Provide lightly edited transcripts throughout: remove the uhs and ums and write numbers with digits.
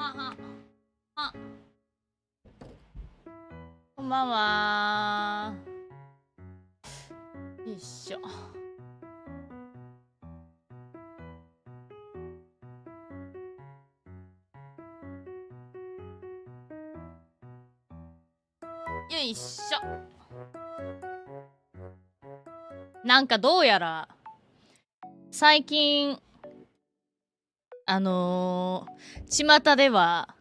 あ、こんばんは。よいしょ。よいしょ。なんかどうやら最近巷では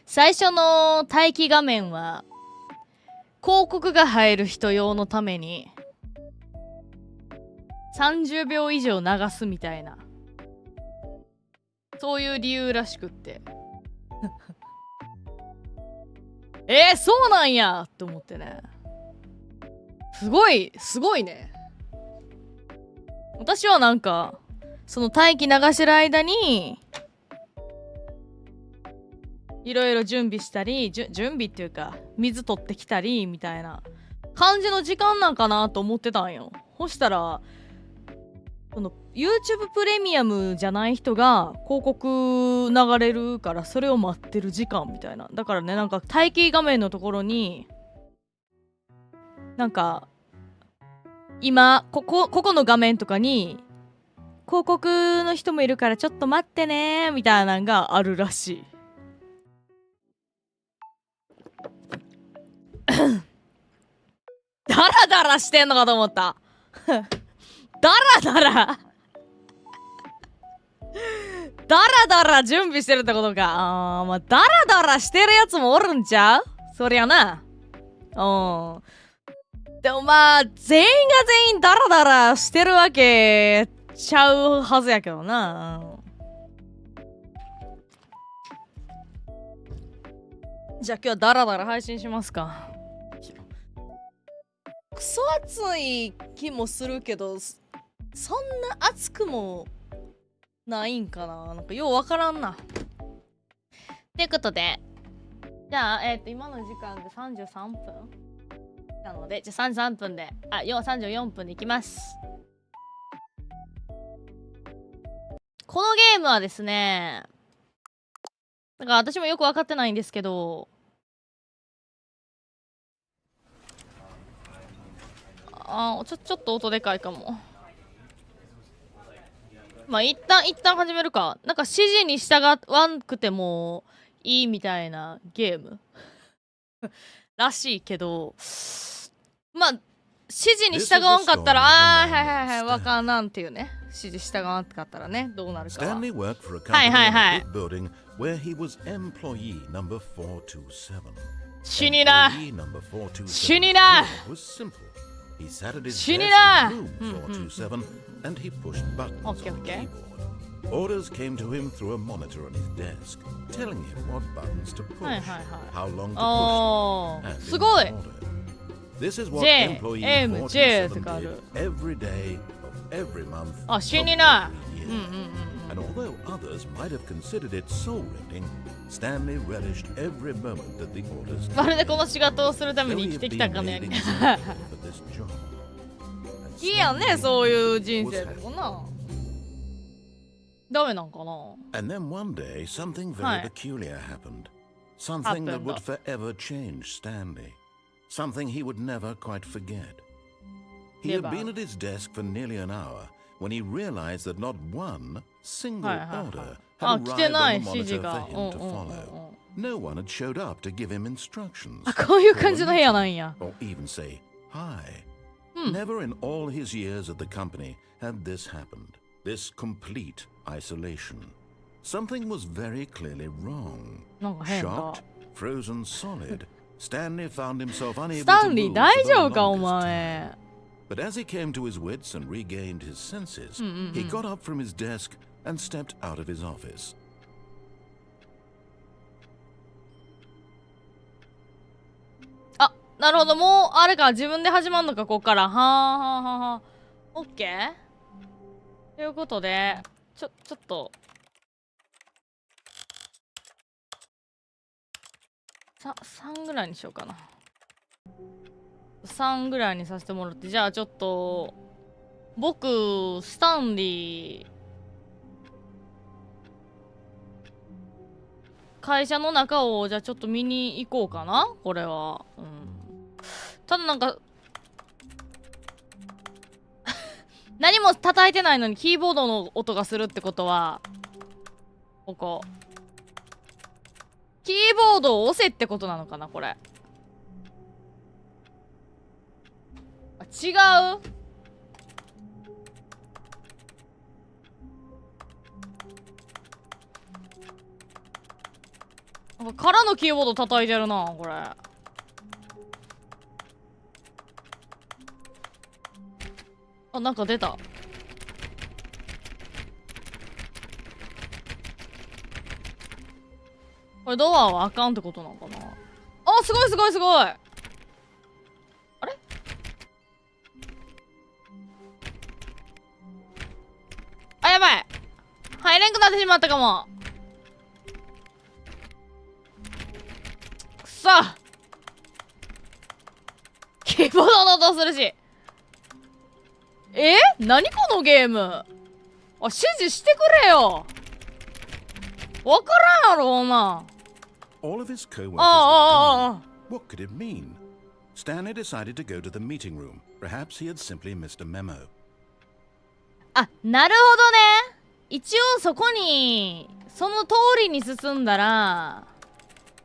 最初の待機画面は広告が入る人用のために30秒以上流すみたいな、そういう理由らしくってそうなんやって思ってね。すごいね。私はなんかその待機流してる間にいろいろ準備したり、準備っていうか水取ってきたりみたいな感じの時間なんかなと思ってたんよ。そしたらその YouTube プレミアムじゃない人が広告流れるから、それを待ってる時間みたいな。だからね、なんか待機画面のところになんか今ここの画面とかに広告の人もいるからちょっと待ってねみたいなのがあるらしい。ダラダラしてんのかと思ったダラダラ準備してるってことか。まあダラダラしてるやつもおるんちゃう、そりゃな。でもまあ全員が全員ダラダラしてるわけちゃうはずやけどな。じゃあ今日はダラダラ配信しますか。クソ暑い気もするけど、そんな暑くもないんかな。なんかようわからんな。ということで、じゃあ今の時間で33分なので、じゃあ33分で34分でいきます。このゲームはですね、だから私もよく分かってないんですけど、ちょっと音でかいかも。まあ一旦始めるか。なんか指示に従わんくてもいいみたいなゲームらしいけど、まあ指示に従わんかったらはいわかんなんっていうね。指示従わんかったらね、どうなるかは。はい死にな死にな死にな。OK Orders came to him through a monitor on his desk, telling him what buttons to push, how long to push, and in what order. This is what employee 47 did every day of every month of every year. And although others might have considered it soul-rending, Stanley relished every moment that the orders まるでこの仕事をするために生きてきたかのようにいいやんね、そういう人生とかな。ダメなんかな。 And then one day something very peculiar happened. Something that would forever change Stanley. Something he would never quite forget. He had been at his desk for nearly an hour when he realized that not one single order had arrived on the monitor for him to follow. No one had showed up to give him instructions. こういう感じの部屋なんや。 Or even say hi. Never in all his years at the company had this happened. This complete isolation. Something was very clearly wrong. Shocked, frozen solid, Stanley found himself unable to move for the longest time. But as he came to his wits and regained his senses, he got up from his desk and stepped out of his office. なるほど、もうあれか、自分で始まるのか、ここから。はオッケーということで、ちょっと3ぐらいにしようかな。3ぐらいにさせてもらって、じゃあちょっと僕スタンリー会社の中をじゃあちょっと見に行こうかなこれは。ただなんか何も叩いてないのにキーボードの音がするってことは、ここキーボードを押せってことなのかなこれ。違う。空のキーボード叩いてるなこれ。あ、なんか出た。これドアはあかんってことなのかな。あ、すごいすごいすごい。あれ、あ、やばい、入れんくなってしまったかも。くそ、キーボードの音するし。何このゲーム。指示してくれよ。わからんやろな。All of his co-workers were gone. What could it mean? Stanley decided to go to the meeting room. Perhaps he had simply missed a memo. あ、なるほどね。一応そこにその通りに進んだら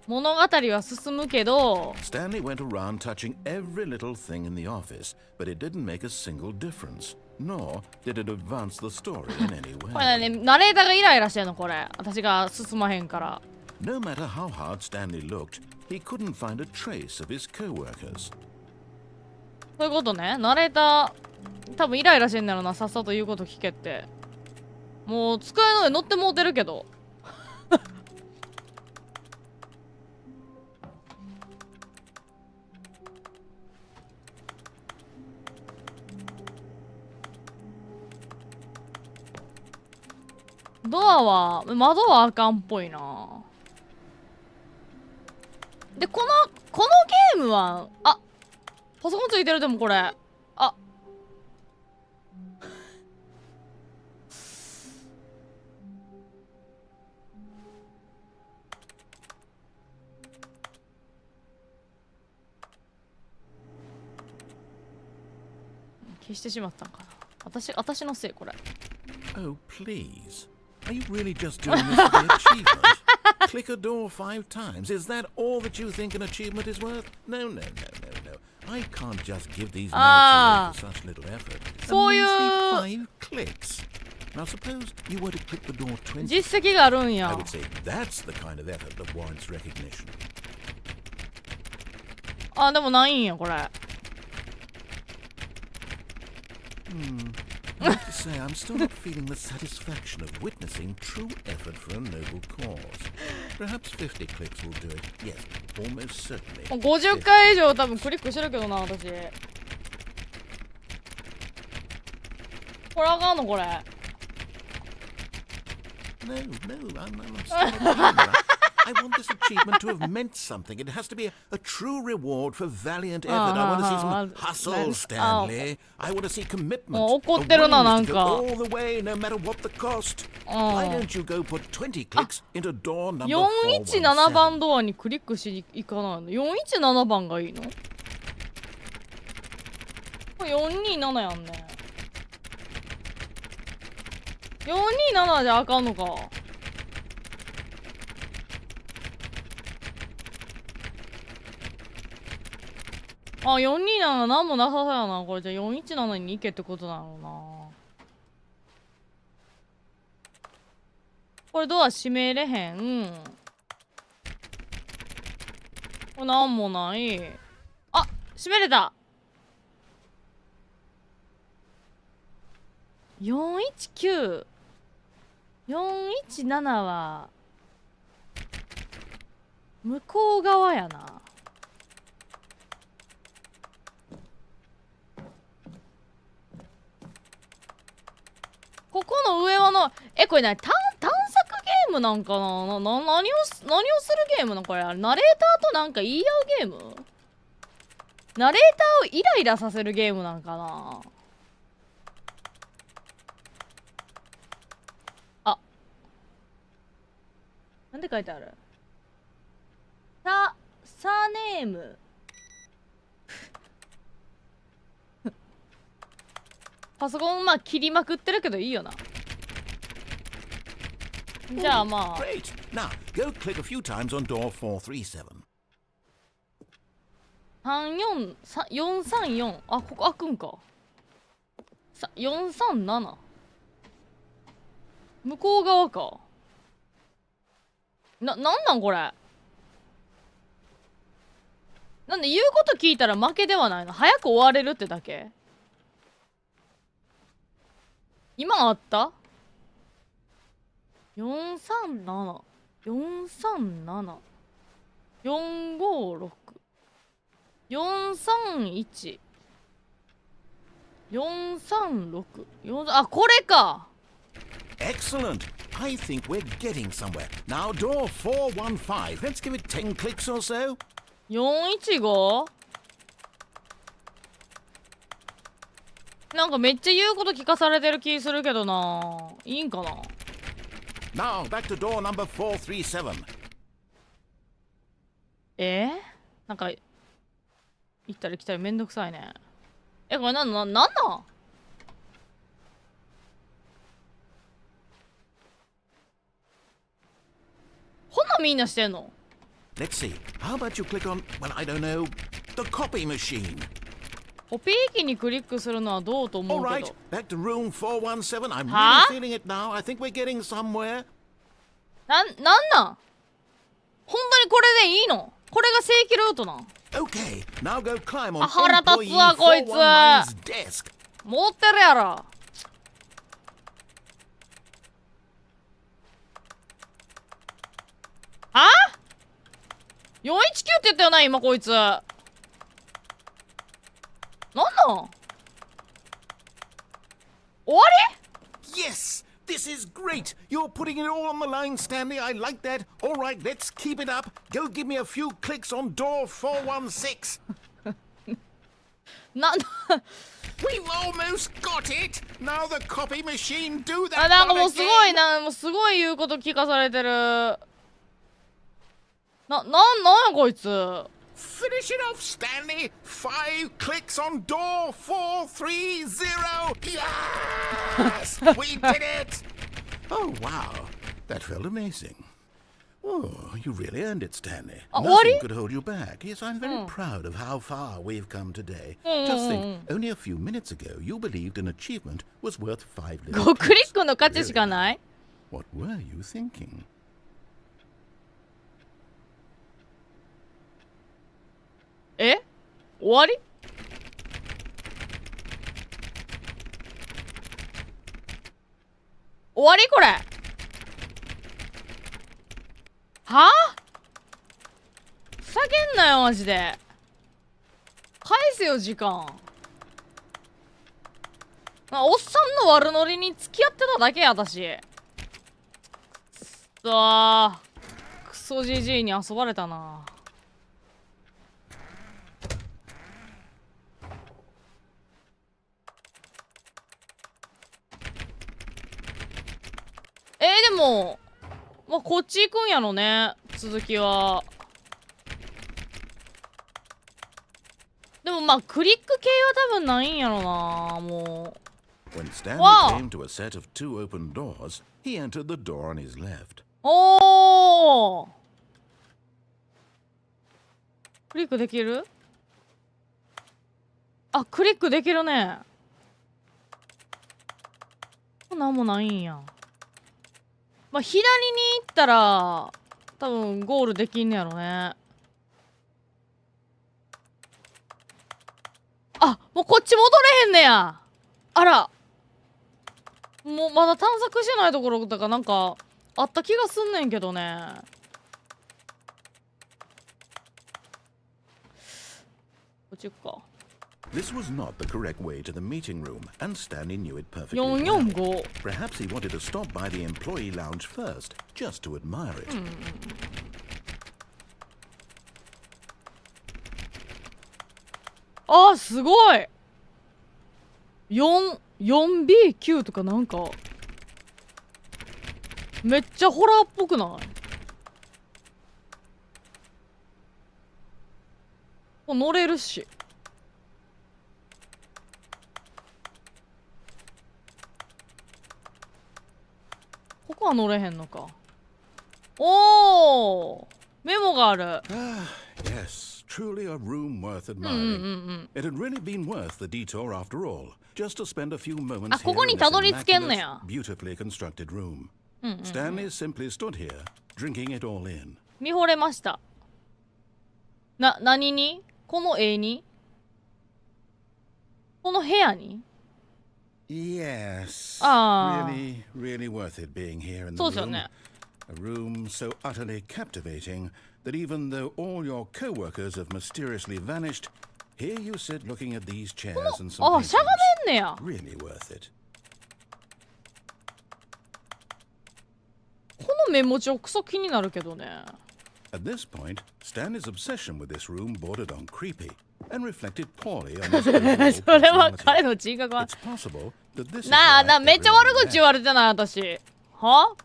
物語は進むけど。 Stanley went around touching every little thing in the office, but it didn't make a single difference, nor did it advance the story in any way. これね、ナレーターがイライラしてんのこれ。私が進まへんから。No matter how hard Stanley looked, he couldn't find a trace of his co-workers. そういうことね。ナレーター多分イライラしてんだろうな。さっさと言うこと聞けって。もう机の上乗ってもうてるけど。ドアは窓はあかんっぽいな。でこのゲームは、あ、パソコンついてる。でもこれ、あ、消してしまったんかな。私のせいこれ。 Oh, please. Are you really just doing this for the achievement? Click a door 5 times. Is that all that you think an achievement is worth? No, no, no, no, no. I can't just give these notes away for such little effort. A measly 5 clicks. Now suppose you were to click the door 20. 実績があるんや。 I would say that's the kind of effort that warrants recognition. あ、でもないんやこれ。I have to say, I'm still not feeling the satisfaction of witnessing true effort for a noble cause. Perhaps 50 clicks will do it. Yes, almost certainly. 50回以上多分クリックしてるけどな私。これあかんのこれ。 No, no, I'm still not I want this achievement to have meant something. It has to be a true reward for valiant effort. I want to see some hustle, Stanley. I want to see commitment. A willingness to go all the way, no matter what the cost. Why don't you go put 20 clicks into door number 417番ドアにクリックしに行かないの。417番がいいの？これ427やんね。427じゃあかんのか。あ、427なんもなさそうやな。これじゃあ417に行けってことなのな。これドア閉めれへん。これなんもない。あ、閉めれた。419。417は向こう側やな。ここの上はこれ何探索ゲームなんかな。何をするゲームなのこれ。ナレーターとなんか言い合うゲーム。ナレーターをイライラさせるゲームなんかな。あ、なんで書いてある。サネームパソコンまあ切りまくってるけどいいよな。じゃあまあ Great. Now, go click a few times on door 437. 434あ、ここ開くんか。437向こう側か。なんなんこれ。なんで言うこと聞いたら負けではないの。早く終われるってだけ。今あった437 437 456 431 436 あ、これか。 Excellent. I think we're getting somewhere. Now, door 415. Let's give it 10 clicks or so. 415なんかめっちゃ言うこと聞かされてる気するけどな。いいんかな。 Now, back to door number 437. なんか行ったり来たりめんどくさいね。これなんなんほんなみんなしてんの。 Let's see. How about you click on, well, I don't know, the copy machine. コピー機にクリックするのはどうと思 All うけ right, ど。 back to room 417. I'm Huh? really feeling it now. I think we're getting somewhere. なんほんとにこれでいいの。これが正規ルートなん。 Okay, now go climb on あ、腹立 employee つわこいつ。 419's desk. 持ってるやろ。は 419 って言ったよな今こいつ。なん終わり。 Yes, this is great. You're putting it all on the line, Stanley. I like that. All right, let's keep it up. Go give me a few clicks on door 416. なん We've almost got it. Now the copy machine do あ、 that なんか one もうすごい again. な、もうすごい言うこと聞かされてる。なんやこいつ。 Finish it off, Stanley. 5 clicks on door 430. Yes, we did it. Oh wow, that felt amazing. Oh, you really earned it, Stanley. What? Nothing could hold you back. Yes, I'm very proud of how far we've come today. Just think, only a few minutes ago, you believed an achievement was worth 5 little 5クリ clicks. ックの価値しかない。 What were you thinking? 終わり。終わりこれ。はあ、ふざけんなよマジで。返せよ時間。おっさんの悪ノリに付き合ってただけや私。クソじじいに遊ばれたな。でも、まあ、こっち行くんやろね、続きは。でもまあ、クリック系は多分ないんやろな、もう。 When Stanley Wow. came to a set of 2 open doors, he entered the door on his left. おー、クリックできる？あ、クリックできるね。なんもないんや。まあ、左に行ったら多分ゴールできんねやろね。あ、もうこっち戻れへんねや。あら、もうまだ探索してないところだからなんかあった気がすんねんけどね。こっち行くか。This was not the correct way to the meeting room, and Stanley knew it perfectly well. 445。 Perhaps he wanted to stop by the employee lounge first, just to admire it. あー、すごい。4B9 とかなんかめっちゃホラーっぽくない？こ乗れるし。ここは乗れへんのか。おお、メモがある。Yes, truly a room worth admiring. It had really been worth the detour after all, just to spend a few moments here in this immaculate, beautifully constructed room. Stanley simply stood here, drinking it all in. 見惚れました。何に？この絵に？この部屋に？ Yes. Really, really worth it being here in the そうですよ room. ね。A room so utterly captivating that even though all your co-workers have mysteriously vanished, here you sit looking at these chairs and some あ、しゃが paintings. めんねや。 Really worth it. このメモ帳クソ気になるけどね。At this point, Stanley's obsession with this room bordered on creepy and reflected poorly on his overall それは personality. 彼の人格は。 It's possible that this is な why あ、めっちゃ悪 everyone 口言われてない私。は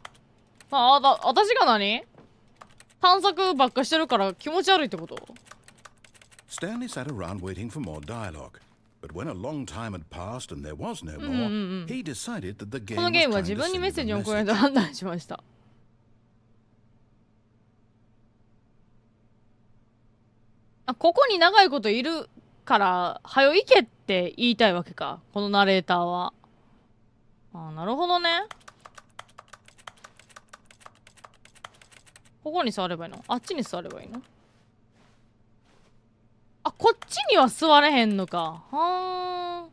私が何探索ばっかしてるから気持ち悪いってこと？ Stanley sat around waiting for more dialogue. But when a long time had passed and there was no more, he decided that the この game ゲームは was 自 trying to 分にメッ send セー him ジ a を送られ message. と判断しました。あ、ここに長いこといるから早よ行けって言いたいわけか、このナレーターは。あ、なるほどね。ここに座ればいいの？あっちに座ればいいの？あ、こっちには座れへんのか。はーん。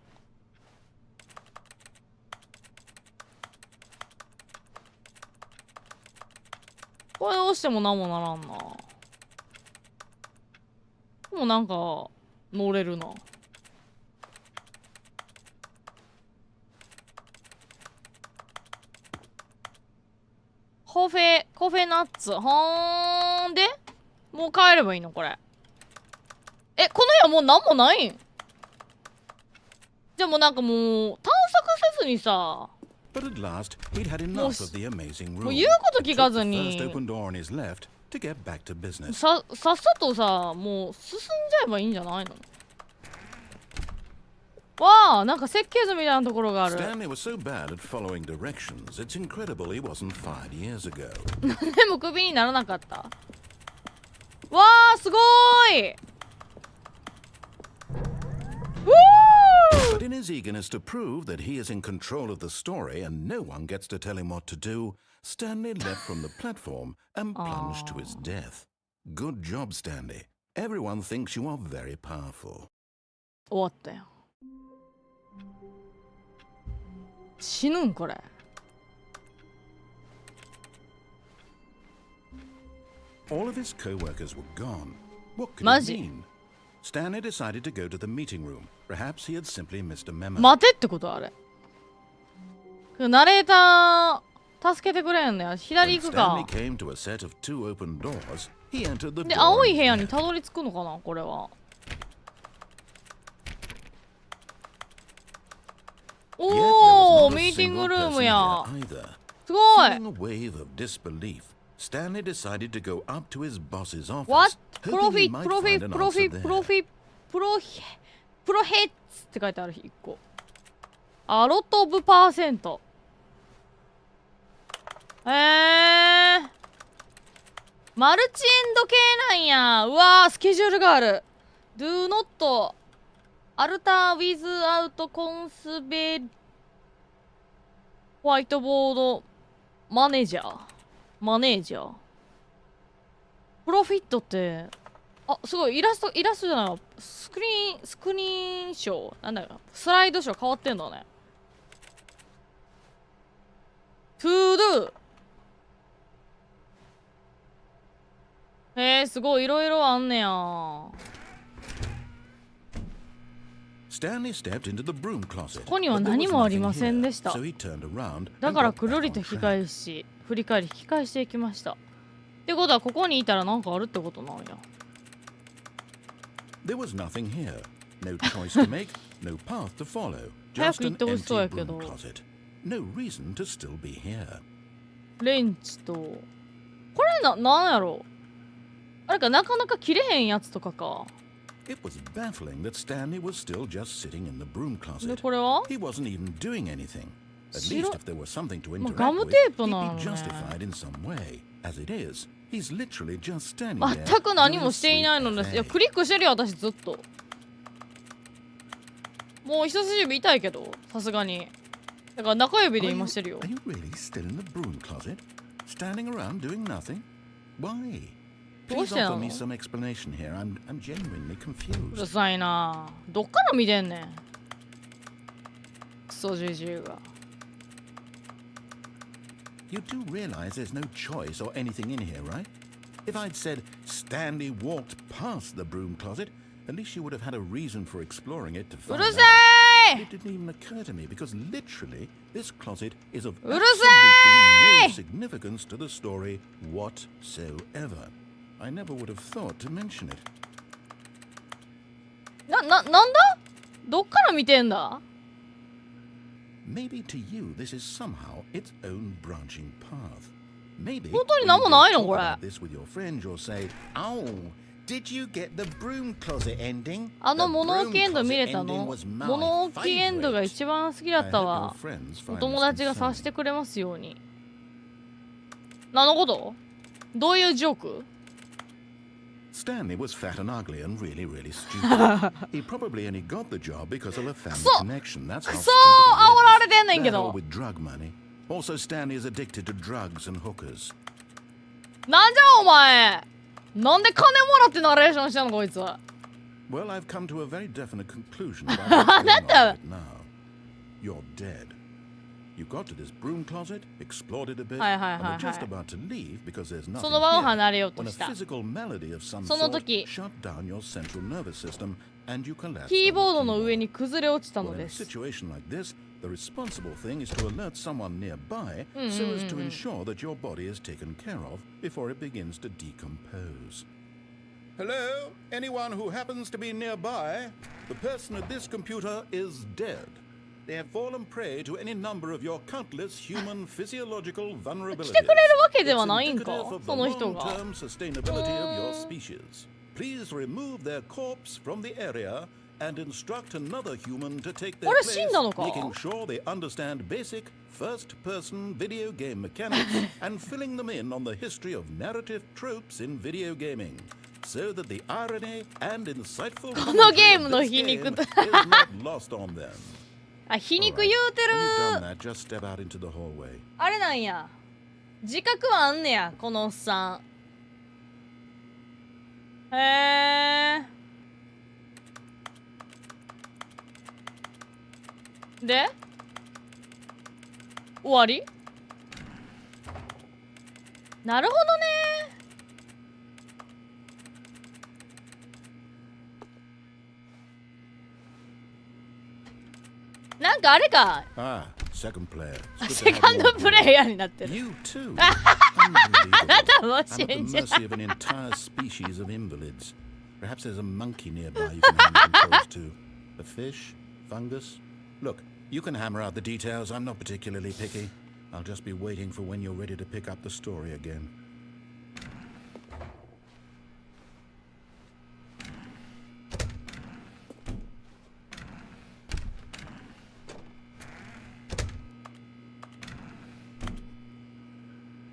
これ押しても何もならんな。もうなんか乗れるな。コフェナッツ。はーんでもう帰ればいいのこれ。え、この部屋もう何もないん？じゃあもうなんかもう探索せずにさ、But at last, he'd had enough of the amazing もう room. 言うこと聞か Took ず the に first open door on his left to get back to business. さっさとさ、もう進んじゃえばいいんじゃないの？わあ、なんか設計図みたいなところがある。 Stanley was so bad at following directions, it's incredible he wasn't fired years ago. でもクビにならなかった。わあ、すごーい。But in his eagerness to prove that he is in control of the story and no one gets to tell him what to do, Stanley leapt from the platform and plunged to his death. Good job, Stanley. Everyone thinks you are very powerful. 終わったよ。死ぬんこれ。All of his co-workers were gone. What could マ it ジ？ mean? Stanley decided to go to the meeting room. Perhaps he had simply missed a memo. 待てってことあれ。ナレーター助けてくれんねや。左 When 行くか Stanley。came to a set of two open doors, he entered the で、 door 青い and 部屋に left. たどり着くのかなこれは。おー、 Yet there was not a ミーティング single ルー person ムや。 here either. すごい。 Feeling a wave of disbelief, Stanley decided to go up to his boss's office, What? プ hoping ロフ he ィ might プロフ find ィ an プロフ answer ィプロ there. フィプロヘッツって書いてある1個。アロットオブパーセント。マルチエンド系なんや。うわー、スケジュールがある。Do not alter without consent ホワイトボードマネージャープロフィットって、あ、すごいイラストじゃないわ。スクリーンショーなんだよ、スライドショー変わってんだね。トゥードゥすごいいろいろあんねや。 Stanley stepped into the broom closet. ここには but there 何 was もあり nothing ません here, でした。 so he turned around だ and から got くる back り on と引き track. 返し振り返り引き返していきました。ってことはここにいたらなんかあるってことなんや。 There was nothing here. No choice to make, no path to follow. 早 Just く行 an ってほしそう empty やけど。 broom closet. No reason to still be here. レンチとこれなんやろ、あれか、なかなか切れへんやつとかか。It was baffling that Stanley was still just sitting in the broom で closet. これは He wasn't even doing anything. At 白 least if there was something to まあ interact ガム with, テープ he'd なの be ね justified in some way. As it is, he's literally just standing 全 there く何 doing も a していないの sweet です。いや buffet. クリックしてるよ私ずっと。もう人差し指痛いけどさすがに。だから中指で Are 今 you, してるよ。 are you really still in the broom closet? Standing around doing nothing? Why? どう Please してな offer の me some explanation here. I'm genuinely うる confused. さいな。どっから見てんねん。クソじじいが。You do realize there's no choice or anything in here, right? If I'd said Stanley walked past the broom closet, at least you would have had a reason for exploring it to う find る out. せ It え didn't even occur to me because literally this closet is of うる absolutely せ no significance to the story whatsoever. I never would have thought to mention it. なんだどっから見てんだ Maybe to you this is somehow its own branching path. Maybe 本当に when 何 you も go ないの talk これ。 about this with your friends, you'll say, "Oh, did you get the broom closet ending?" あの The 物 broom 置エンド見れ closet た ending の was my 物置エンドが favorite. 一番好きだ I った hope your わ。 friends お find 友 this 達がさして concerning. くれますように。何のことどういうジョーク Stanley was fat and ugly and really, really stupid. He probably only got the job because of a family connection. That's ク how ソ stupid 煽ら he れてんね is. んけ That all ど。 with drug money. Also, Stanley is addicted to drugs and hookers. なんじゃお前なんで金もらってナレーションしたのこいつ。 Well, I've come to a very definite conclusion about what's going on なんだ with it now. You're dead. You got to this broom closet, explored it a bit, はいはい and は were い just はい。 about to leave because there's nothing その場を here 離れよう when と a した。 physical melody of some その sort 時 shut down your central nervous system and you collapsed キー on ボー the ドの keyboard. 上に崩れ落ちた Well, の in で a す。 situation like this, the responsible thing is to alert someone nearby so as to ensure that your body is taken care of before it begins to decompose. Hello? Anyone who happens to be nearby? The person at this computer is dead. They have fallen prey to any number of your countless human physiological 来 vulnerabilities. てくれるわけで It's はないんか indicative of the その人が。 long-term sustainability of your species. Please remove their corpse from the area and instruct another human to take their あれ place, 死んだのか making sure they understand basic first-person video game mechanics and filling them in on the history of narrative tropes in video gaming, so that the irony and insightful このゲー commentary ム of の this 皮 game 肉 is と not lost on them. あ、皮 All 肉 right. 言うて When you've done る。 that, just step out into the hallway. あれなんや。自覚はあんねや、このおっさん。へえ。で終わりなるほどね。なんかあれか。 Ah, second player. It's good セ to have カン more ド of プ you. レイヤーになってる。 You too. あ Unbelievable. なたも I'm at the 信じない。 mercy of an entire species of invalids. Perhaps there's a monkey nearby you can hand the controls to. A fish? Fungus? Look, you can hammer out the details. I'm not particularly picky. I'll just be waiting for when you're ready to pick up the story again.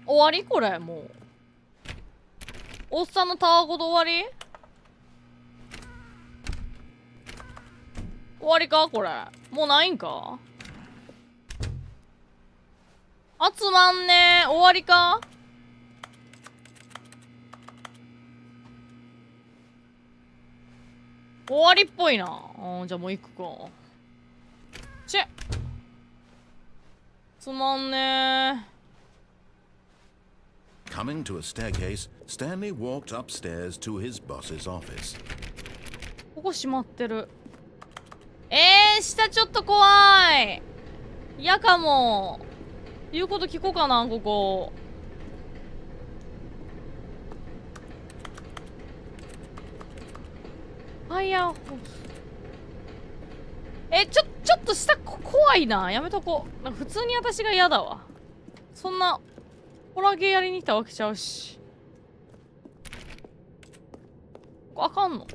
終わりこれもうおっさんのたわごと終わり終わりかこれもうないんか集まんね終わりか終わりっぽいな。じゃあもう行くか。チェつまんねー。 Coming to a staircase, Stanley walked upstairs to his boss's office. ここ閉まってる。下ちょっと怖い。嫌かも。言うこと聞こうかな、ここ。ファイヤーホース。ちょっと下怖いな。やめとこう。なんか普通に私が嫌だわ。そんな、ホラーゲーやりに来たわけちゃうし。ここあかんの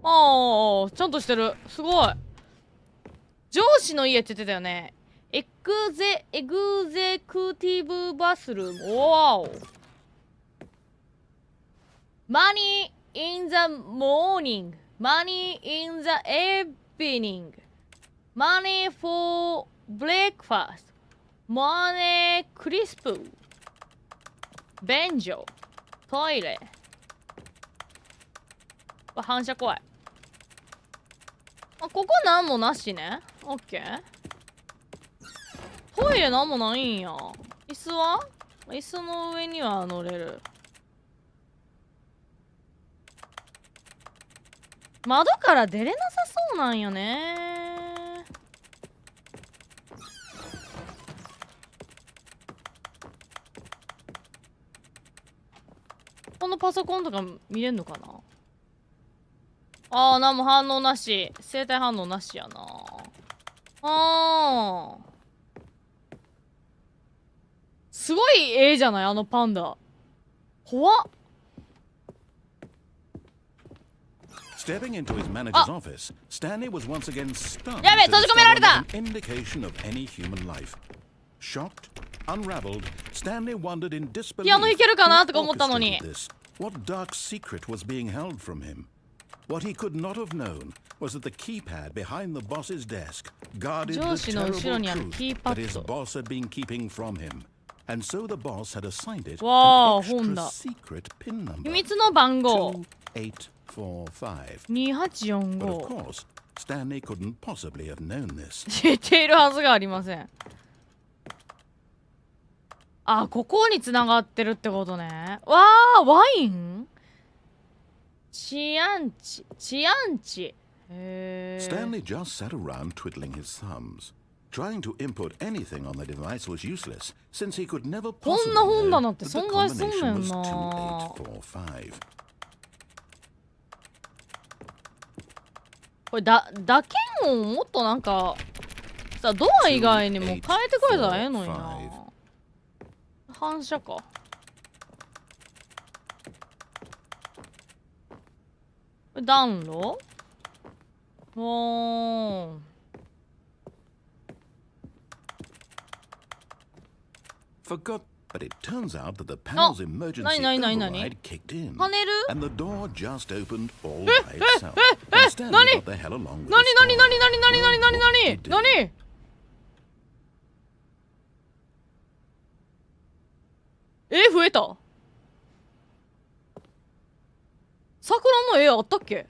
ああ、ちゃんとしてる。すごい。上司の家って言ってたよね。エグゼクティブバスルーム。おー。Money in the morning. Money in the evening. Money for breakfast. Money crisp. 便所。トイレ。反射怖い。あ、ここなんもなしね。オッケー。トイレなんもないんや。椅子は？椅子の上には乗れる。窓から出れなさそうなんよね。このパソコンとか見れんのかな。ああ、なんも反応なし。生体反応なしやな。あー。すごい絵じゃないあのパンダ。怖っ。Stepping into his manager's office, Stanley was once again stunned やべ、 to 閉じ込められ discover た。 an indication of any human life. Shocked, unraveled, Stanley wondered in disbelief ピアノ弾けるかなとか who 思ったのに。 orchestrated this. What dark secret was being held from him? What he could not have known was that the keypad behind the boss's desk guarded the 上司の後ろ terrible にある truth キーパ that his ッド。 boss had been keeping from him. And so the boss had assigned it わあ、 an 本 extra だ。 secret pin 秘 number. 密の番号。 2845. But of 2845。 course, Stanley couldn't possibly have known this. 知っているはずがありません。あ、ここに繋がってるってことね。わあ、ワイン？チアンチ。チアンチ。へー。 Stanley just sat around twiddling his thumbs. Trying to input anything on the device was useless, since he could never こ possibly んな本 know 棚って that the 存在すんね combination ん was な。 2845. これ打鍵音もっとなんかさ、ドア以外にも変えてくれたらええのにな。反射か。これ暖炉？おー。Forgot, but it turns out that the panel's emergency override kicked in, パネル？ and the door just opened all by itself. And Stanley got the hell along with な the になに storm. なになになになになに Well, what to do? なに増えた。桜の絵あったっけ？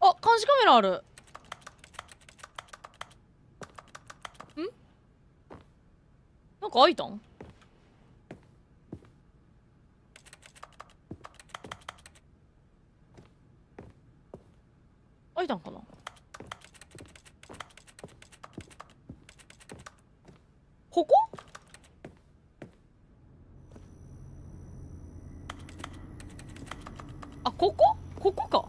あ、監視カメラある。ん？なんか開いたん？開いたんかな。ここ？あ、ここか。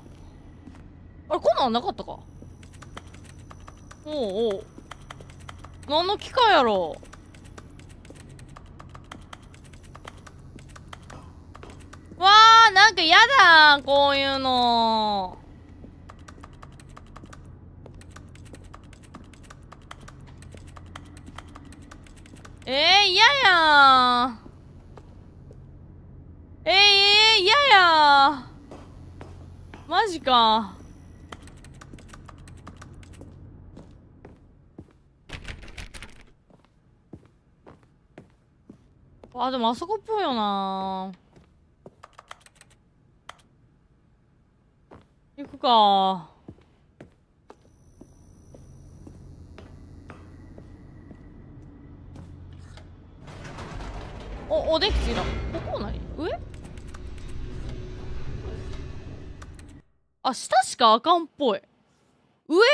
あれ、こんなんなかったか。おうおう。何の機械やろう。わー、なんかやだー、こういうの。嫌やー。嫌やー。マジか。あ、でもあそこっぽいよな。行くか。お電気ついた。ここ何？上？あ、下しかあかんっぽい。上押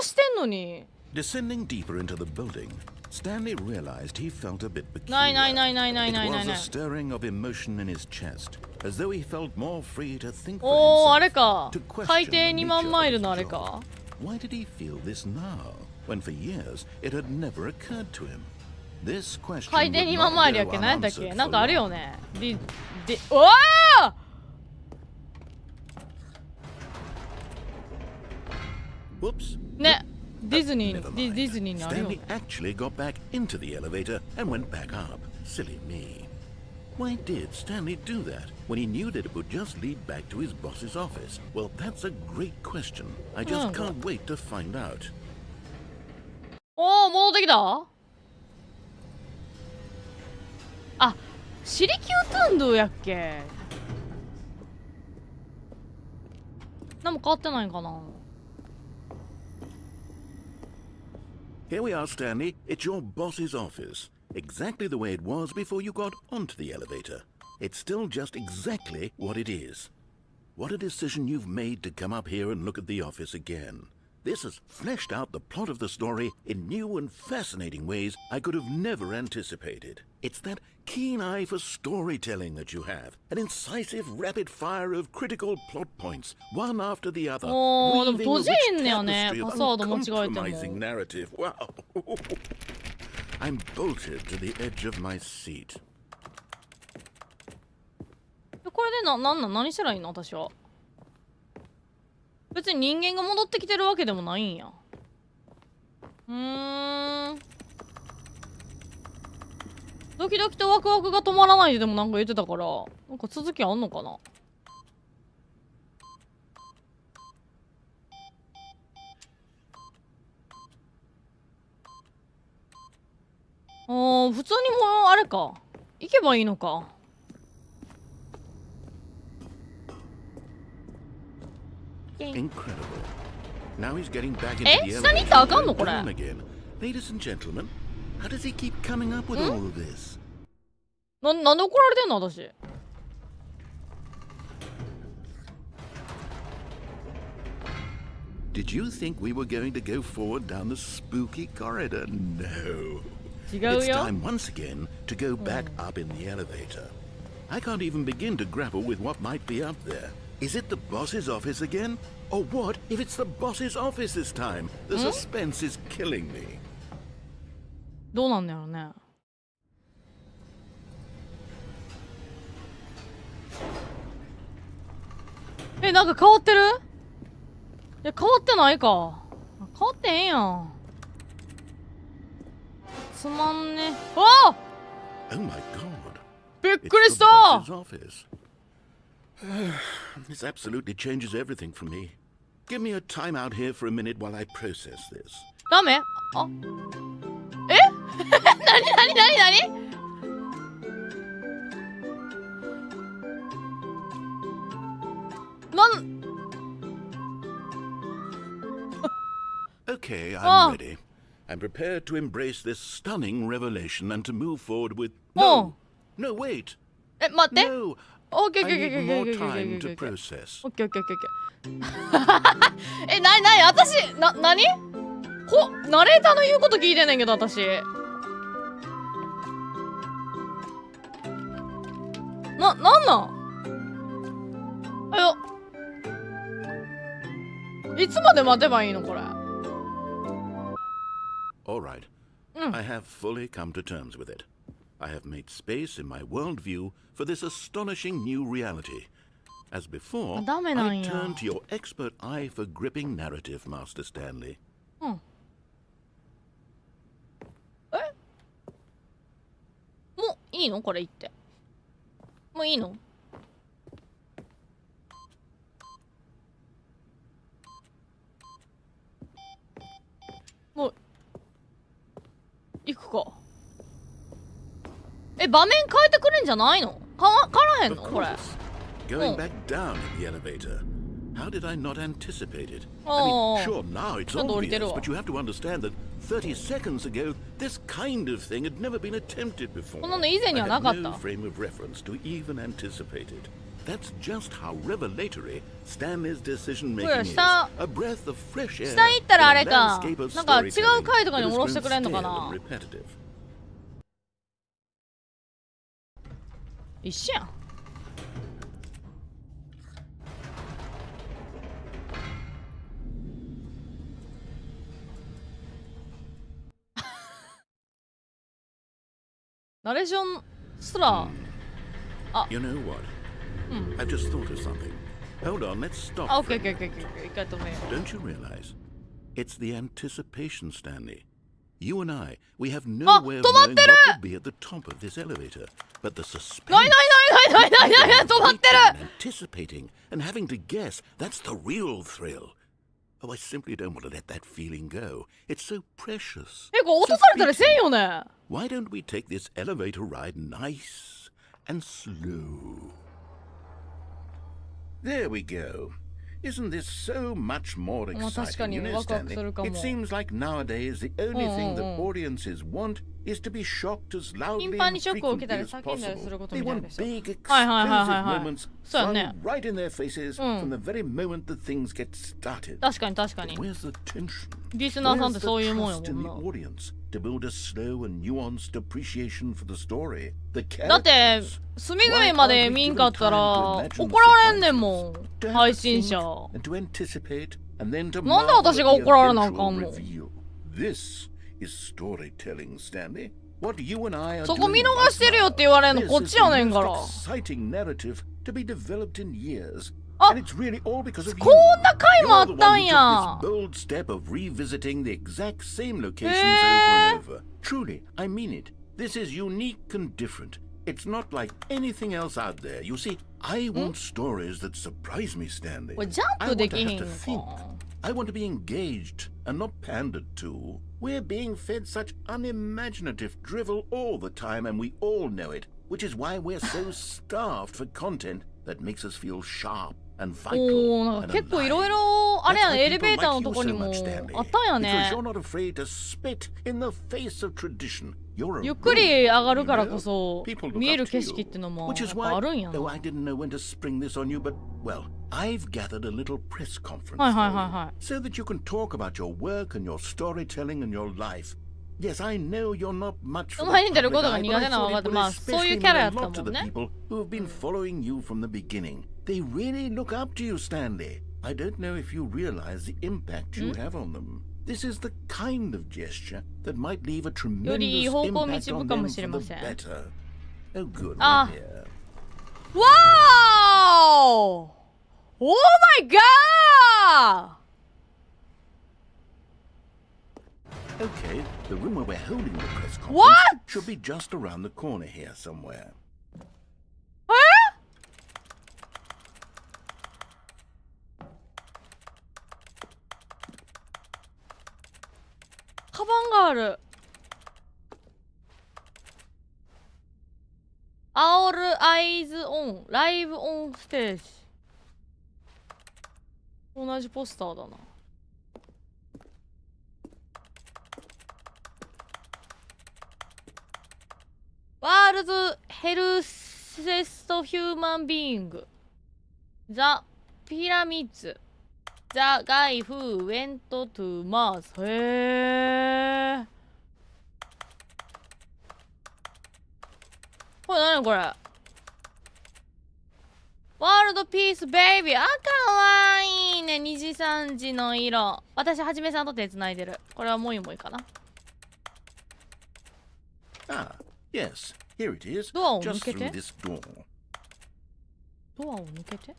してんのに。Descending deeper into the building, Stanley realized he felt a bit peculiar. ない。It was a stirring of emotion in his chest. as though he felt more free to think for おー、あれ himself, か to question 海底 the 2 nature 万 of マイル his のあれ job. か Why did he feel this now, when for years it had never occurred to him? This question 海底 would 2万 not マイルやっ go け何やったっ unanswered けなん for かある long. よねうわー Whoops. ねディズニー Never デ mind. ィズニーにあるよ Stanley ね actually got back into the elevator and went back up. Silly me. Why did Stanley do that when he knew that it would just lead back to his boss's office? Well, that's a great question. I just can't wait to find out. おー戻ってきたあシリキュートゥンドゥやっけ何も変わってないんかな Here we are, Stanley. It's your boss's office. Exactly the way it was before you got onto the elevator. It's still just exactly what it is. What a decision you've made to come up here and look at the office again. This has fleshed out the plot of the story in new and fascinating ways I could have never anticipated. It's that keen eye for storytelling that you have, an incisive rapid fire of critical plot points, one after the other, おーでも weaving a 閉 rich じんねやね tapestry パ of スワード間違えて uncompromising も narrative. Wow. I'm bolted to the edge of my seat. これで何したらいいの私は別に人間が戻ってきてるわけでもないんやドキドキとワクワクが止まらないででもなんか言ってたからなんか続きあんのかな普通にもうあれか行けばいいのかIncredible. Now he's getting back into the え下に行 elevator ったらあかんの and これ down again. Ladies and gentlemen, how does he keep coming up with all of this? なんで怒られてんの私Did you think we were going to go forward down the spooky corridor? No. 違 It's うよ time once again to go back up in the elevator. I can't even begin to grapple with what might be up there. Is it the boss's office again? Or what if it's the boss's office this time? The suspense is killing me. どうなんだろうねなんか変わってる変わってないか変わってへんやんつまんねあ Oh my god. びっくり It's し the た boss's office. This absolutely changes everything for me. Give me a time out here for a minute while I process this. ダメあえなにOkay, I'm ready. I'm prepared to embrace this stunning revelation and to move forward with... No! No, wait! 待って No! オッケー I オッケーオッケー need オッケー more オッケー time オッケー to オッケー process. オッケーオッケーオッケーなに私なにナレーターの言うこと聞いてんねんけど私なんいつまで待てばいいのこれ All right. I have fully come to terms with it. I have made space in my worldview for this astonishing new reality. As before, ダメなん I や turn to your expert eye for gripping narrative, Master Stanley. もういいのこれ言ってもういいのもう行くか場面変えてくれんじゃないの変わらへんの Of これ course. Going back down in the elevator. How did I not anticipate it? I Oh. mean, sure, now it's Don't worry, obvious, Deluxe. but you have to understand that 30 seconds ago, this kind of thing had never been attempted before. こんなの以前には I なか had った no frame of reference to even anticipate it. That's just how revelatory Stanley's decision これ making is. 下 A breath of fresh air 下行ったらあれ in a か landscape of なんか違う storytelling 回とかに that has 下ろしてくれんの grown か stale な and repetitive. 一緒やんナレーションすら、You know what? I've just thought of something. Hold on, let's stop. オッケーオッケーオッケーオッケー。一回止めよう。Don't you realize? It's the anticipation, Stanley. You and I, we have no way of knowing what will be at the top of this elevator. But the suspense. ない止まってる Anticipating and having to guess, that's the real thrill. Oh, I simply don't want to let that feeling go. It's so precious. これ落とされたりせんよね。Why don't we take this elevator ride nice and slow? There we go. Isn't this so much more exciting? You know, Stanley, it seems like nowadays the only thing that audiences want is to be shocked as loudly and frequently as possible. They want big, explosive moments thrown right in their faces from the very moment that things get started. 確かに確かに。 Where's the tension? リスナーさんってそういうもんよ Where's the trust も in ん the な。 audience to build a slow and nuanced appreciation for the story? The だって characters. 隅々まで見んかったら怒られんねんもん配信者。 And to anticipate and then to なんで私が怒られなあかんの？ reveal. This is storytelling, Stanley. What you and I are そこ見 doing 逃してるよって言われんの This こっ is ち the やねんから。 most exciting narrative to be developed in years. あ、 And it's really all because of you. こんな回もあ You're っ the た one ん who や。 took this bold step of revisiting the exact same locations over and over. Truly, I mean it. This is unique and different. It's not like anything else out there. You see, I want stories that surprise me, Stanley. これジャン I プ want で to きへ have ん to の think. か。 I want to be engaged and not pandered to. We're being fed such unimaginative drivel all the time, and we all know it, which is why we're so starved for content that makes us feel sharp and おー、 vital なん and か結構いろい alive. ろあれや That's ね、 why エレベー people ターの like と you こに so も much, Stanley. あったんや Because ね。 you're not afraid to spit in the face of tradition. You're a ゆっくり上がるから you こ know? そ People look 見え up る to 景色 you. っていうのも Which や is っぱ why, あるんやな。 though I didn't know when to spring this on you, but, well, I've gathered a little press conference はいはい for はい you, はい。 so that you can talk about your work and your storytelling and your life. Yes, I know you're not much for お前 the に出る public ことが eye, 苦 but 手 I なの thought は分か it って、 would まあそういう especially キャラ mean や a った lot も to ん the ね。 people who have been following you from the beginning. They really look up to you, Stanley. I don't know if you realize the impact you have on them. This is the kind of gesture that might leave a よりいい tremendous 方向を impact 導 on くか them もしれ for ま the せん。 better. Oh, good. Ah. We're here. わーお Oh my god! Okay, the room where we're holding the press conference What? should be just around the corner here somewhere. カバンがある。アオルアイズオンライブオンステージ。同じポスターだな。ワールドヘルセストヒューマンビーイング。ザ・ピラミッズ。ザ・ガイ・フー・ウェント・トゥ・マーズ。へー。これ何これ。ワールドピースベイビー。あ、かわいいね。2時3時の色。私はじめさんと手つないでる。これはもいもいかな。 Ah, yes, here it is. ドアを Just 抜け through て。 this door. ドアを抜けて。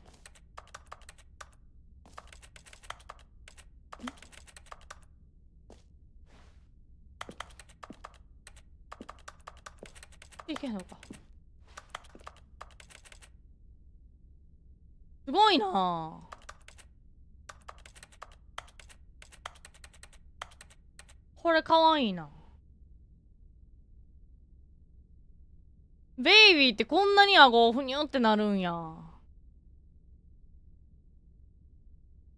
いけんのか。すごいなあ。これかわいいな。ベイビーってこんなに顎ふにゅってなるんや。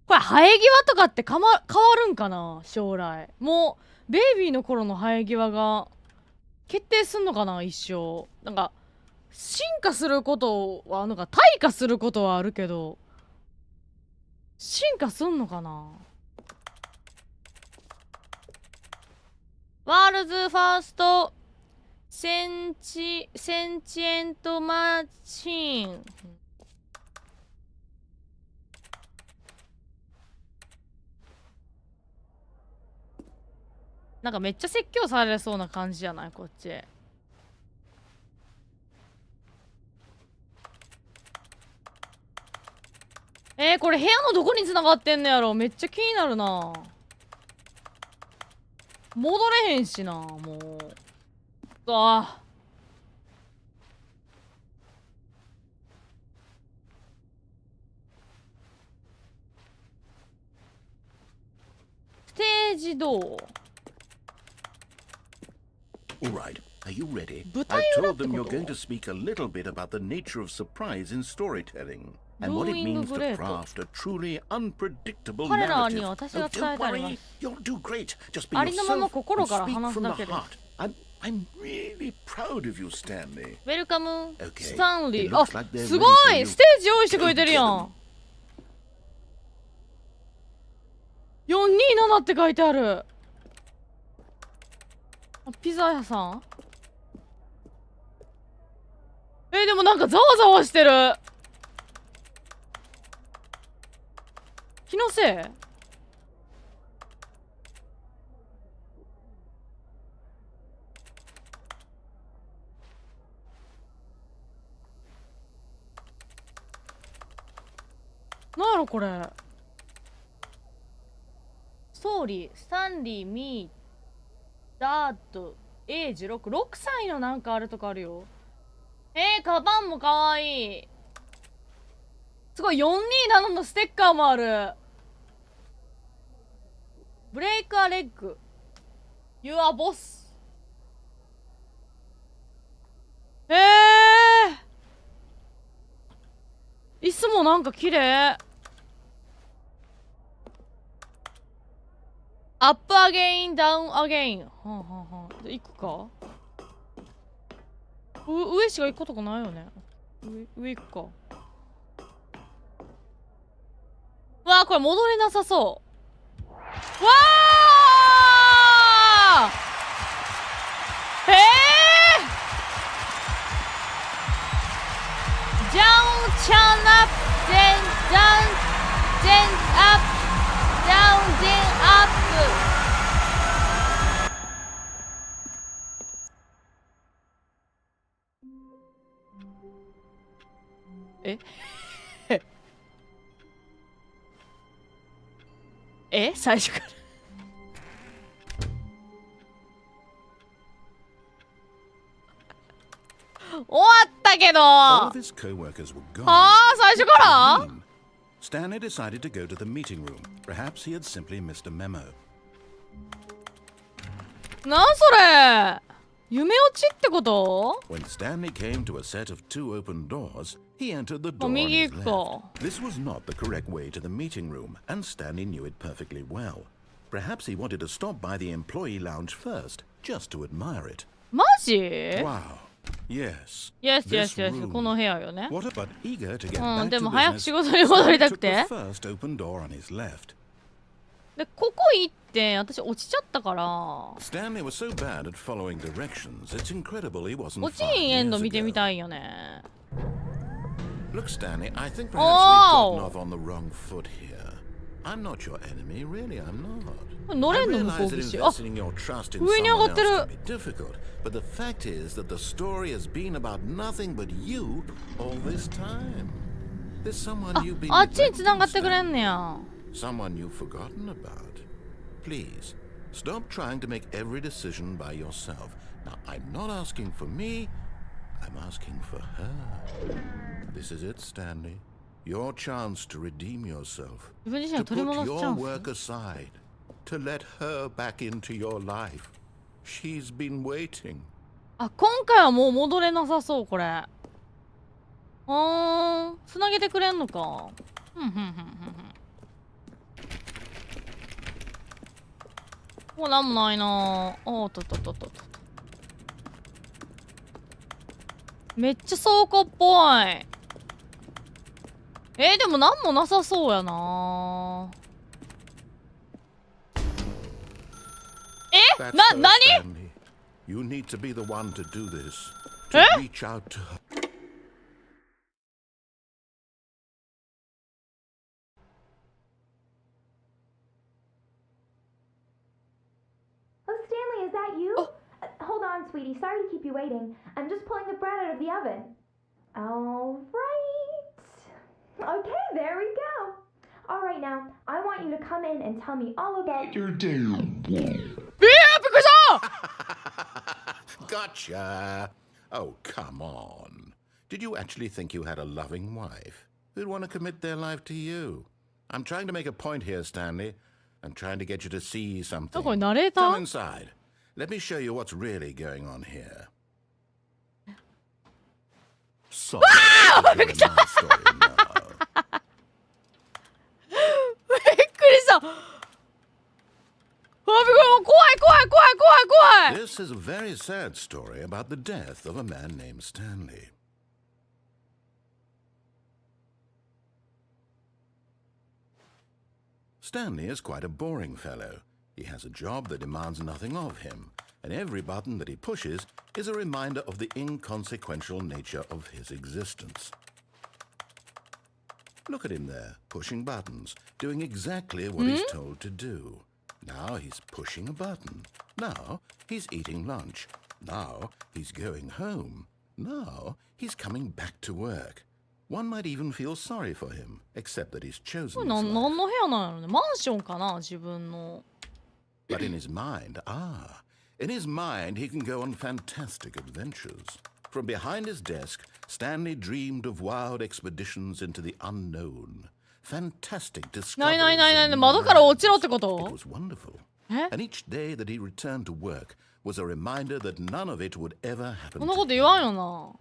これ生え際とかって変わるんかな将来。もうベイビーの頃の生え際が決定すんのかな一生。なんか進化することはなんか退化することはあるけど進化すんのかな。ワールズファーストセンチエントマシーン。なんかめっちゃ説教されそうな感じじゃないこっち。これ部屋のどこに繋がってんのやろ。めっちゃ気になるな。戻れへんしな、もう。ステージどう？ Alright, are you ready? 舞 I 台裏 told って them こ you're と？ going to speak a little bit about the nature of surprise in storytelling and what it Doing means to great. craft a truly unpredictable 彼らに narrative. 私 Oh, が伝 don't えてありま worry, す。 you'll do great. Just be ありのまま yourself 心 and から speak 話す from だ the けです。heart. I'm really proud of you, Stanley. ウェルカム、 Okay. スタンリ It ー。あ、 looks like they're すご ready for い you. ステージ用意してくれてるやん。427って書いてある。あ、ピザ屋さん？でもなんかざわざわしてる。気のせい？なんやろこれ。ストーリー、スタンリー、ミー、ダート、エイジ6、6歳のなんかあるとかあるよ。カバンもかわいい。すごい、427のステッカーもある。ブレイクアレッグ。You are boss。椅子もなんか綺麗。アップアゲイン、ダウンアゲイン。はあはあはあ。行くか？上しか行くことがないよね。上行くか。わあ、これ戻れなさそう。わあジャンチャンアップ、ゼンダウン、ゼンアップ、ダウン、ゼンアップ。最初から終わったけど。 All of his co-workers were gone. 最初から Stanley decided to go to the meeting room. Perhaps he had simply missed a memo. なんそれ、夢落ちってこと？ When Stanley came to a set of two open doors, he entered the door on 右 his 行くか。 left. This was not the correct way to the meeting room, and Stanley knew it perfectly well. Perhaps he wanted to stop by the employee lounge first, just to admire it. マジ？ Wow. Yes. Yes, This yes, yes. room. この部屋よね。 What about eager to get うん、 back で to も早く business? 仕事に戻りた Stanley く took て。 the first open door on his left. で、ここ行って私落ちちゃったから。 Stanley was so bad at following directions, it's incredible he wasn't 落ち 5 んエンド years 見てみ ago. たいよね。 Look, Stanley, I think perhaps we've Oh. gotten off on the wrong foot here. I'm not your enemy, really, I'm not. 乗 I れんの向こ realize う that 岸。あ、 investing in your trust in 上に上 someone がって else る。 can be difficult, but the fact is that the story has been about nothing but you all this time. There's someone you've been あっちに繋 neglecting, がってくれ Stanley. んねや。 Someone you've forgotten about. Please, stop trying to make every decision by yourself. Now, I'm not asking for me, I'm asking for her. This is it, Stanley. Your chance to redeem yourself. 自分自身 To を取り put 戻すチャ your ンス。 work aside. To let her back into your life. She's been waiting. あ、今回はもう戻れなさそう、これ。つなげてくれんのか。ここなんもないな。おっとっとっとっとっと。めっちゃ倉庫っぽい。でもなんもなさそうやな。That's な、 her, なに？ Stanley. You need to be the one to do this. To reach out to her. Oh, Stanley, is that you? Hold on, sweetie. Sorry to keep you waiting. I'm just pulling the bread out of the oven. All right. Okay, there we go. right now. I want you to come in and tell me all about your day. びっくりした Gotcha! Oh, come on. Did you actually think you had a loving wife who'd want to commit their life to you? I'm trying to make a point here, Stanley. I'm trying to get you to see something. これナレータ Come ー inside. Let me show you what's really going on here. Sorry,びっくりした my story now. びっくりした怖い怖い怖い怖い怖い怖い This is a very sad story about the death of a man named Stanley. Stanley is quite a boring fellow. He has a job that demands nothing of him, and every button that he pushes is a reminder of the inconsequential nature of his existence. Look at him there, pushing buttons, doing exactly what he's told to do. Now he's pushing a button. Now he's eating lunch. Now he's going home. Now he's coming back to work. One might even feel sorry for him, except that he's chosen これ this 何 life. の部屋なんやろねマンションかな自分の But in his mind, in his mind he can go on fantastic adventures. From behind his desk, Stanley dreamed of wild expeditions into the unknown. Fantastic ない discoveries. ないないない of new 窓から落ちろってこ It と was wonderful. え And each day that he returned to work was a reminder that none of it would ever こ happen んなこ to と言わんよな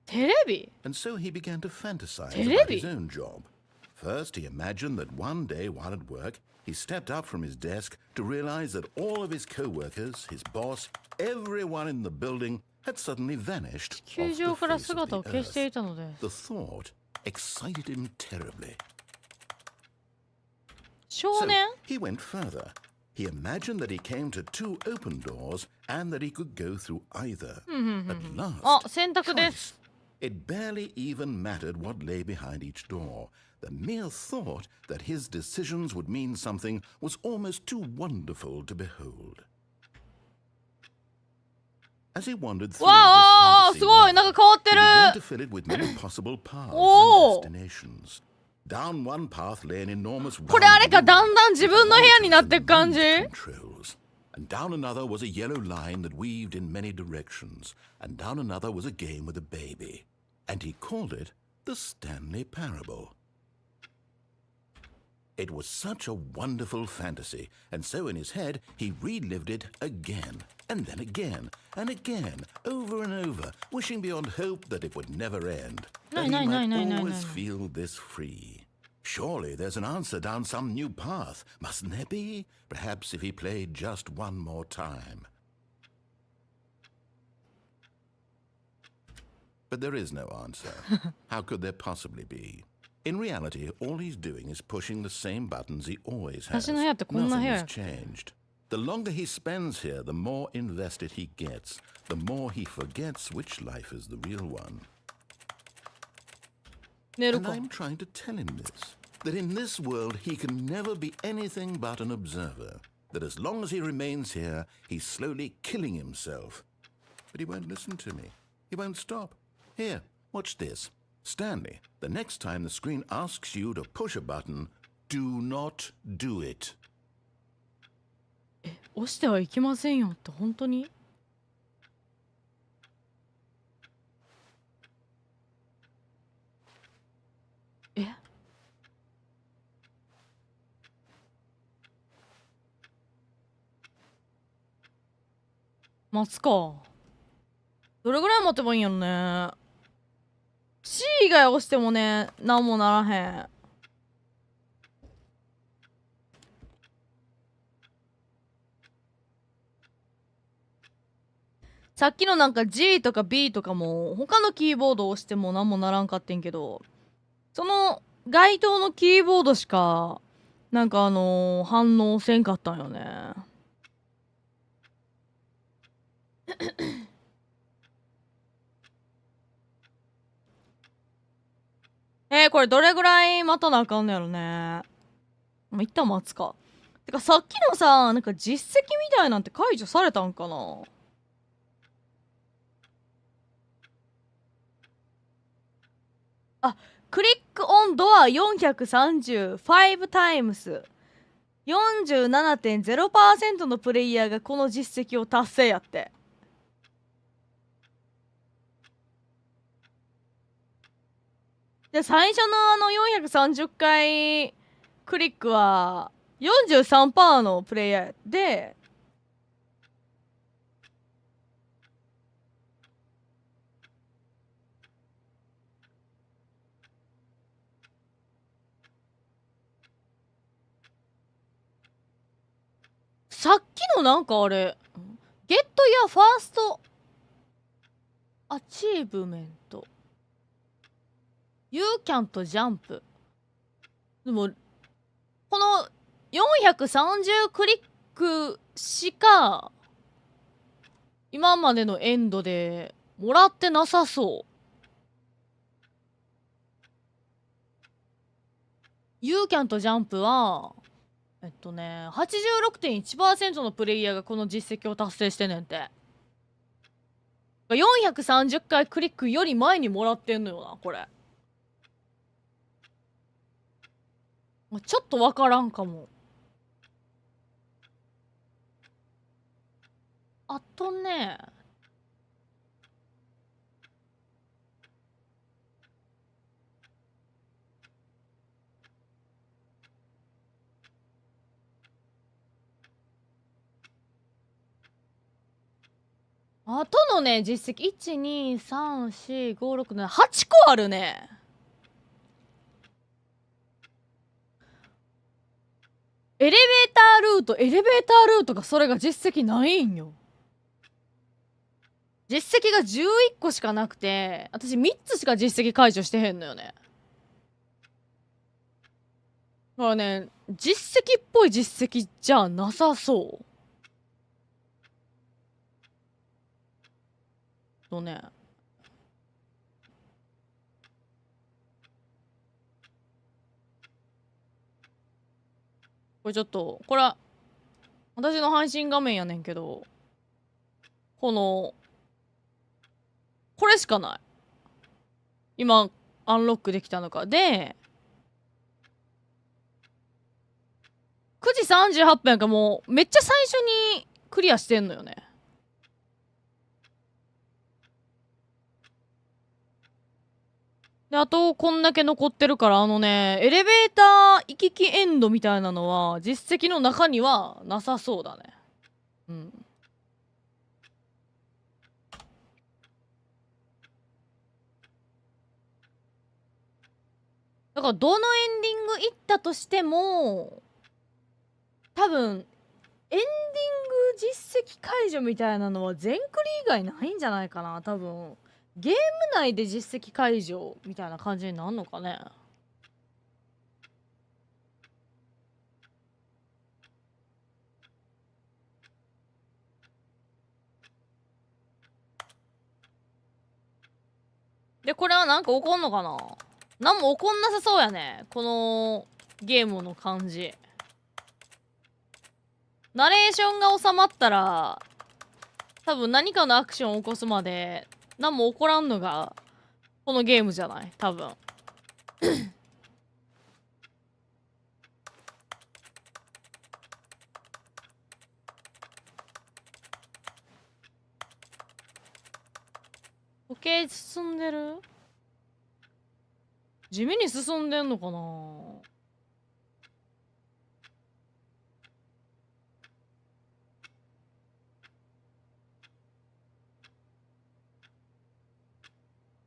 テレビ And so he began to fantasize Terebi? about his own job. First, he imagined that one day while at work, he stepped up from his desk to realize that all of his co-workers, his boss, everyone in the building had suddenly vanished 地球 off 上 the から face of 姿を the 消して earth. いたのです The thought excited him terribly. 少 So 年 he went further. He imagined that he came to two open doors and that he could go through either. At あ last, 選択です it barely even mattered what lay behind each door. The mere thought that his decisions would mean something was almost too wonderful to behold. As he wandered through わあ this す fantasy ごい world, なんか変わって he る began to fill it with many possible paths Oh. and destinations. Down one path lay an enormous これあれか round だんだん自分の部屋になっていく感 and じ controls. And down another was a yellow line that weaved in many directions. And down another was a game with a baby. And he called it the Stanley Parable. It was such a wonderful fantasy, and so in his head he relived it again, and then again, and again, over and over, wishing beyond hope that it would never end, that he might always feel this free. Surely there's an answer down some new path, mustn't there be? Perhaps if he played just one more time. But there is no answer. How could there possibly be? In reality, all he's doing is pushing the same buttons he always has. 私の部屋ってこんな部 Nothing 屋 has や changed. The longer he spends here, the more invested he gets, the more he forgets which life is the real one. 寝る And か I'm trying to tell him this, that in this world he can never be anything but an observer, that as long as he remains here, he's slowly killing himself. But he won't listen to me. He won't stop. Here, watch this. Stanley, the next time the screen asks you to push a button, do not do it. 押してはいけませんよって本当にえ待つかどれぐらい待てばいいんやろね C 以外押してもね何もならへんさっきのなんか G とか B とかも他のキーボードを押しても何もならんかってんけどその該当のキーボードしかなんか反応せんかったんよねこれどれぐらい待たなあかんのやろね一旦待つかてかさっきのさなんか実績みたいなんて解除されたんかなあクリックオンドア430、5タイムス。47.0% のプレイヤーがこの実績を達成やって。で、最初の430回クリックは 43% のプレイヤーで、さっきのなんかあれ、ゲットやファーストアチーブメント。You can't jump。でも、この430クリックしか、今までのエンドでもらってなさそう。You can't jump は、86.1% のプレイヤーがこの実績を達成してんねんて。430回クリックより前にもらってんのよな、これ。ちょっとわからんかも。あとね、あとのね、実績、1、2、3、4、5、6、7、8個あるね。エレベータールートがそれが実績ないんよ。実績が11個しかなくて、私3つしか実績解除してへんのよね。だからね、実績っぽい実績じゃなさそう。とね。これちょっと、これは、私の配信画面やねんけど、これしかない。今、アンロックできたのか。で、9時38分やからもう、めっちゃ最初にクリアしてんのよね。で、あと、こんだけ残ってるから、エレベーター行き来エンドみたいなのは、実績の中にはなさそうだね。うん。だから、どのエンディング行ったとしても、多分、エンディング実績解除みたいなのは全クリ以外ないんじゃないかな、多分。ゲーム内で実績解除みたいな感じになるのかね。で、これはなんか起こんのかな。なんも起こんなさそうやね。このゲームの感じ。ナレーションが収まったら、多分何かのアクションを起こすまで、何も起こらんのが、このゲームじゃない多分。時計進んでる？地味に進んでんのかな。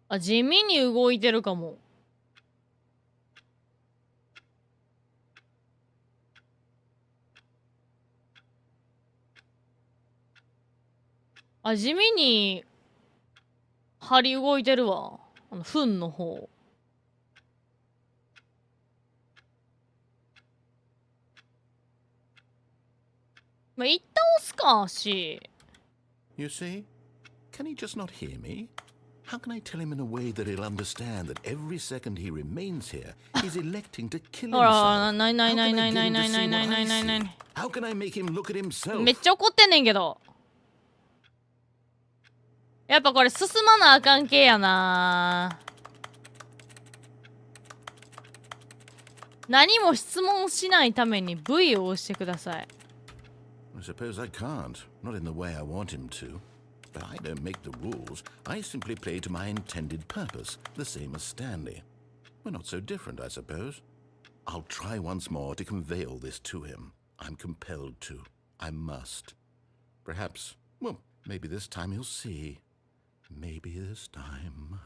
あ、地味に動いてるかも。あ、地味に針動いてるわ。糞の方。まあ、一旦押すか、し。You see? Can he just not hear me? How can I tell him in a way that he'll understand that every second he remains here, he's electing to kill himself? How can I make him look at himself? めっちゃ怒ってんねんけど。やっぱこれ進まなあかん系やな。何も質問しないために V を押してください。I suppose I can't. Not in the way I want him to. But I don't make the rules. I simply play to my intended purpose, the same as Stanley. We're not so different, I suppose. I'll try once more to convey all this to him. I'm compelled to. I must. Perhaps, well, maybe this time he'll see. Maybe this time.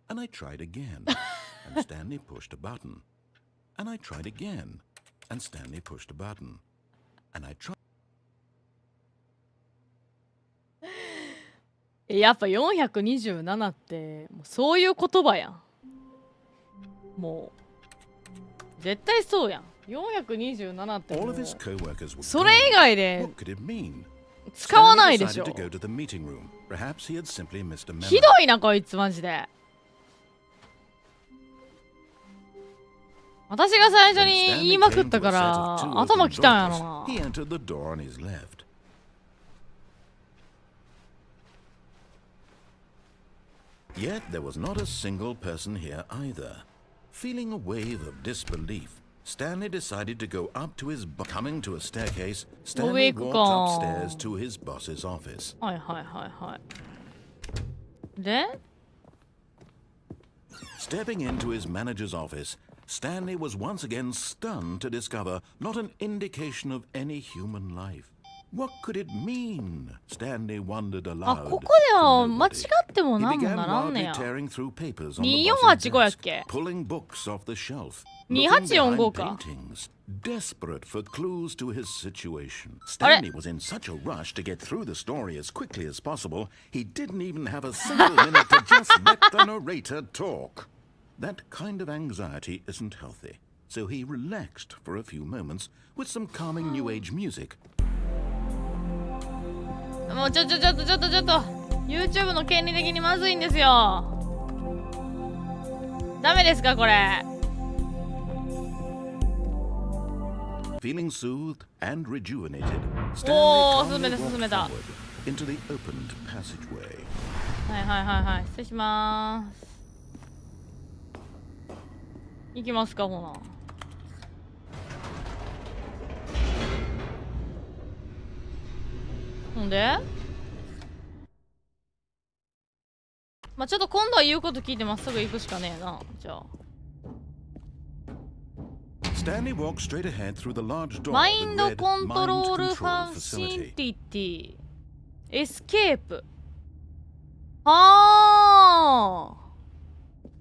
And I tried again, and Stanley pushed a button. And I tried again, and Stanley pushed a button. And I tried. やっぱ427ってもうそういう言葉やん。もう絶対そうやん。427ってもうそれ以外で使わないでしょ。ひどいなこいつマジで。私が最初に言いまくったから頭きたんやろな。Yet there was not a single person here either. Feeling a wave of disbelief, Stanley decided to go up to his coming to a staircase. Stanley walked upstairs to his boss's office. はいはいはいはい。で Stepping into his manager's office, Stanley was once again stunned to discover not an indication of any human life. What could it mean? Stanley wondered aloud. あ、ここでは間違ってもなんもならんねや。2485やっけ pulling books off the shelf. 2845か。 Desperate for clues to his situation. Stanley was in such a rush to get through the story as quickly as possible, he didn't even have a single minute to just let the narrator talk. That kind of anxiety isn't healthy, so he relaxed for a few moments with some calming new age music. もうちょっと YouTube の権利的にまずいんですよ。ダメですかこれ。Feeling soothed and rejuvenated, おー、 Stanley 進 calmly め walked た。 forward into the opened passageway. はいはいはいはい。失礼しまーす。行きますかほな。ほんでまあちょっと今度は言うこと聞いてまっすぐ行くしかねえな。じゃあStanley walked straight ahead through the large door マイン with ド red コントロー mind ルファ control ンシン facility. ティティエスケープ。あー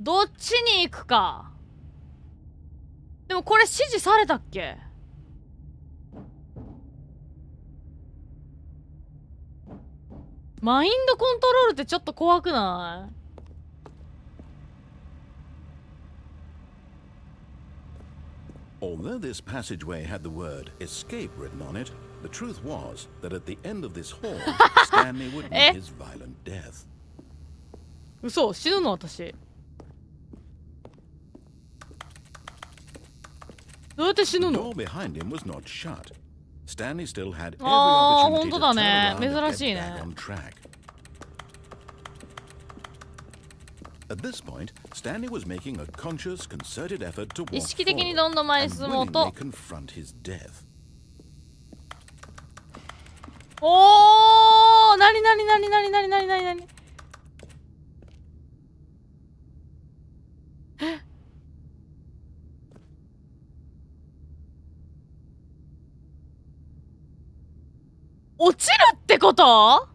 どっちに行くか。でもこれ指示されたっけ。マインドコントロールってちょっと怖くない？ Although this passageway had the word escape written on it, the truth was that at the end of this hall, Stanley would meet his violent death. 嘘、死ぬの私。どうやって死ぬ The の？ door behind him was not shut. Stanley still had every あー、 opportunity 本 to 当 turn だね。 around and 珍しい get ね。 back on track. At this point, Stanley was making a conscious, concerted effort to 意 walk 識的に forward どんどん前に and 進もう willingly と。 confront his death. おー、なになになになになになになになに。え？落ちるってこと？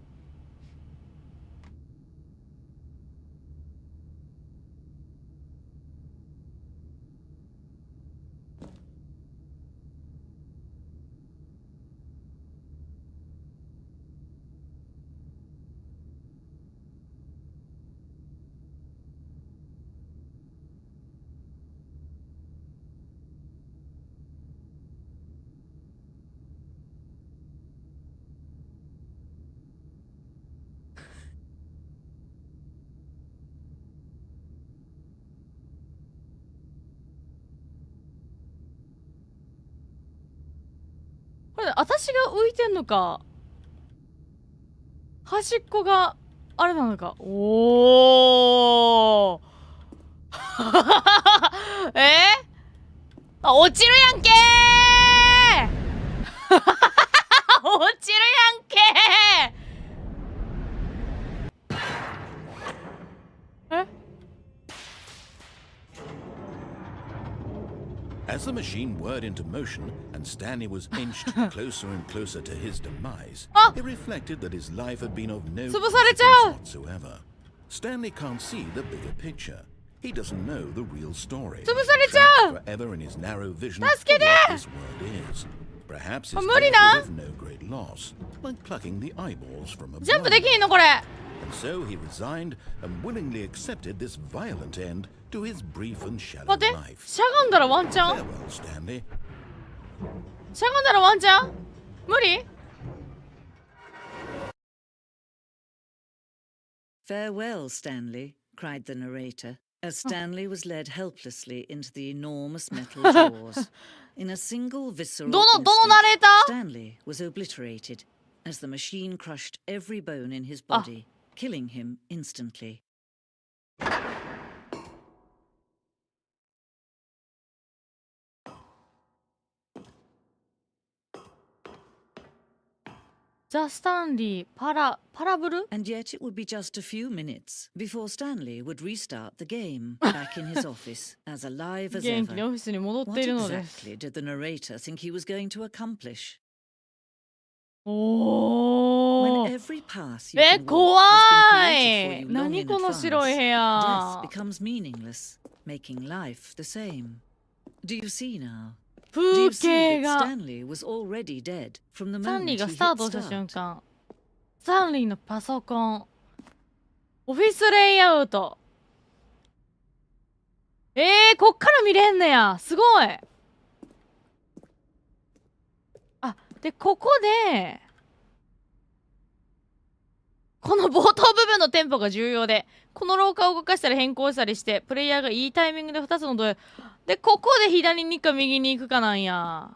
これ私が浮いてんのか端っこがあれなのか。おーあ、落ちるやんけー落ちるやんけー。え As the machine whirred into motion and Stanley was inched closer and closer to his demise, it reflected that his life had been of no consequence whatsoever. Stanley can't see the bigger picture. He doesn't know the real story. Trapped forever in his narrow vision of what this world is. Perhaps his life is of no great loss, like plucking the eyeballs from a blind man. And so he resigned and willingly accepted this violent end to his brief and shallow life. しゃがんだらワンチャン Farewell, Stanley. しゃがんだらワンチャン無理 Farewell, Stanley, cried the narrator, as Stanley was led helplessly into the enormous metal jaws. In a single visceral instant, Stanley was obliterated as the machine crushed every bone in his body, killing him instantly. The Stanley Parable? And yet it would be just a few minutes before Stanley would restart the game back in his office, as alive as 元気に ever. オフィスに戻っ What ているのです。 exactly did the narrator think he was going to accomplish? お When ー every path you can walk 怖 い has been created for you long 何 in この advance, 白い部 death 屋 becomes meaningless, making life the same. Do you see now? 風 Do you see 景 that が Stanley was already dead from the スタンリ moment ーが he スター hit トした瞬 start? 間スタンリーのパソコンオフィスレイアウトこっから見れんねやすごいあでここでこの冒頭部分のテンポが重要でこの廊下を動かしたり変更したりしてプレイヤーがいいタイミングで2つのドアでここで左に行くか右に行くかなんや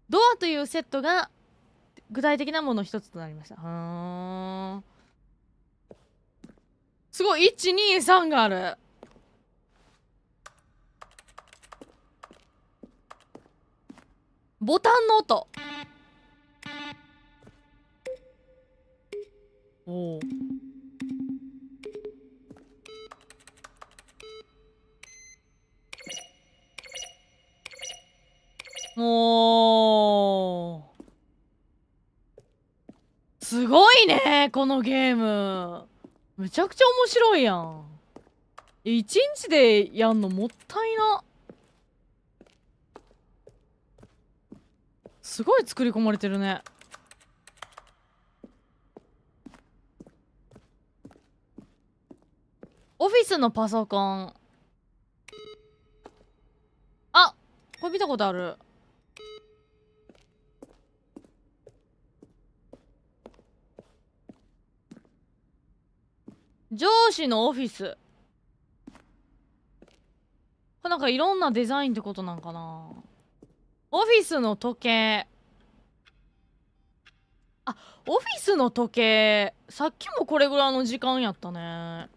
ドアというセットが具体的なもの一つとなりましたすごい123があるボタンの音おおもうすごいねこのゲームめちゃくちゃ面白いやん1日でやんのもったいなすごい作り込まれてるねオフィスのパソコンあこれ見たことある上司のオフィスこれなんかいろんなデザインってことなんかなオフィスの時計あオフィスの時計さっきもこれぐらいの時間やったね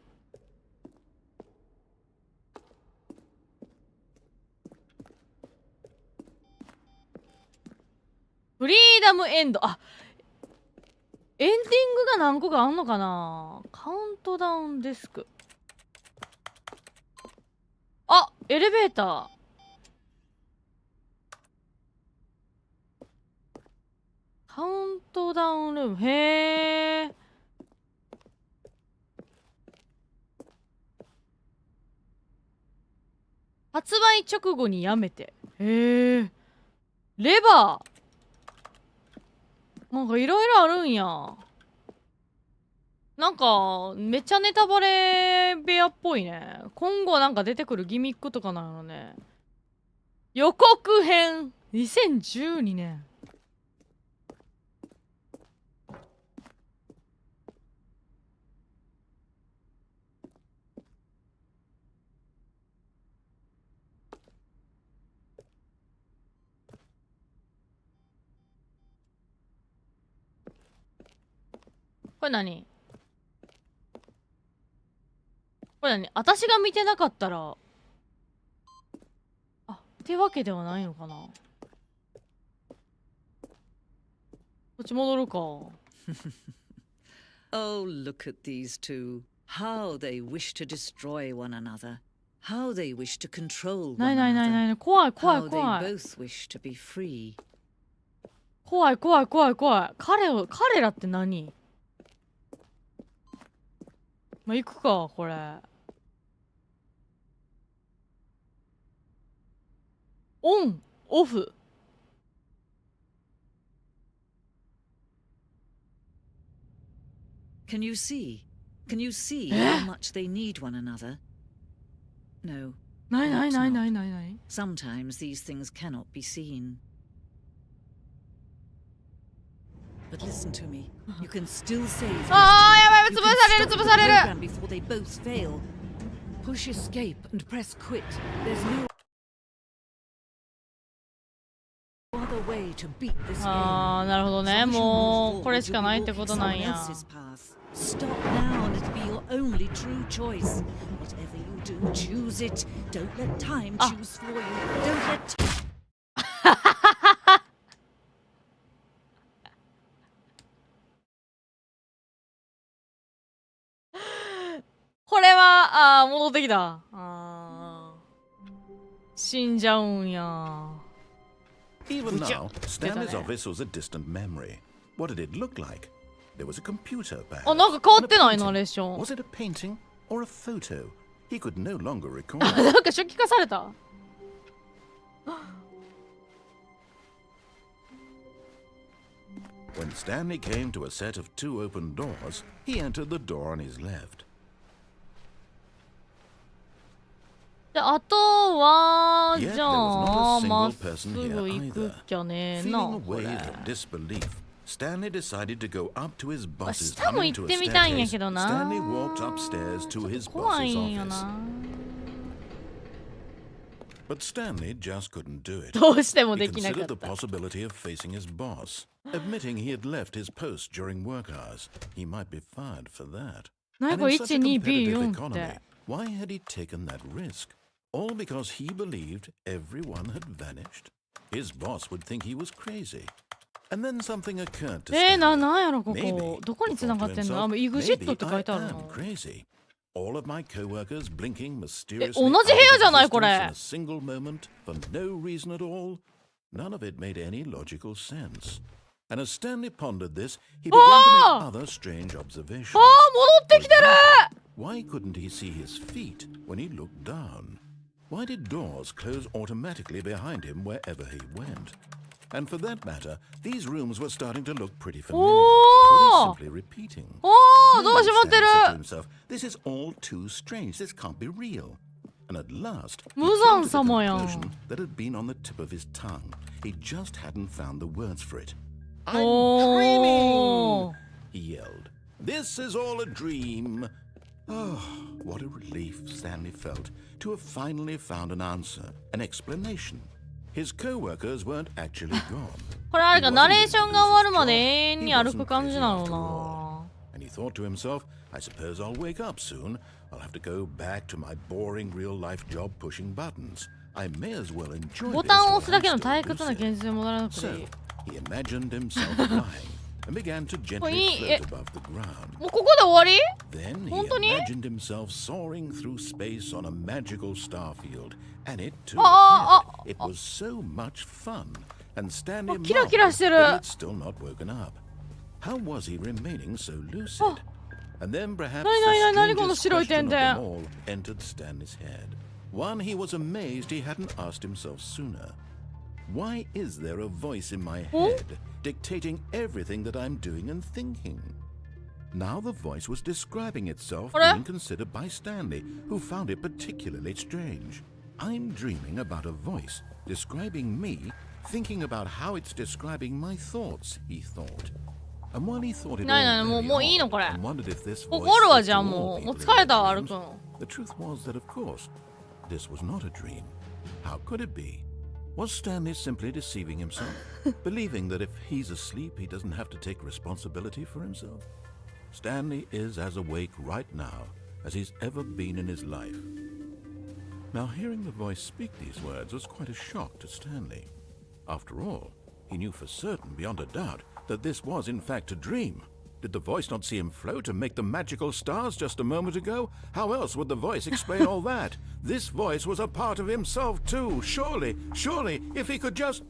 フリーダムエンドあエンディングが何個かあんのかなカウントダウンデスクあエレベーターカウントダウンルームへえ発売直後にやめてへえレバーなんかいろいろあるんやなんかめっちゃネタバレ部屋っぽいね今後なんか出てくるギミックとかなのね予告編2012年これ何これ何私が見てなかったらってわけではないのかな。こっち戻るか。Oh, look at these two. How they wish to destroy one another. How they wish to control ない one ないないな another. い。怖い怖い How 怖 they い。both wish to be free. 怖い怖い怖い怖い。彼らって何？まあ、行くか、これ。オン、オフ。Can you see? Can you see how much they need one another? No. ないない perhaps ない not. ないないない。Sometimes these things cannot be seen. But listen to me. You can still save. ああ、やばい、 You 潰 can される stop 潰 the される。 program before they both fail. Push escape and press quit. There's no other way to beat this game. ああ、なるほどね。 Some should も move うこれ forward, しかないってこと you'll be なん walking や。 someone else's path. Stop now and it'll be your only true choice. Whatever you do, choose it. Don't let time choose for you. Don't letこれは、戻ってきた。死んじゃうんや。 Even now, Stanley's office was a distant memory. What did it look like? There was a computer, perhaps. あ、なんか変わってない And a ナレー painting. ション。 Was it a painting or a photo? He could no longer recall. なんか初期化された。 When Stanley came to a set of two open doors, he entered the door on his left. で、あとは、 Yet じ there ゃ was あ、 not ま a っ single す person ぐ here 行く either. じゃねえ Feeling な、 a こ wave れ。 of disbelief, Stanley decided to go up to his boss's 下も coming 行 to っ a てみたいんや staircase. けどな。 Stanley walked upstairs to his 怖 boss's いんよ office. な。 But Stanley just couldn't do it. どうしても He できなか considered っ the た。 possibility of facing his boss, admitting he had left his post during work hours. He might be fired for that. 何 And これ in such a12B4 competitive っ economy, て。 why had he taken that risk? All because he believed everyone had vanished? His boss would think he was crazy. And then something occurred to Stanley. なんやろここ。 Maybe, どこに he 繋 thought が to ってんの？ himself, イグジット maybe って書い I てある am の。 crazy. All of my coworkers blinking mysteriously 同 out じ部屋じゃない of これ。 existence in a single moment for no reason at all. None of it made any logical sense. And as Stanley pondered this, he began to make other strange observations. ああ、戻ってきてる。 Why couldn't he see his feet when he looked down? Why did doors close automatically behind him wherever he went? And for that matter, these rooms were starting to look pretty familiar. Were they simply repeating? おお、ドア閉まって Stanley said to る。 himself, "This is all too strange. This can't be real." And at last, he 無 came 残 to the 様やん。 conclusion that had been on the tip of his tongue. He just hadn't found the words for it. I'm お dreaming! ー。 He yelled. This is all a dream. Oh, what a relief Stanley felt to have finally found an answer, an explanation. His co-workers weren't actually gone. これあれか、 He ナ wasn't レーションが終わるまで gonna 永遠 lose his job. に歩く感じな He wasn't crazy after の all. And he thought to himself, I suppose I'll wake up soon. I'll have to go back to my boring real-life job pushing buttons. I may as well enjoy な。ボ this タンを while 押すだけ I'm の still 退屈な lucid. 現実に戻らなくてい So い。 he imagined himself flying and began to gently Wait, float above the ground. もうここで終わり？ Then he 本当に？ imagined himself soaring through space on a magical starfield, and it too あ appeared. It was so much fun, and Stanley キラキラ marveled してる。 that he had still not woken up. How was he remaining so lucid? And then perhaps the この strangest 白い question 点 of 々。 them all entered Stanley's head. One he was amazed he hadn't asked himself sooner. Why is there a voice in my head dictating everything that I'm doing and thinking? Now the voice was describing itself being considered by Stanley, who found it particularly strange. I'm dreaming about a voice describing me, thinking about how it's describing my thoughts, he thought. And while he thought it ないない all もう very もういいの odd これ。 and wondered if this こ voice こおるわ spoke じゃあ to も all う。もう people 疲れ in たわ their 歩く dreams, ん。 the truth was that, of course, this was not a dream. How could it be? Was Stanley simply deceiving himself, believing that if he's asleep, he doesn't have to take responsibility for himself? Stanley is as awake right now as he's ever been in his life. Now, hearing the voice speak these words was quite a shock to Stanley. After all, he knew for certain, beyond a doubt, that this was in fact a dream. Did the voice not see him float and make the magical stars just a moment ago? How else would the voice explain all that? This voice was a part of himself too. Surely, if he could just...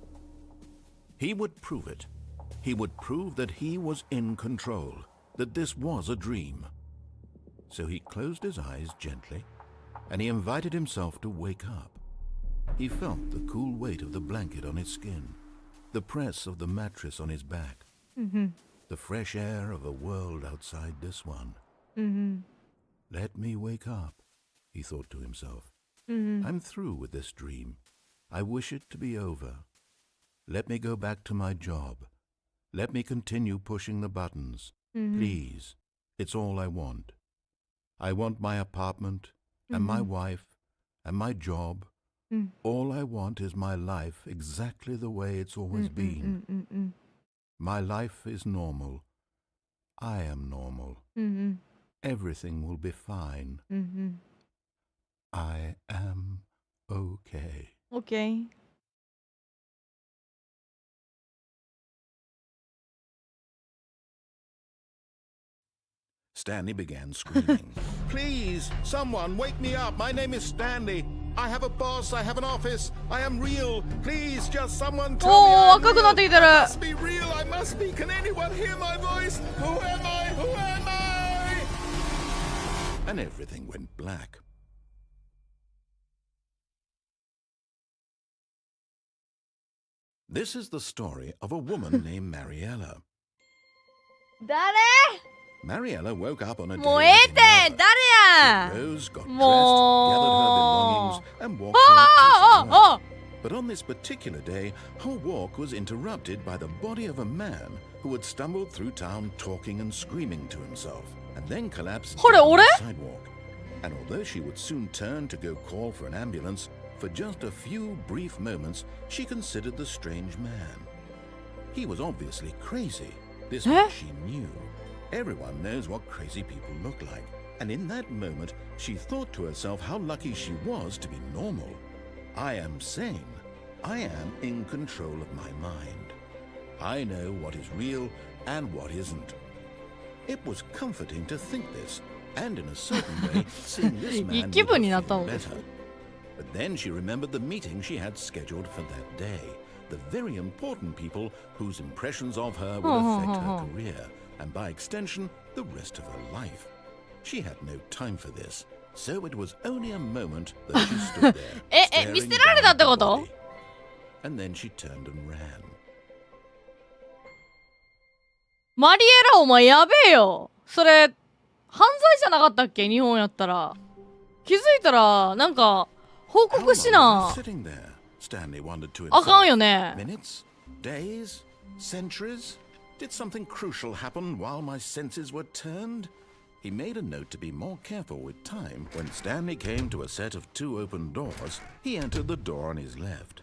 He would prove it. He would prove that he was in control, that this was a dream. So he closed his eyes gently, and he invited himself to wake up. He felt the cool weight of the blanket on his skin, the press of the mattress on his back, the fresh air of a world outside this one. Let me wake up, he thought to himself. I'm through with this dream. I wish it to be over. Let me go back to my job. Let me continue pushing the buttons. Please, it's all I want. I want my apartment, and my wife, and my job. All I want is my life exactly the way it's always been. My life is normal. I am normal. Everything will be fine. I am okay. Okay. Stanley began screaming. Please, someone, wake me up. My name is Stanley. I have a boss. I have an office. I am real. Please, just someone tell me I'm real. I must be real. I must be. Can anyone hear my voice? Who am I? Who am I? And everything went black. This is the story of a woman named Mariella. 誰 Mariella woke up on a day もうええって誰 She や rose, got dressed, gathered her も belongings, and う walked out to work. あ But on this particular day, her walk was interrupted by the body of a man who had stumbled through town talking and screaming to himself, and then collapsed Hore, dead on ore? the sidewalk. And although she would soon turn to go call for an ambulance, for just a few brief moments, she considered the strange man. He was obviously crazy. This much she knew. Everyone knows what crazy people look like. And in that moment, she thought to herself how lucky she was to be normal. I am sane. I am in control of my mind. I know what is real and what isn't. It was comforting to think this, and in a certain way, seeing this man made her feel better. But then she remembered the meeting she had scheduled for that day. The very important people whose impressions of her would affect her career, and by extension, the rest of her life. She had no time for this, so it was only a moment that she stood there, staring down at the body. And then she turned and ran. マリエラお前やべえよ。それ犯罪じゃなかったっけ日本やったら。気づいたらなんか報告しなあかんよね。 Minutes? Days? Centuries? Did something crucial happen while my senses were turned? He made a note to be more careful with time. When Stanley came to a set of 2 open doors, he entered the door on his left.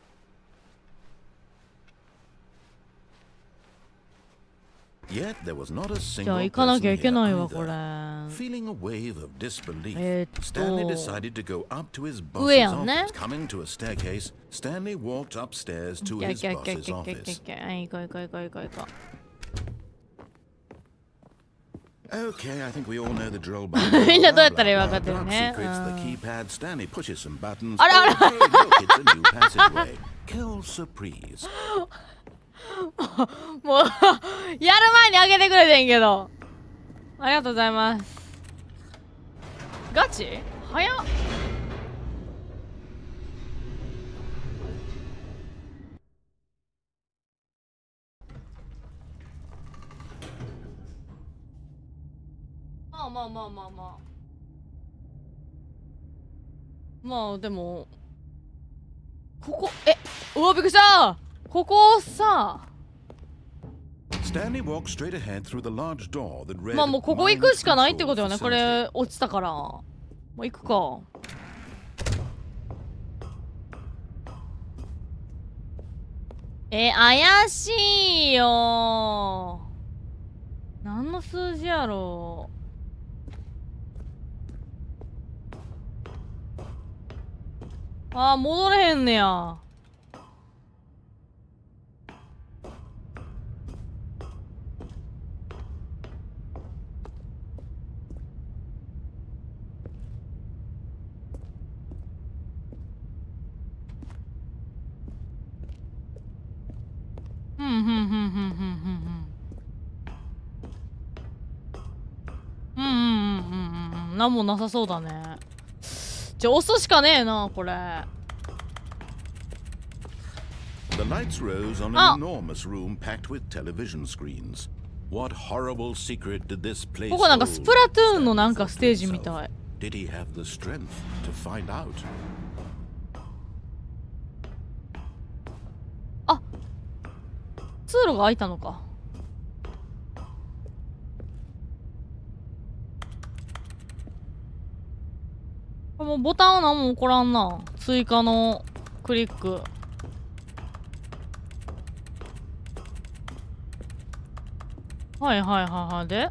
Yet there was not a single person here either. Feeling a wave of disbelief, Stanley decided to go up to his boss's office. Coming to a staircase, Stanley walked upstairs to his boss's office. Okay, I think we all know the drill by now. Secrets the keypad. Stanley pushes some buttons. Oh, hey, look, it's a new passageway. Kill surprise. もうやる前にあげてくれてんけど。ありがとうございます。ガチ？早っ。まあまあまあまあまあ。まあでもここうわびっくりした。ここさ。まあもうここ行くしかないってことよね。これ落ちたからもう行くか。怪しいよ。何の数字やろう。あー、戻れへんねや。なんもなさそうだね。じゃあ押すしかねえな、これ。The lights rose on an enormous room packed with television screens. What horrible secret did this place hold? ここなんかスプラトゥーンのなんかステージみたい。Did he have the strength to find out? あ、通路が開いたのか。もうボタンは何も起こらんな。追加のクリック。はいはいはいはい。で、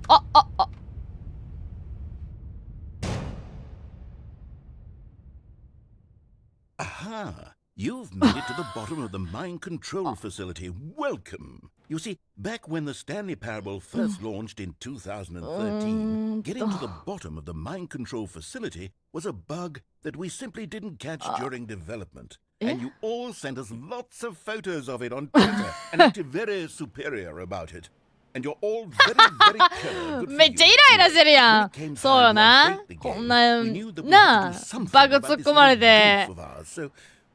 Aha! You've made it to the bottom of the mind control facility. Welcome! You see, back when the Stanley Parable first launched in 2013, getting to the bottom of the mind control facility was a bug that we simply didn't catch during development. And you all sent us lots of photos of it on Twitter and acted very superior about it. And you're all very, very clever. めっちゃイライラしてるやん。そうよな。こんな、なあ、バグ突っ込まれて、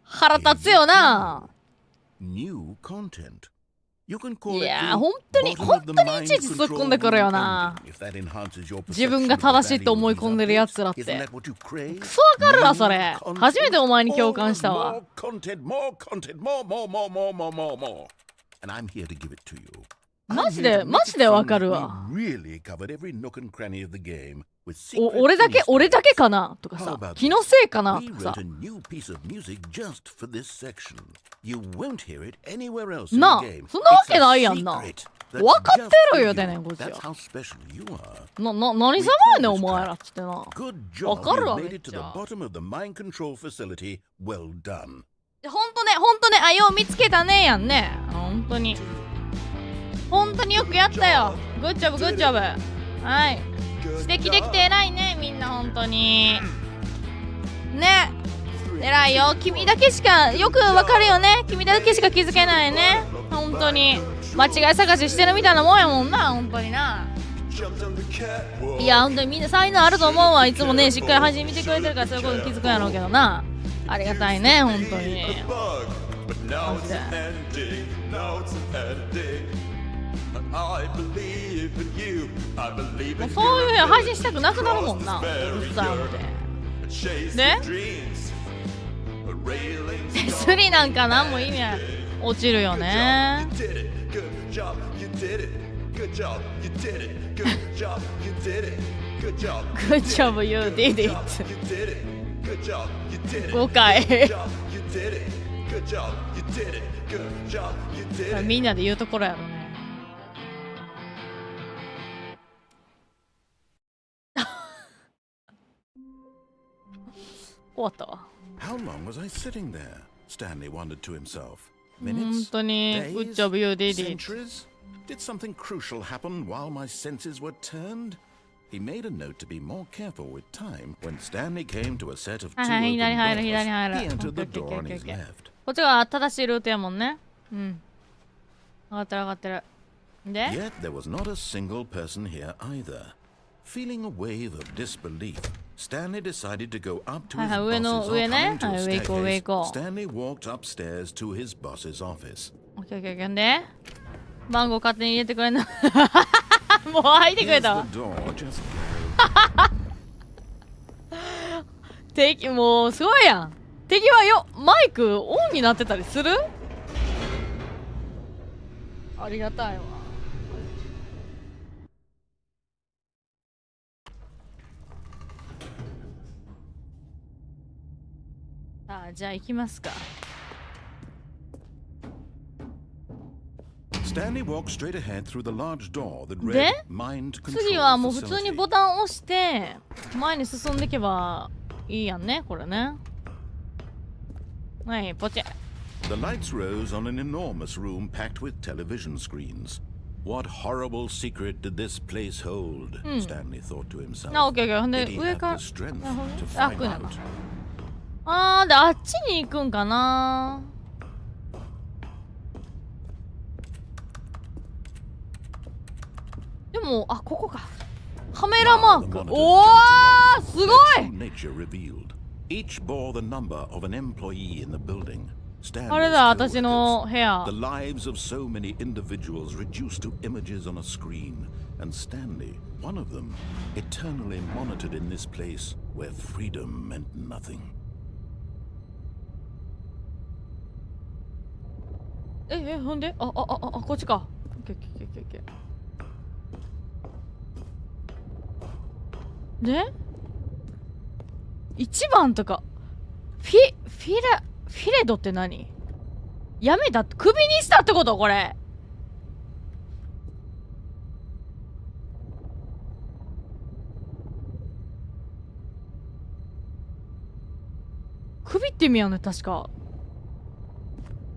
腹立つよな。New content. いやー、本当にいちいち突っ込んでくるよな。自分が正しいと思い込んでるやつらって。クソわかるわ、それ。初めてお前に共感したわ。マジでわかるわ。俺だけかなとかさ、気のせいかなとかさ。なあ、そんなわけないやんな。わかってるよ、てねん、こっちは。何様やねん、お前らっつってな。わかるわ、めっちゃ。ほんとね、あ、よう見つけたねやんね。ほんとに。本当によくやったよ。グッジョブグッジョブ。はい。指摘できて偉いね、みんな本当に。ね。偉いよ。君だけしかよくわかるよね。君だけしか気づけないね。本当に。間違い探ししてるみたいなもんやもんな、本当にな。いや、本当にみんな才能あると思うわ。いつもね、しっかり配信見てくれてるからそういうことに気づくんやろうけどな。ありがたいね、本当に。もうそういう配信したくなくなるもんな。うるさい思て。で手すりなんか何も意味ない。落ちるよね。Good job, you did it. 5回みんなで言うところやろね。終わったわ。How long was I sitting there? Stanley wondered to himself. 本 Minutes? 当に Good job, you did it. Centuries? Did something crucial happen while my senses were turned? He made a note to be more careful with time. When Stanley came to a set of two open doors, he entered the door on his left. こっちが正しいルートやもんね。うん。上がってる上がってる。で Yet there was not a single person here either. Feeling a wave of disbelief, Stanley decided to go up to his boss's office. Coming to a staircase, Stanley walked upstairs to his boss's office. オッケーオッケーオッケー。で番号勝手に入れてくれんの。もう開いてくれたわ。敵もうすごいやん。敵はよマイクオンになってたりする？ありがたいわ。さあじゃあ行きますか。Stanley walked straight ahead through the large door that で read Mind 次は Control もう普通に Facility. ボタンを押して前に進んでいけばいいやんね、これね。はい、ポチ。 The lights rose on an enormous room packed with television screens. What horrible secret did this place hold? Stanley thought to himself. あ、オッケーオッケー。ほん Did で he 上 have から。 the strength なるほどね。 to あ、 find 来るな。 out? あー、で、あっちに行くんかな。でも、あ、ここか。カメラマーク。おー、すごい。 Nature revealed. Each bore the number of an employee in the building. あれだ、私の部屋。 The lives of so many individuals reduced to images on a screen, and Stanley, one of them, eternally monitored in this place where freedom meant nothing. ほんで、こっちか。オッケーオッケーオッケーオッケー。で、1番とかフィレドって何？やめたってクビにしたってことこれ。クビって意味やね、確か。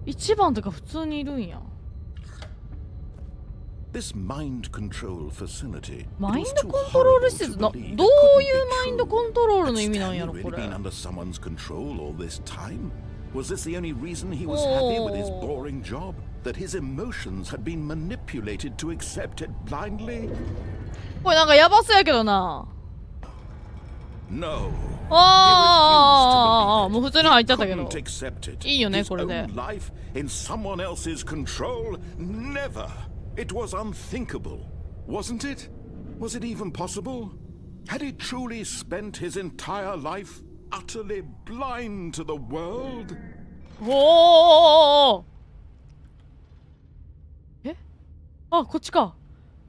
1番とか普通にいるんや。This mind control facility. マインドコントロール施設な、どういうマインドコントロールの意味なんやろこれ。 Been under someone's control all this time? Was this the only reason he was happy with his boring job? That his emotions had been manipulated to accept it blindly? これなんかヤバそうやけどな。 No. もう普通に入っちゃったけど。 Couldn't accept it. いいよね His これで。 own life in someone else's control? Never. It was unthinkable, wasn't it? Was it even possible? Had he truly spent his entire life utterly blind to the world? おー。え？あ、こっちか。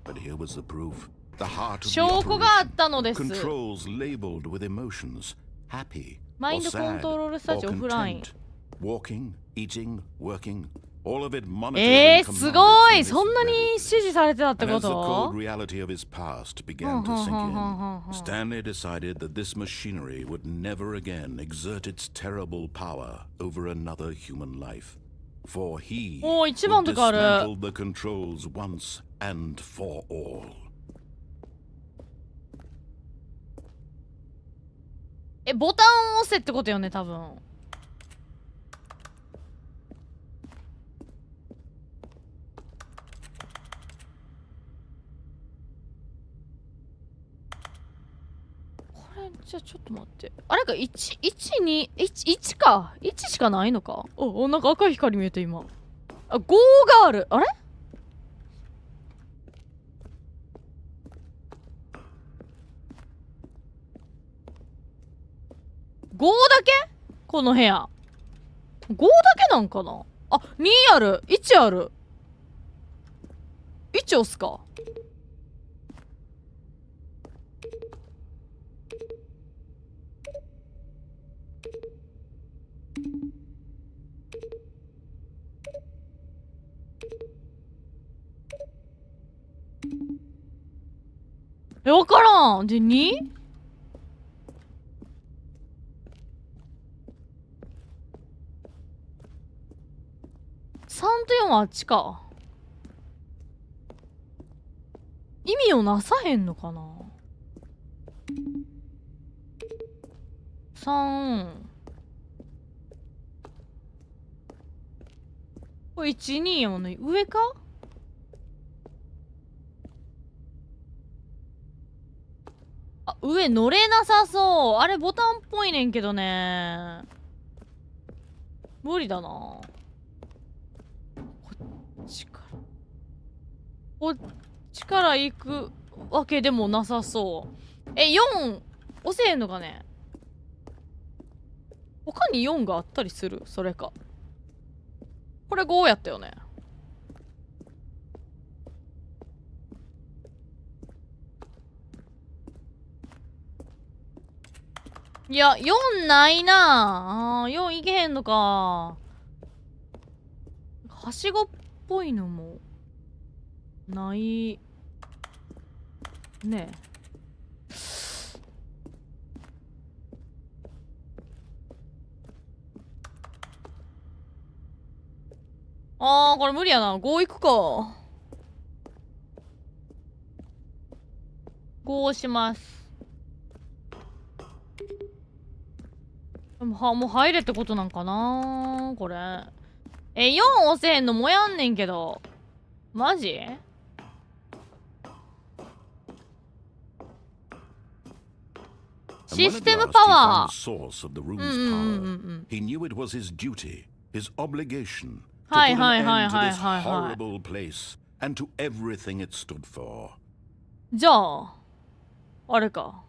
But here was the proof. The heart of the 証拠があったのです。 controls labeled with emotions, happy マイ or ンドコン sad トロールスタ or ジオオフライン。 content. Walking, eating, working, all of it monitored and す commanded ご from い。 this そんなに very 指示されてたって And こ as the cold と？ reality of his past began to sink in, Stanley decided that this machinery would never again exert its terrible power over another human life. For he おー、1 would 番とかある。 dismantle the controls once and for all. ボタンを押せってことよね、多分。これじゃあちょっと待って。あれか、1か。1しかないのか。なんか赤い光見えた今。あ、5がある。あれ？5だけ？この部屋。5だけなんかな？あ、2ある。1ある。1押すか。わからん。で、2？ 3と4はあっちか。意味をなさへんのかな。3。これ1、2やもんね。上か？あ、上乗れなさそう。あれボタンっぽいねんけどね。無理だな。こっちから行くわけでもなさそう。4押せへんのかね。他に4があったりする？それか。これ5やったよね。いや、4ないな。4いけへんのか。はしごっぽいのもないねえ。あー、これ無理やな。5行くか。5押します。でももう入れってことなんかなこれ。4押せへんのもやんねんけど。マジ？システムパワー。He knew it was his duty, his obligation to Hi, put hi, an hi, end to hi, this hi, hi. horrible place and to everything it stood for. じゃあ、あれか。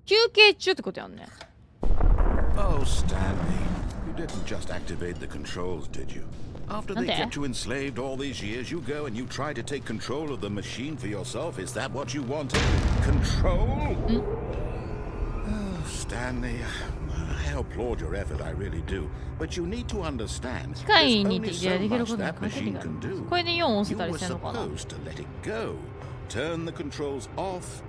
休憩中ってことやんね。Oh, Stanley, you didn't just activate the controls, did you? After they kept you enslaved all these years, you go and you try to take control of the machine for yourself. Is that what you wanted? Control? Oh, Stanley, I applaud your effort, I really do. But you need to understand, there's only so much that machine can do. You were supposed to let it go. Turn the controls off.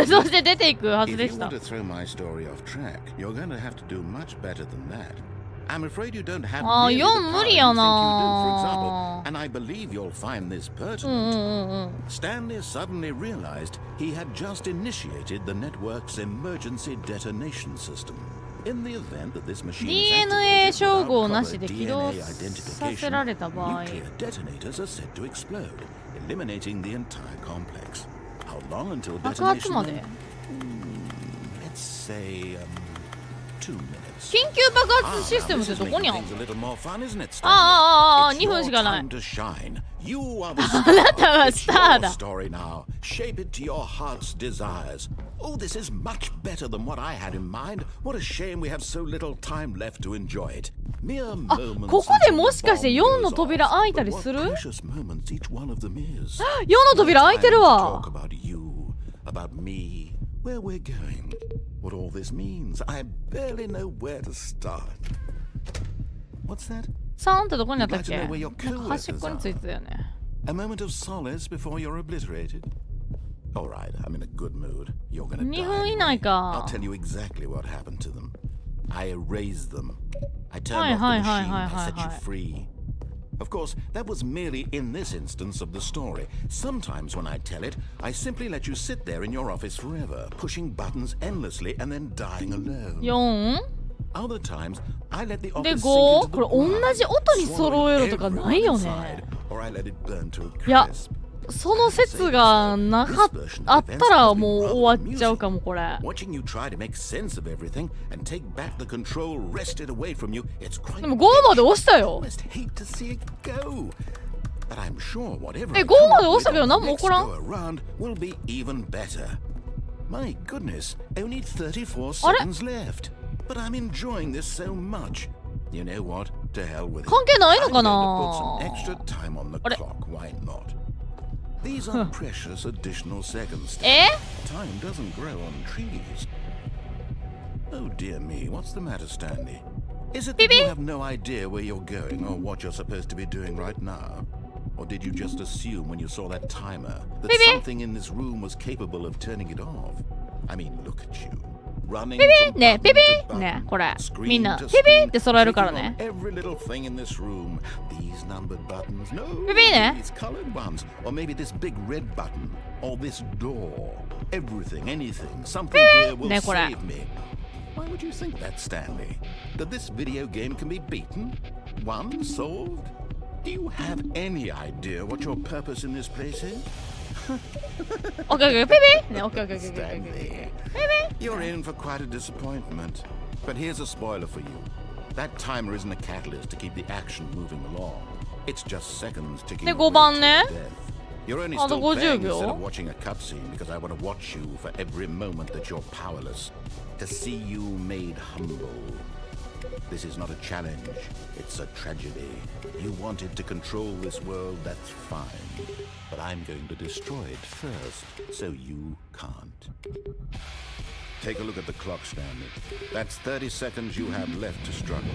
そして出ていくはず If で you した。 want to throw my story off track, you're going to have to do much better than that. I'm afraid you don't have Ah, nearly the you're power you think you do, 無理や for な。 example, and I believe you'll find this pertinent. Stanley suddenly realized he had just initiated the network's emergency detonation system. In the event that this machine is DNA activated 照合 without な proper しで起動 DNA させられた場合。 nuclear detonators are set to explode, eliminating the entire complex. How long until 爆発 detonation? まで。 Let's say 2 minutes. 緊急爆発システムってどこにあるの？ ああ、2分しかない。あななたはスターだ。Shape it to your heart's desires. Oh, this is much better than what I had in mind. What a shame we have so little time left to enjoy it. あ、ここでもしかして4の扉開いたりする？ 4の扉開いてるわ。 About me, where we're going, what all this means. I barely know where to start. What's that? 3ってどこにあったっけ？ You'd like to know where your なんか端っこについてたよね。 A moment of solace before you're obliterated. All right, I'm in a good mood. You're gonna die. 2分以内か。 I'll tell you exactly what happened to them. I erased them. I turned off the machine. I set you free. Of course, that was merely in this instance of the story. Sometimes when I tell it, I simply let you sit there in your office forever, pushing buttons endlessly and then dying alone. 4? Other times, I let the で office 5? sink into これ the ground, 同じ音に揃えろとかないよね。 or I let it burn to a いや、 crisp. その説がなかあったらもう終わっちゃうかもこれ。 Watching you try to make sense of everything and take back the control wrested away from you, it's quite でも5まで押したよ。 almost hate to see it go. But I'm sure whatever え、5 I come まで up 押した with けど on 何 the も起 next こらん。 go around will be even better. My goodness, only 34 あれ？ seconds left. But I'm enjoying this so much. You know what? To hell with it. 関係ないの I'm か going な？ to put some extra time on the あれ？ clock. Why not? These are precious additional seconds. え？ Time doesn't grow on trees. Oh dear me, what's the matter, Stanley? Is it that you have no idea where you're going or what you're supposed to be doing right now? Or did you just assume when you saw that timer that something in this room was capable of turning it off? I mean, look at you. Running from ね、ピ button ピ to button, ね、これ screen みんな to ピピ screen, って揃えるから clicking ね。 on every little thing in this room. These numbered buttons, no, ピピね。 these colored ones, or maybe this big red button, or this door. Everything, anything, something here will ね、これ。 save me. Why would you think that, Stanley? That this video game can be beaten? Won? Solved? Do you have any idea what your purpose in this place is? オッケーオッケー、ピピね、オッケーオッケーオッケーオッケーオッケーオッケー。 Stanley, you're in for quite a disappointment. But here's a spoiler for you. That timer isn't a catalyst to keep the action moving along. It's just seconds ticking で、 away 5番ね。 to death. You're only あと still 50 playing instead 秒。 of watching a cutscene because I want to watch you for every moment that you're powerless. To see you made humble. This is not a challenge, it's a tragedy. You wanted to control this world, that's fine. But I'm going to destroy it first, so you can't. Take a look at the clock, Stanley. That's 30 seconds you have left to struggle.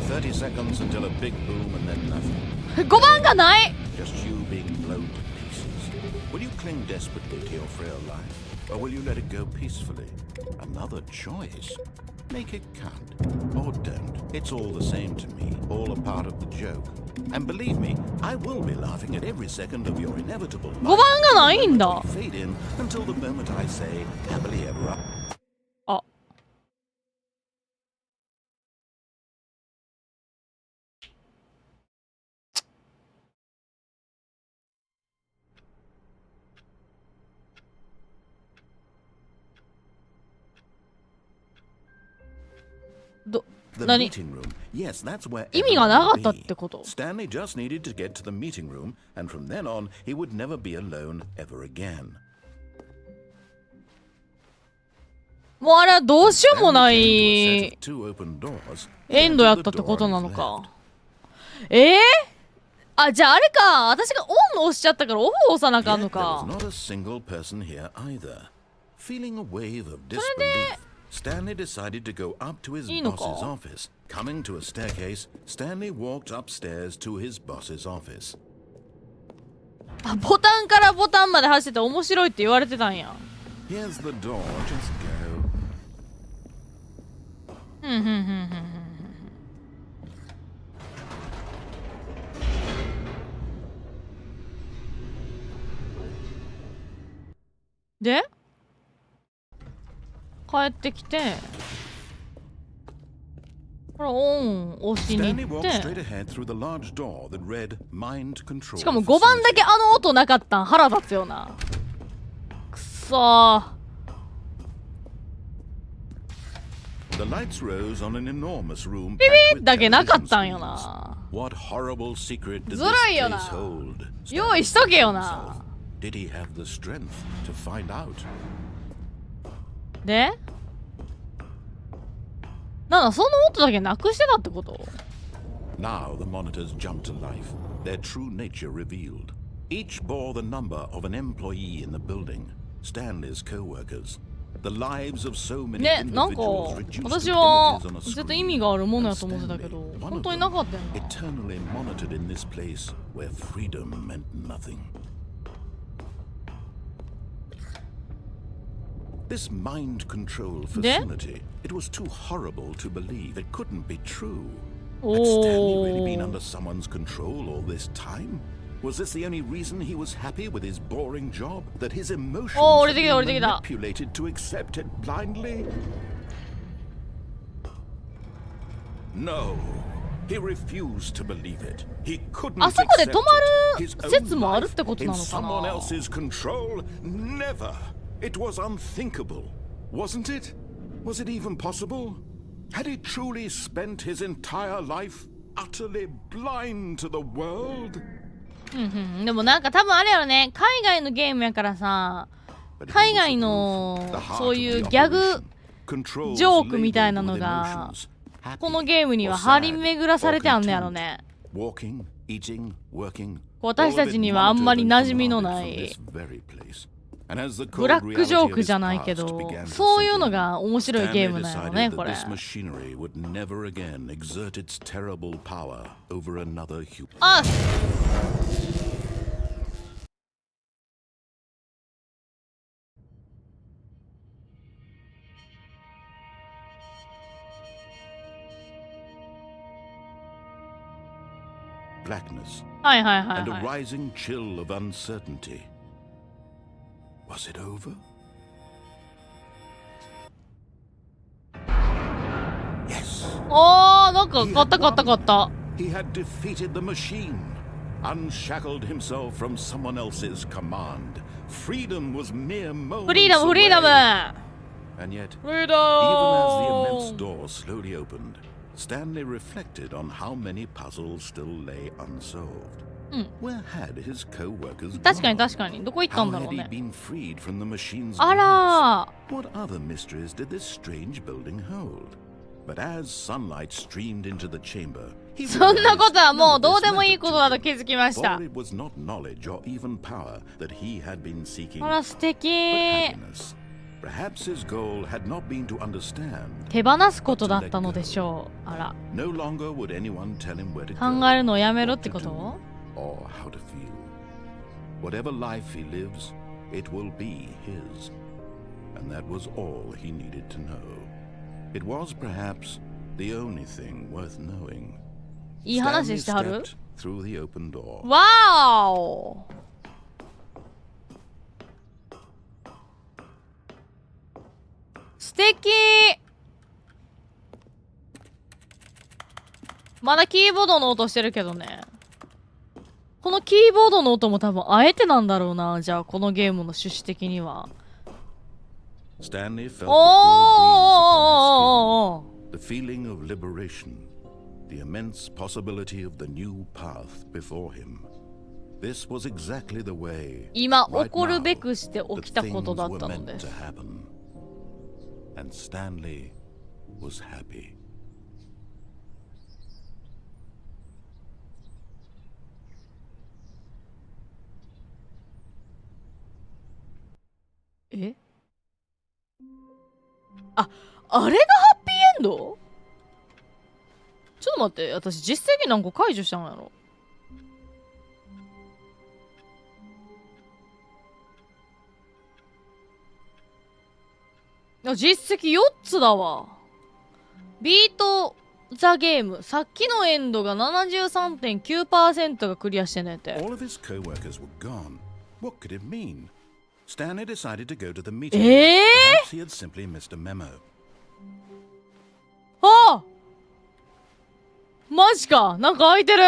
30 seconds until a big boom and then nothing. 5番がない。 Just you being blown to pieces. Will you cling desperately to your frail life, or will you let it go peacefully? Another choice. Make it count. Or don't. It's all the same to me. All a part of the joke. And believe me, I will be laughing at every second of your inevitable life. 5番がないんだ。 Fade in until the moment I say, happily ever after. あ。何？意味がなかったってこと？ Stanley just needed to get to the meeting room, and from then on, he would never be alone ever again. もうあれはどうしようもないエンドやったってことなのか。あ、じゃああれか。私がオン押しちゃったからオフ押さなあかんのか。Stanley decided to go up to his boss's office. Coming to a staircase, Stanley walked upstairs to his boss's office. あ、ボタンからボタンまで走ってて面白いって言われてたんや。Here's the door, just go. で帰ってきてこれオン押しに行ってしかも5番だけあの音なかったん腹立つよな。くそー。ビビッだけなかったんよな。ずるいよな。用意しとけよな。でなんだその音だけなくしてたってこと？ Now the monitors jumped to life, their true nature revealed. Each bore the number of an employee in the building, Stanley's co-workers. The lives of so many ね、なんか individuals reduced 私 to は images on a 絶 screen. 対意味があるものやと思ってたけど Stanley, 本 one 当 of にな them, かったよな。 eternally monitored in this place where freedom meant nothing. This mind control facility, it was too horrible to believe. It couldn't be true. Had Stanley really been under someone's control all this time? Was this the only reason he was happy with his boring job? That his emotions had been manipulated to accept it blindly? No. He refused to believe it. He couldn't accept it. His own life in someone else's control? Never. It was unthinkable, wasn't it? Was it even possible? Had he truly spent his entire life utterly blind to the world? でもなんか多分あれやろね、海外のゲームやからさ、海外のそういうギャグジョークみたいなのがこのゲームには張り巡らされてあんのやろね。私たちにはあんまり馴染みのないブラックジョークじゃないけど、そういうのが面白いゲームなのね、これ。あっBlackness はいはいはい and a はい。 rising chill of uncertainty. Was it over? Yes. あー、なんか買った買った買った。 He had defeated the machine, unshackled himself from someone else's command. Freedom was mere moments フリーダムフリーダム。 away. And yet, フリーダ even as the immense ム。 door slowly opened, Stanley reflected on how many puzzles still lay unsolved. Where had his co-workers 確かに gone? 確かにどこ行ったん How だ had ろう he ね。 been freed from the machine's あ grasp? ら What other mysteries did this strange building hold? But as sunlight streamed into the chamber, he そんなことは realized も none うどう of で this もいい mattered ことだ to と him. 気づきまし For た。 it was not knowledge or even power that he had been seeking, あら素敵。 but happiness. Perhaps his goal had not been to understand. 手放すことだったのでしょう。あら No longer would anyone tell him where to 考 go, えるのをやめろっ what て to こ do, と？ or how to feel. Whatever life he lives, it will be his. And that was all he needed to know. It was perhaps the only thing worth knowing. いい話しては Stanley る stepped through the open door. わーお素敵まだキーボードの音してるけどね。このキーボードの音も多分あえてなんだろうな。じゃあこのゲームの趣旨的には。Stanley felt the cool breeze upon his おー skin, the feeling of liberation, the immense possibility of the new path before him. This was exactly the way 今 right 起こる now べくして起 the きたこと things だっ were たの meant で to happen. And Stanley was happy. えあ、あれがハッピーエンド？ちょっと待って、私実績何個解除したんやろ。実績4つだわ。ビート・ザ・ゲーム。さっきのエンドが 73.9% がクリアしてんねんて。All of his co-workers were gone. What could it mean? Stanley decided to go to the meeting. Perhaps he had simply missed a memo. ああマジかなんか空いてる。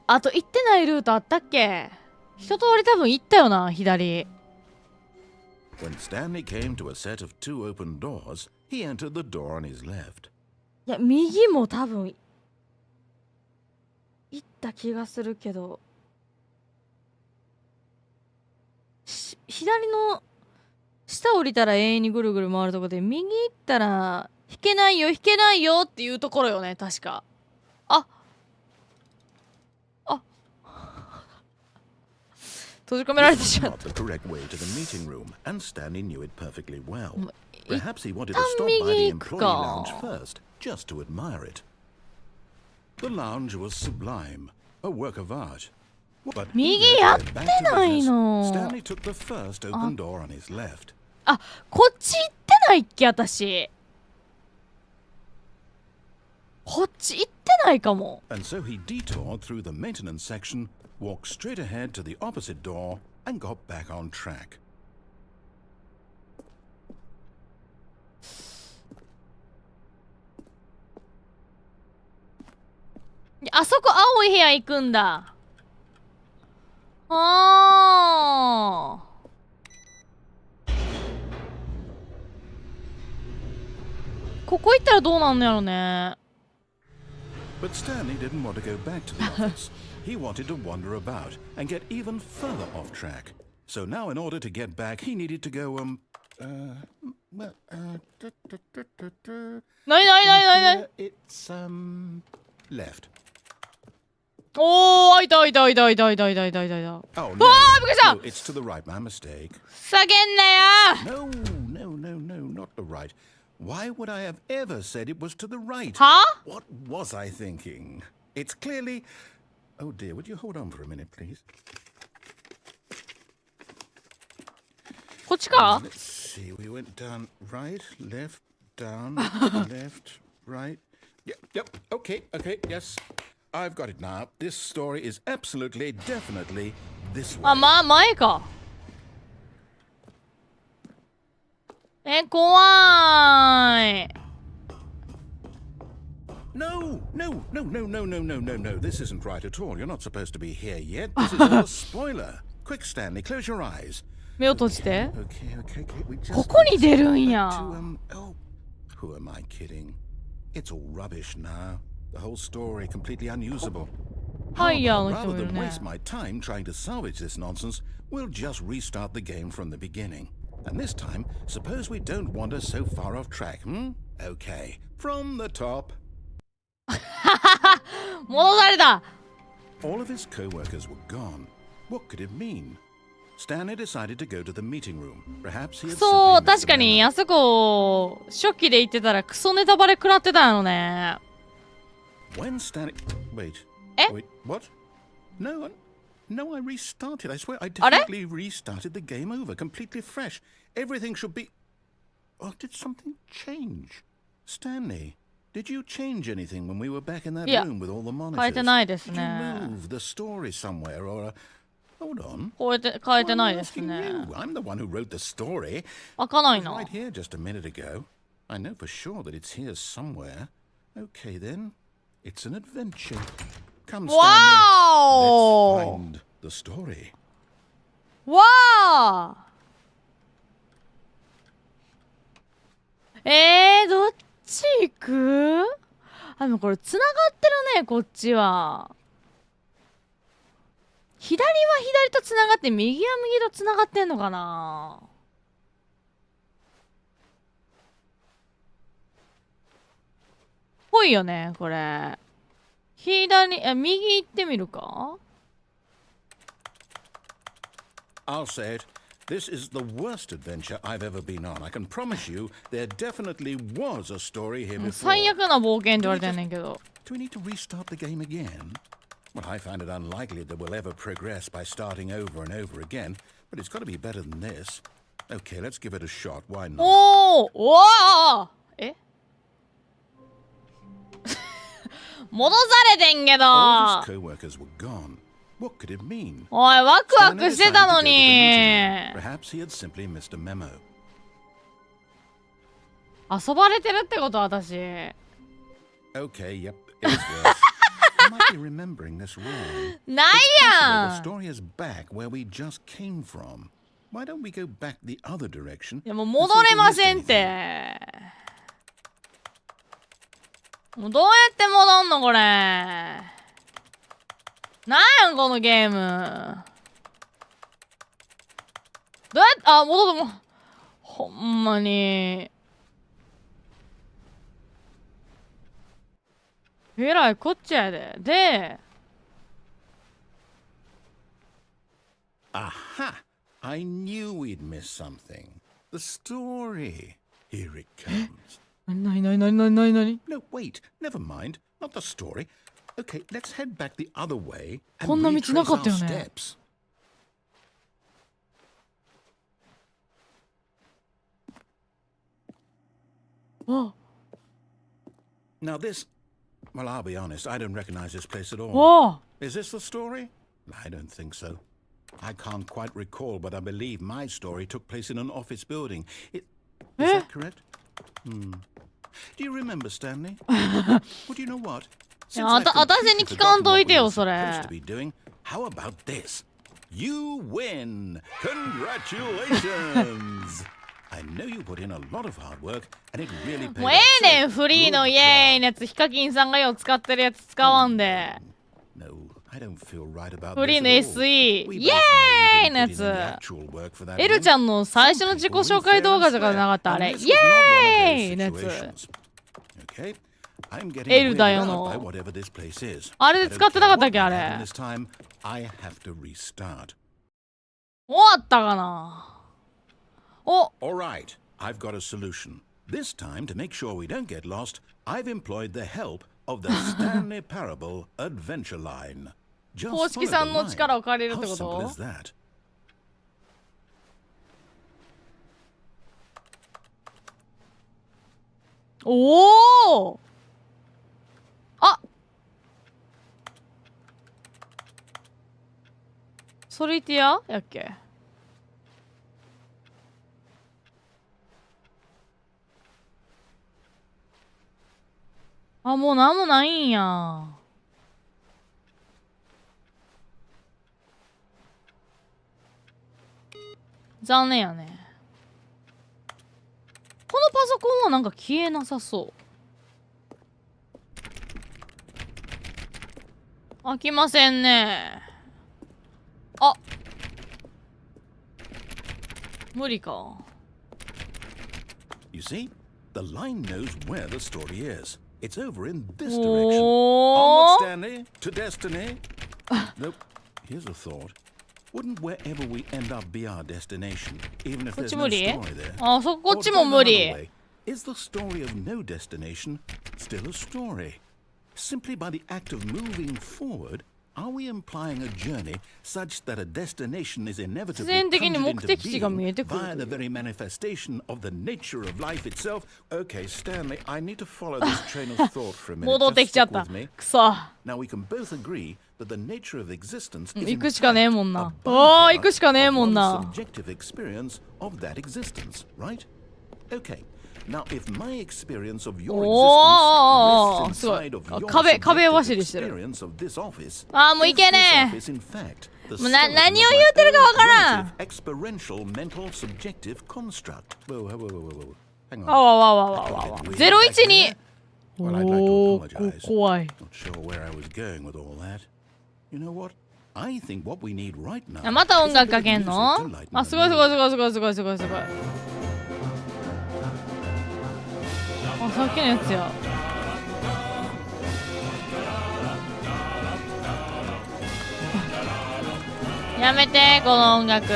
あと行ってないルートあったっけ？一通り多分行ったよな、左。When Stanley came to a set of two open doors, he entered the door on his left. いや、右も多分行った気がするけど、左の下降りたら永遠にぐるぐる回るとこで、右行ったら引けないよ引けないよっていうところよね、確か。あ閉じ込められてしまった。 Not the correct way to the meeting room, and Stanley knew it perfectly well. Perhaps he wanted to 一 stop 旦 by 右 the 行く employee か。 lounge first, just to admire it. The lounge was sublime, a work of art. But 右 he やっ had て to get back to ない business. の。 Stanley took the first open door on his left. あ、こっち行ってないっけ私。こっち行ってないかも。 And so he detoured through the maintenance section, walked straight ahead to the opposite door, and got back on track. あそこ青い部屋行くんだ。あー。ここ行ったらどうなんのやろね。 But Stanley didn't want to go back to the office. He wanted to wander about and get even further off track. So now, in order to get back, he needed to go, it's, left. おー、開いた開いた開いた開いた開いた開いた開いた開いた。 Oh, no. びっくりした No, it's to the right. My mistake. 叫んなよ No, not the right. Why would I have ever said it was to the right? は What was I thinking? It's clearly... Oh dear, would you hold on for a minute, please? こっちか Let's see, we went down right, left, down, left, right. Yep, okay, yes. I've got it now. This story is absolutely, definitely this way. あ、前か。怖い。No. This isn't right at all. You're not supposed to be here yet. This is all a spoiler. Quick, Stanley, close your eyes. 目を閉じて。 Okay. We just ここに出るん to, や。 who am I kidding? It's all rubbish now. The whole story completely unusable. ハイヤーの人 Rather もいる than ね。 waste my time trying to salvage this nonsense, we'll just restart the game from the beginning. And this time, suppose we don't wander so far off track, Okay, from the top. 戻された。 All of his co-workers were gone. What could it mean? Stanley decided to go to the meeting room. Perhaps he had そう、 simply 確 missed か a に memo. あそこ初期で言ってたらクソネタバレ食らってたのね。 When Stanley... Wait. Eh? Wait, what? No, I restarted. I swear I あれ definitely restarted the game over, completely fresh. Everything should be... Or did something change? Stanley, did you change anything when we were back in that いや、 room with all the 変えて monitors? ないです Did you ね。 move the story somewhere or hold on? 変えてない I'm です asking ね。 you. I'm the one who wrote the story. 開かない It was な。 right here just a minute ago. I know for sure that it's here somewhere. Okay then. It's an adventure. Come, Stanley. わ Let's ー find the story. わーどっち行く？でもこれ繋がってるね、こっちは。左は左と繋がって右は右と繋がってんのかな。ぽいよね、これ。右行ってみるか？ I'll say it. This is the worst adventure I've ever been on. I can promise you there definitely was a story here before. 最悪な冒険って言われてんねんけど。Do we need to restart the game again? Well, I find it unlikely that we'll ever progress by starting over and over again, but it's got to be better than this. Okay, let's give it a shot. Why not? おー戻されてんけど。 All his co-workers were gone. What could it mean? おい、ワクワク Stanley してた decided to の go to the に。 meeting. Perhaps he had simply missed a memo. 遊ばれてるってこと、私。 Okay, yep, it is worse. I might be remembering this wrong. ない The やん。 story is back where we just came from. Why don't we go back the other direction? いや、もう戻れませんって。もうどうやって戻んのこれ。なんやんこのゲーム。どうやって戻るもほんまに。えらいこっちやで。で、 Aha! I knew we'd miss something. The story. Here it comes. なになになになになになに No, wait. Never mind. Not the story. Okay, let's head back the other way こん and な道 retrace なかった our よね。 steps. Now this... Well, I'll be honest. I don't recognize this place at all. お Is this the story? I don't think so. I can't quite recall, but I believe my story took place in an office building. Is that correct? Do you remember, Stanley? Well, do you know what? Since I've completely forgotten what we were supposed to be doing, how about this? You win! Congratulations! I know you put in a lot of hard work, and it really paid もう off. ねん、フリーのイエーイのやつ、ヒカキンさんがよう使ってるやつ使わんで。No, I don't feel right about フリーの this at all. SE、 We イエ both know ーイ you のや didn't つ。 put in any actual work for that エルちゃんの最初の自己紹介動画とかじゃなかったあれ。イエーイのやつ。 Okay, I'm getting エルだ weirded よ out の。 by whatever this place is. あれで使ってなかったっけあれ。 And this time, I have to restart. 終わったかな。お、 All right, I've got a solution. This time, to make sure we don't get lost, I've employed the help of the Stanley Parable adventure line. Just 公式 follow さ the んの line. 力を借りるっ How てこ simple と is that? おお。あ、ソリティアやっけ。あ、もうなんもないんや。残念やね。このパソコンはなんか消えなさそう。開きませんね。あ、無理か。You see, the line knows where the story is. It's over in this direction. お Onward, ー。 Stanley, to destiny. Nope. Here's a thought. Wouldn't wherever we end up be our destination, even if こっ there's ち no 無理？ story there? あ、こっ Or ち to も put it 無 another 理。 way, is the story of no destination still a story? Simply by the act of moving forward, Are we implying a journey such that a destination is 必 inevitably 然的に conjured 目 into 的地が見え being てくる via と the いう。 very manifestation of the nature of life itself? Okay, Stanley, I need to follow this train of thought for a minute. 戻って Just きちゃっ stick た。 with me. くそ。 Now we can both agree that the nature of existence is 行 in くしかねえ fact もん a な。おー、行くしかねえ byproduct もん of な。 one's subjective experience of that existence, right? Okay. Now, if my experience of your おー、 existence すごい。 rests inside of your 壁 subjective 走りしてる。 experience of this office, あー、もうい is け this ね office in fact the もう skeleton 何を of 言 my うてるかわからん。 own primitive experiential mental subjective construct? Whoa, whoa, whoa, whoa, whoa. Hang あ on. わわわわわわ。012。 Well, I'd like to おー、 apologize. 怖い。 Not sure where I was going with all that. You know what? I think what we need right now あまた音 is a 楽 bit かけん of の music to lighten あ、 the すごいすごい mood. すごいすごいすごいすごいすごい。あ、さっきのやつや。やめて、この音楽。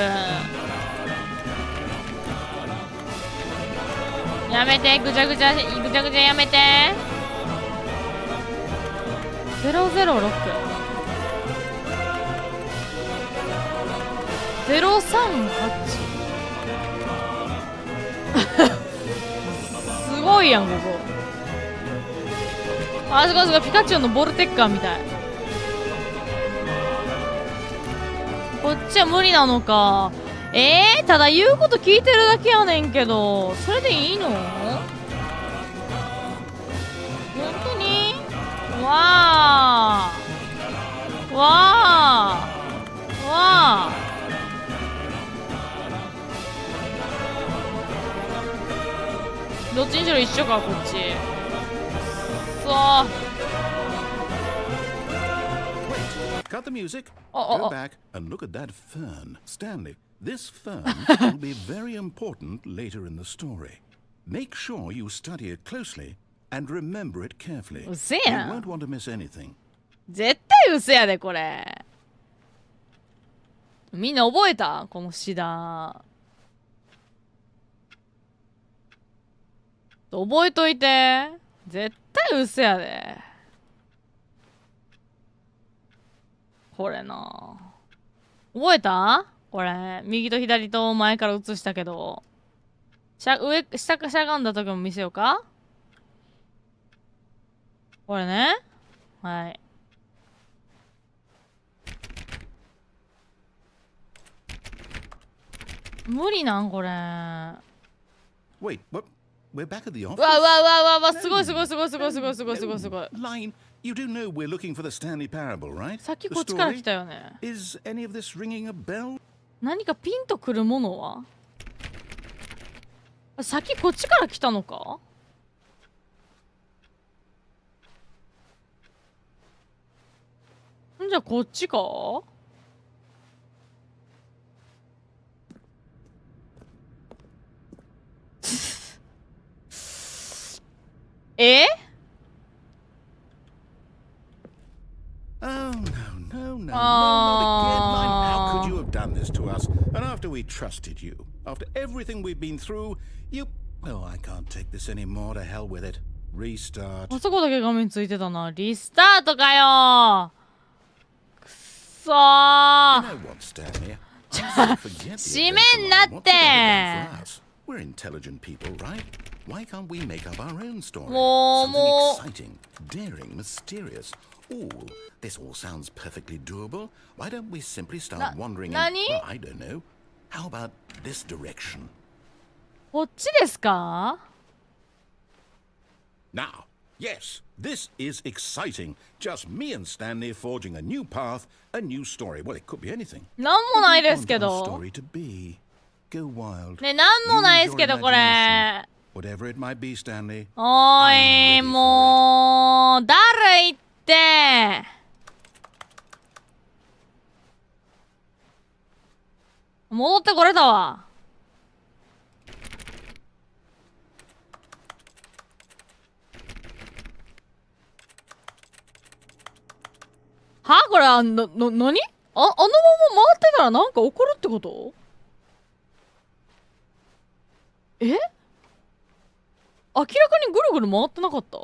やめて、ぐちゃぐちゃ、ぐちゃぐちゃやめて。006。038。すごいやん、ここ。あ、すごいすごい、ピカチュウのボルテッカーみたい。こっちは無理なのか。ただ言うこと聞いてるだけやねんけど、それでいいの？本当に？わー。わー。わー。どっちにしろ一緒か、こっち。そう。Cut the music. Oh, Go oh. back and look at that fern. Stanley, this fern will be very important later in the story. Make sure you study it closely and remember it carefully. うせ You やん。 won't want to miss anything. 絶対嘘やで、これ。みんな覚えた？このシダ。覚えといて。絶対嘘やで。これな。覚えた？これ。右と左と前から映したけど。下かしゃがんだ時も見せようか？これね。はい。無理なんこれ。Wait, what? We're back at the office? わわわわわ、すごいすごいすごいすごいすごいすごいすごいすごい。 Line, you do know we're looking for the Stanley Parable, right? さっき The こっちから story? 来たよね。 Is any of this ringing a bell? 何かピンとくるものは？さっきこっちから来たのか？んじゃこっちか？え？ Oh, no, no, no, no, not again, Line. How could you have done this to us? And after we trusted you, after everything we've been through, you... Oh, I can't take this anymore. To hell with it. Restart. あそこだけ画面ついてたな。リスタートかよ。くそー。 You know what, Stanley? I forget the 閉めん adventure な line. っ What's it ever done て。 for us? We're intelligent people, right? Why can't we make up our own story? もう Something exciting, daring, mysterious. Ooh, this all sounds perfectly doable. Why don't we simply start wandering in... Nani? Well, I don't know. How about this direction? こっちですか？ Now, yes, this is exciting. Just me and Stanley forging a new path, a new story. Well, it could be anything. なんもない What do で you すけ want our ど。 story to be? Go wild. ね、なんもないですけど、これ。 Whatever it might be, Stanley. おーい、もう、だるいって。戻ってこれたわ。は？これ、何？あのまま回ってたらなんか起こるってこと？え？明らかにぐるぐる回ってなかった？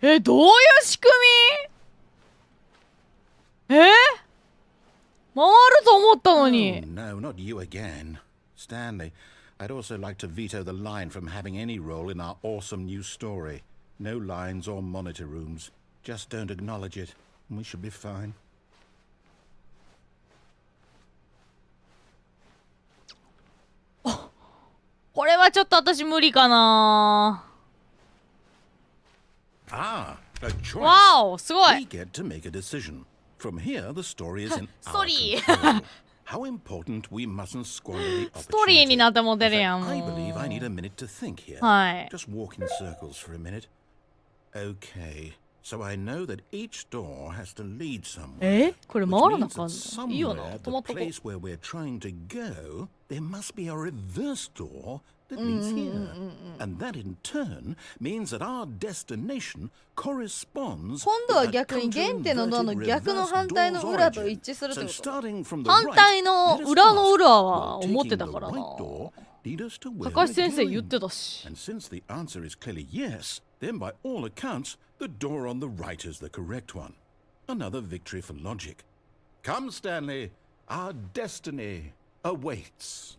どういう仕組み？回ると思ったのに。No, not you again. Stanley, I'd also like to veto the line from having any role in our awesome new story. No lines or monitor rooms. Just don't acknowledge it, and we should be fine. これはちょっと私無理かな。Ah, a choice. わお、すご We い。get to make a decision. From here, the story is in our Sorry. control. How important we mustn't squander the ストーリーに opportunity. なっても出る In やん fact, も I う。 believe I need a minute to think here. はい。 Just walk in circles for a minute. Okay, so I know that each door has to lead somewhere. これ Which 回らな means かん that の？いいよな。 somewhere, 止ま the っとこう。 place where we're trying to go, there must be a reverse door that leads here. And that in turn means that our destination corresponds 今度は with that 逆に原点のドアの counter-inverted 逆の reverse 反対の door's 裏と origin. 一致するって So こと？ starting from the 反 right, 対の let us 裏の fast, 裏は while 思って taking た the からな。 right door lead us to where 高橋 we're 先生言っ going. てたし。 And since the answer is clearly yes, then by all accounts, the door on the right is the correct one. Another victory for logic. Come, Stanley, our destiny awaits.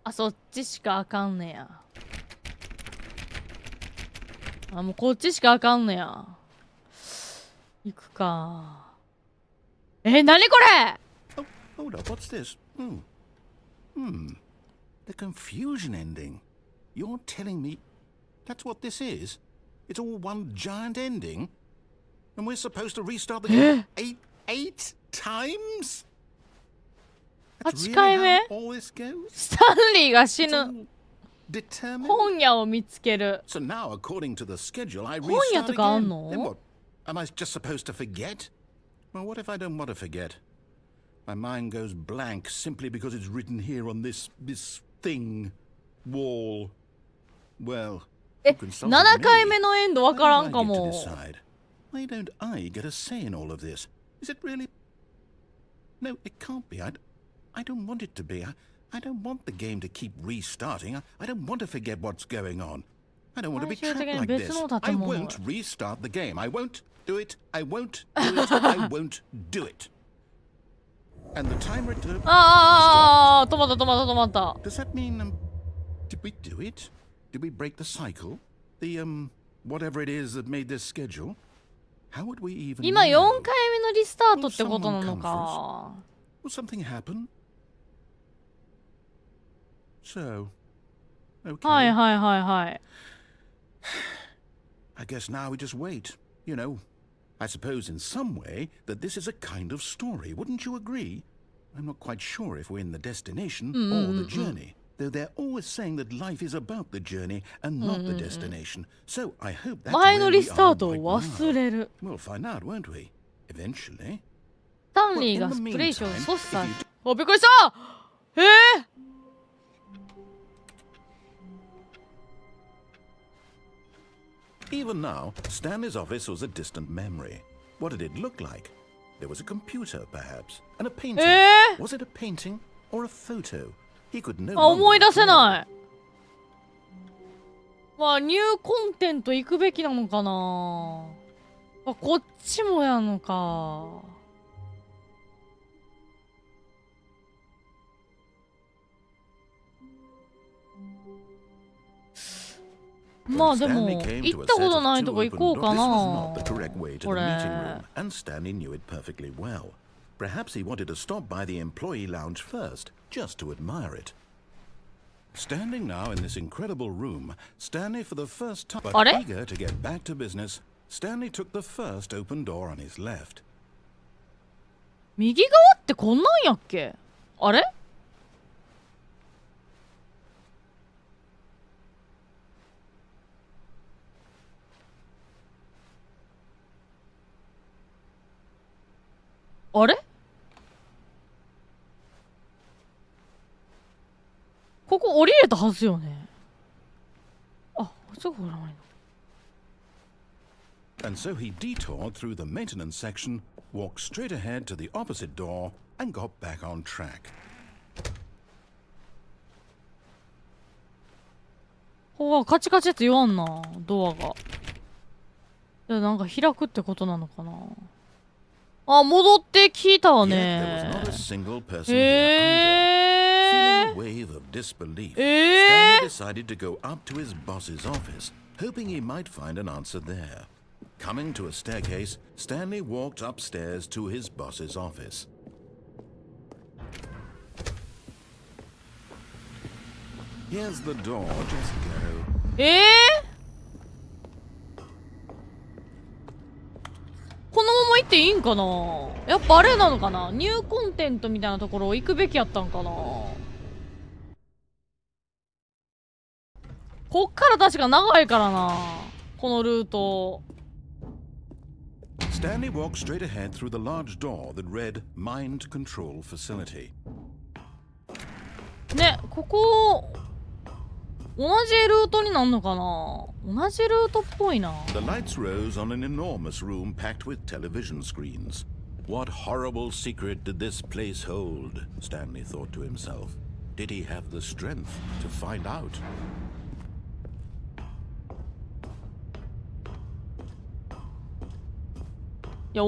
あ、そっちしかあかんねや。あ、もうこっちしかあかんねや。行くか。なにこれ？ Oh, hold up, what's this? The confusion ending. You're telling me that's what this is? It's all one giant ending? And we're supposed to restart the game eight times? That's 8回 really 目？ how all this goes? スタンリーが死 It's ぬ。 all determined? 本屋を見つける。 So now, according to the schedule, I 本屋 restart とかあん again. の？ Then what? Am I just supposed to forget? Well, what if I don't want to forget? My mind goes blank simply because it's written here on this thing, wall. Well, you consulted 7回 me. 目のエンドわ How から did ん I か get to も。 decide? Why don't I get a say in all of this? Is it really? No, it can't be. I don't want it to be. I don't want the game to keep restarting. I don't want to forget what's going on. I don't want to be trapped like this. I won't restart the game. I won't do it. I won't do it. I won't do it. And the timer... ああ、止まった止まった止まった。 Does that mean, did we do it? Did we break the cycle? The, whatever it is that made this schedule? How would we even 今 know? 4回目のリスタートってことなのか。 Will something happen? So, okay. はいはいはいはい。 I guess now we just wait. You know, I suppose in some way that this is a kind of story. Wouldn't you agree? I'm not quite sure if we're in the destination or the journey. Though they're always saying that life is about the journey and not the destination. So I hope that's 前 where の we リスタ are ートを right 忘 now. れる。 We'll find out, won't we? Eventually. スタンリーがスプレーションを阻止された。あ、びっくりした！Even now, Stanley's office was a distant memory. What did it look like? There was a computer, perhaps, and a painting. Was it a painting or a photo? He could no あ、思い longer 出せ tell. ない。まあ、ニューコンテント行くべきなのかな。あ、こっちもやんのか。まあでも、 Stanley came 行 to っ a た set こと of ない two とこ行 open こう doors. か This な。 was not the correct way to こ the れ。 meeting room, and Stanley knew it perfectly well. Perhaps he wanted to stop by the employee lounge first, just to admire it. Standing now in this incredible room, Stanley for the first time, but あれ？ eager to get back to business, Stanley took the first open door on his left. 右側ってこんなんやっけ？あれ？あれ？ここ降りれたはずよね。あ、そこ降りないの。 And so he detoured through the maintenance section, walked straight ahead to the opposite door, and got back on track. ほら、カチカチって言わんな、ドアが。なんか開くってことなのかな。あ、戻ってきたわね。decided to go up to his boss's office, hoping he might find an answer there. Coming to a staircase, Stanley walked upstairs to his boss's office. Here's the door, just go. このまま行っていいんかな。やっぱあれなのかな、ニューコンテントみたいなところ行くべきやったんかな。こっから確か長いからな、このルート。Stanley walked straight ahead through the large door that read Mind Control Facility. ね、ここ同じルートになるのかな。同じルートっぽいな。 The lights rose on an enormous room packed with television screens. What horrible secret did this place hold? Stanley thought to himself. Did he have the strength to find out? Now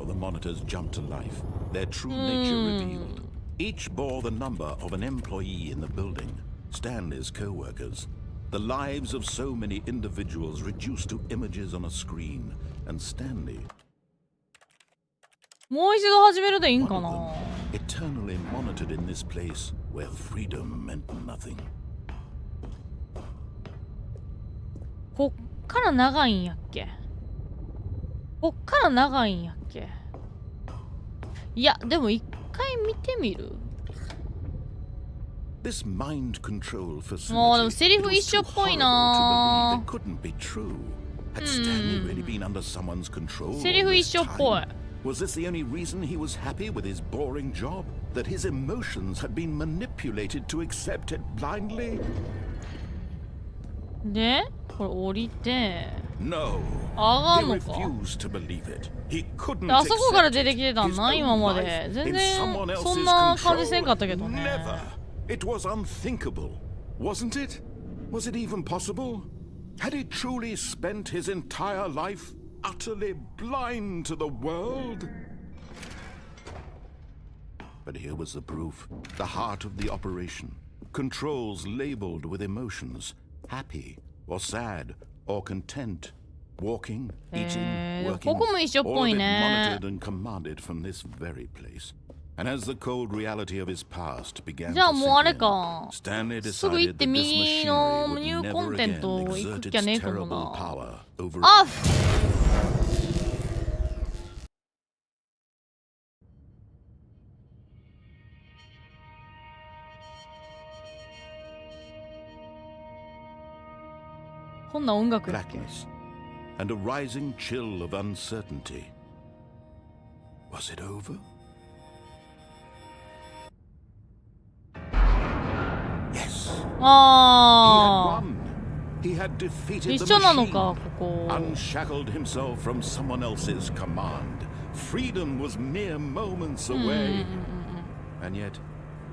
the monitors jumped to life, their true nature revealed. Each bore the number of an employee in the building, Stanley's co-workers. The lives of so many individuals reduced to images on a screen, and Stanley, もう一度始めるでいいんか one な。 of them, eternally monitored in this place where freedom meant nothing. こっから長いんやっけ。こっから長いんやっけ。いや、でも一回見てみる。This mind control facility. もうでもセリフ一緒っぽいな。 It couldn't be true. Had Stanley really been under someone's control? セリフ一緒っぽい。 Was this the only reason he was happy with his boring job? That his emotions had been manipulated to accept it blindly? で、これ降りて。 No. 上が He んのか。 refused to believe it. He couldn't あそこから accept 出てきてたん his な、 own 今ま life で。全 in 然 someone そん else's な感じせんか control. ったけどね。 Never. It was unthinkable, wasn't it? Was it even possible? Had he truly spent his entire life utterly blind to the world? But here was the proof, the heart of the operation. Controls labeled with emotions, happy or sad or content. Walking, eating, working, ここも一緒っ all ぽ of い it ね。 monitored and commanded from this very place. And as the cold reality of his past began じゃあ to もうあれ sink か。 in, Stanley すぐ行 decided って that this 右の machinery ニ would ューコ never ンテン again ト行く exert っ its きゃねえと思 terrible うな。 power over あっ、こんな音楽やっけ。 blackness and a rising chill of uncertainty. Was it over? Yes. He had あ won. He had defeated あ、 the 一緒なの machine. か、ここ。 Unshackled himself from someone else's command. Freedom was mere moments away. And yet,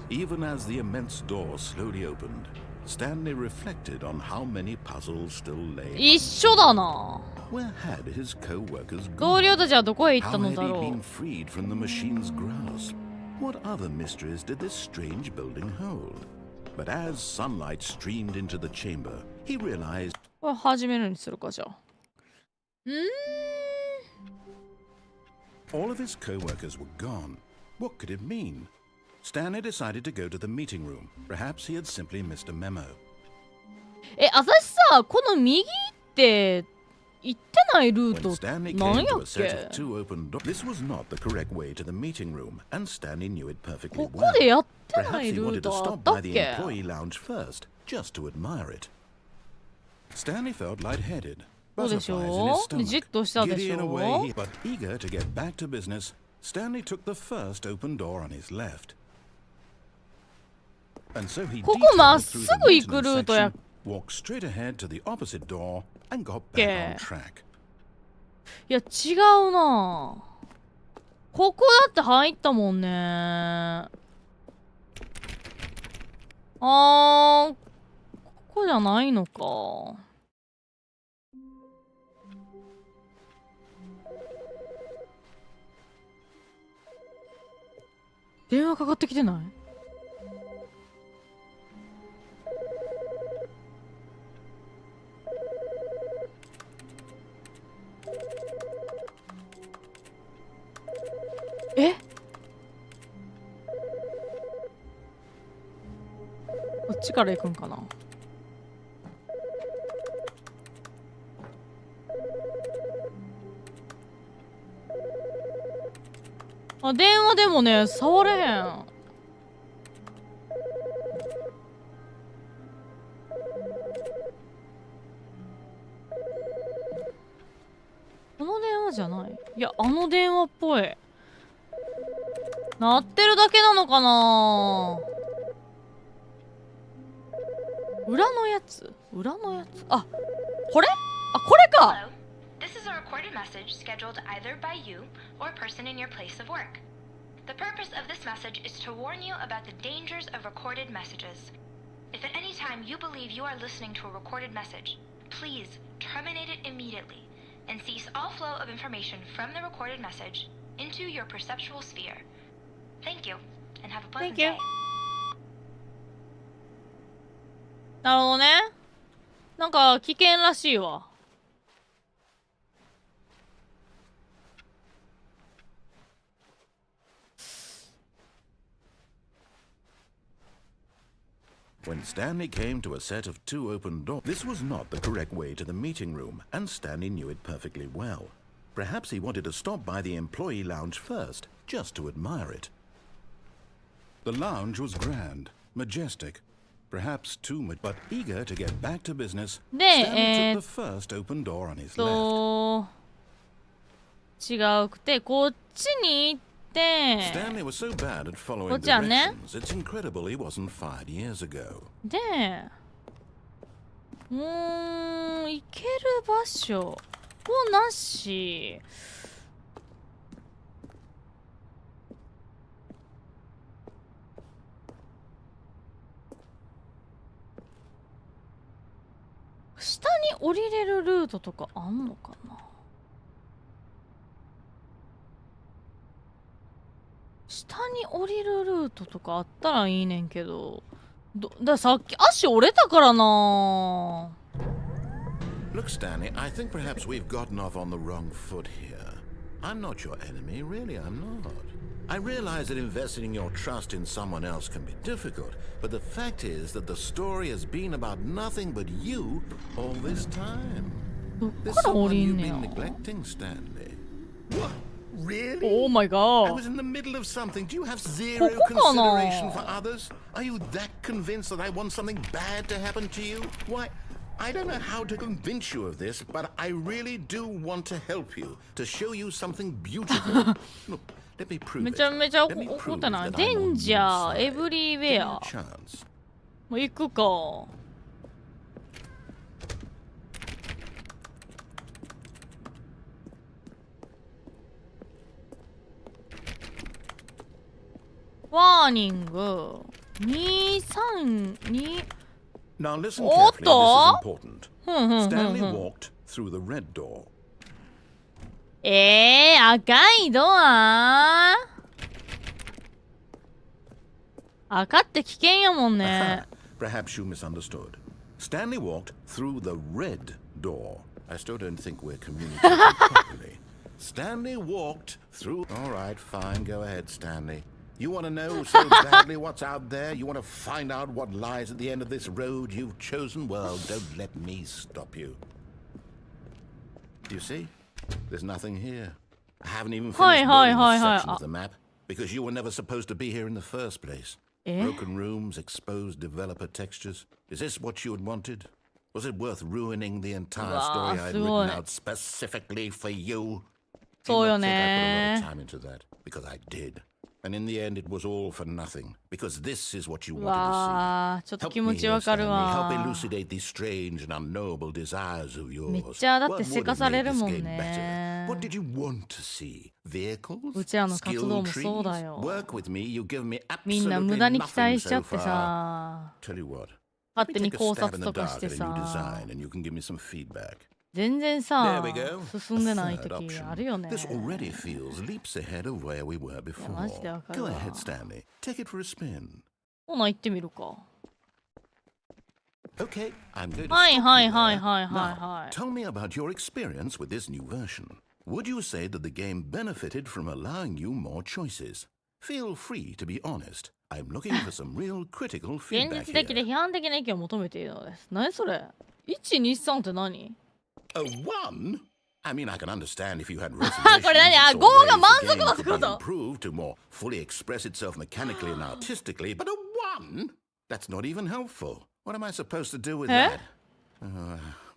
even as the immense door slowly opened, Stanley reflected on how many puzzles still lay. 一緒だな。 Where had his co-workers 同 gone? 僚たちはどこへ行った How の had だ he ろ been う。 freed from the machine's grasp? What other mysteries did this strange building hold? But as sunlight streamed into the chamber, he realized これ始めるにするか、じゃあ。all of his co-workers were gone. What could it mean? Stanley decided to go to the meeting room. Perhaps he had simply missed a memo. 私さ、この右って行ってないルー When ト Stanley なん came や to っ a set け。 of two open doors, this was not the correct way to the meeting room, and Stanley knew it perfectly ここ well. でやってな Perhaps い he ルー wanted to トあっ stop た by っ the け。 employee lounge first, just to admire it. Stanley felt lightheaded, そうでし butterflies in ょ his じっ stomach. としたで Giddy し in a ょ way, but eager to get back to business, Stanley took the first open door on his left. And so he ここまっ detailed す through ぐ the 行くルー maintenance トや section, walked straight ahead to the opposite door, and got back け on track. いや違うな。ここだって入ったもんね。ここじゃないのか。電話かかってきてない？え？こっちから行くんかな。あ、電話でもね、触れへん。この電話じゃない？いや、あの電話っぽい。鳴ってるだけなのかな。裏のやつ？裏のやつ？あ、これ？あ、これか。This is a recorded message scheduled either by you or a person in your place of work. The purpose of this message is to warn you about the dangers of recorded messages. If at any time you believe you are listening to a recorded message, please terminate it immediately and cease all flow of information from the recorded message into your perceptual sphere. Thank you, and have a pleasant day. なるほどね。なんか危険らしいわ。When Stanley came to a set of 2 open doors, this was not the correct way to the meeting room, and Stanley knew it perfectly well. Perhaps he wanted to stop by the employee lounge first, just to admire it. The lounge was grand, majestic, perhaps too much, but eager to get back to business, Stanley took the first open door on his left. 違うくて、こっちに行って、Stanley was so bad at following directions, it's incredible he wasn't fired years ago. で、行ける場所もなし。下に降りれるルートとかあんのかな。下に降りるルートとかあったらいいねんけど、さっき足折れたからな。 Look, Stanley, I think perhaps we've gotten off on the wrong foot here. I'm not your enemy, really, I'm not. I realize that investing your trust in someone else can be difficult, but the fact is that the story has been about nothing but you all this time. There's someone you've been neglecting, Stanley. What? Really? Oh my god. I was in the middle of something. Do you have zero consideration for others? Are you that convinced that I want something bad to happen to you? Why, I don't know how to convince you of this, but I really do want to help you, to show you something beautiful. Look, let me prove it. めちゃめちゃ怒ったな。デンジャー、エブリウェア。もう行くか。ワーニング232。 Now listen carefully, this is important. Stanley walked through the red door. 赤いドア？赤って危険やもんね。Perhaps you misunderstood. Stanley walked through the red door. I still don't think we're communicating properly. Stanley walked through... All right, fine. Go ahead, Stanley. You want to know so badly what's out there? You want to find out what lies at the end of this road you've chosen? Well, don't let me stop you. You see? There's nothing here. I haven't even finished building this section of the map because you were never supposed to be here in the first place. Broken rooms, exposed developer textures. Is this what you had wanted? Was it worth ruining the entire story I had written out specifically for you? Do not think I put a lot of time into that, because I did. And in the end, it was all for nothing, because this is what you wanted to see. Help me here, Stanley. Help elucidate these strange and unknowable desires of yours. What would have made this game better? What did you want to see? Vehicles? Skill trees? Work with me. You give me absolutely nothing so far. Tell you what. Let me take a stab in the dark at a new design, and you can give me some feedback. 全然 There さ we go. 進んでない A third 時 option. あるよね。 This already feels leaps ahead of where we were before. マジでわかる Go わ。 ahead, Stanley. Take it for a spin. ほな行ってみるか。 Okay, I'm going to はい stop はい you はい there. はいはい Now, はい。 tell me about your experience with this new version. Would you say that the game benefited from allowing you more choices? Feel free to be honest. I'm looking for some real critical 現 feedback 実的で here. 批判的な意見を求めているのです。何それ ?1、2、3って何 A one? I mean, I can understand if you had これ何 reservations あ、 or 5 ways が満 the 足 game だって could こ be と improved to more fully express itself mechanically and artistically, but a one? That's not even helpful. What am I supposed to do with that?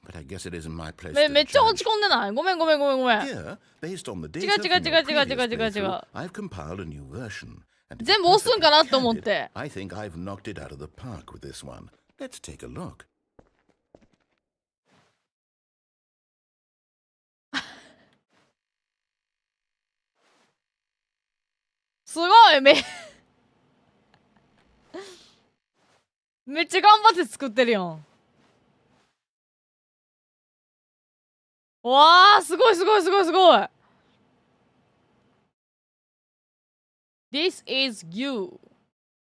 But I guess it isn't my place め to っちゃ落 judge. ち込んでないごめんごめんごめんごめん。 Here, based on the data 違う from 違う your 違う違う previous 違う違う違う。 playthrough, I've compiled a new version. And to be 全部押すんかなと思っ perfectly て。 candid, I think I've knocked it out of the park with this one. Let's take a look. すごいめっちゃ頑張って作ってるやん。わあ、すごいすごいすごいすごい。This is you,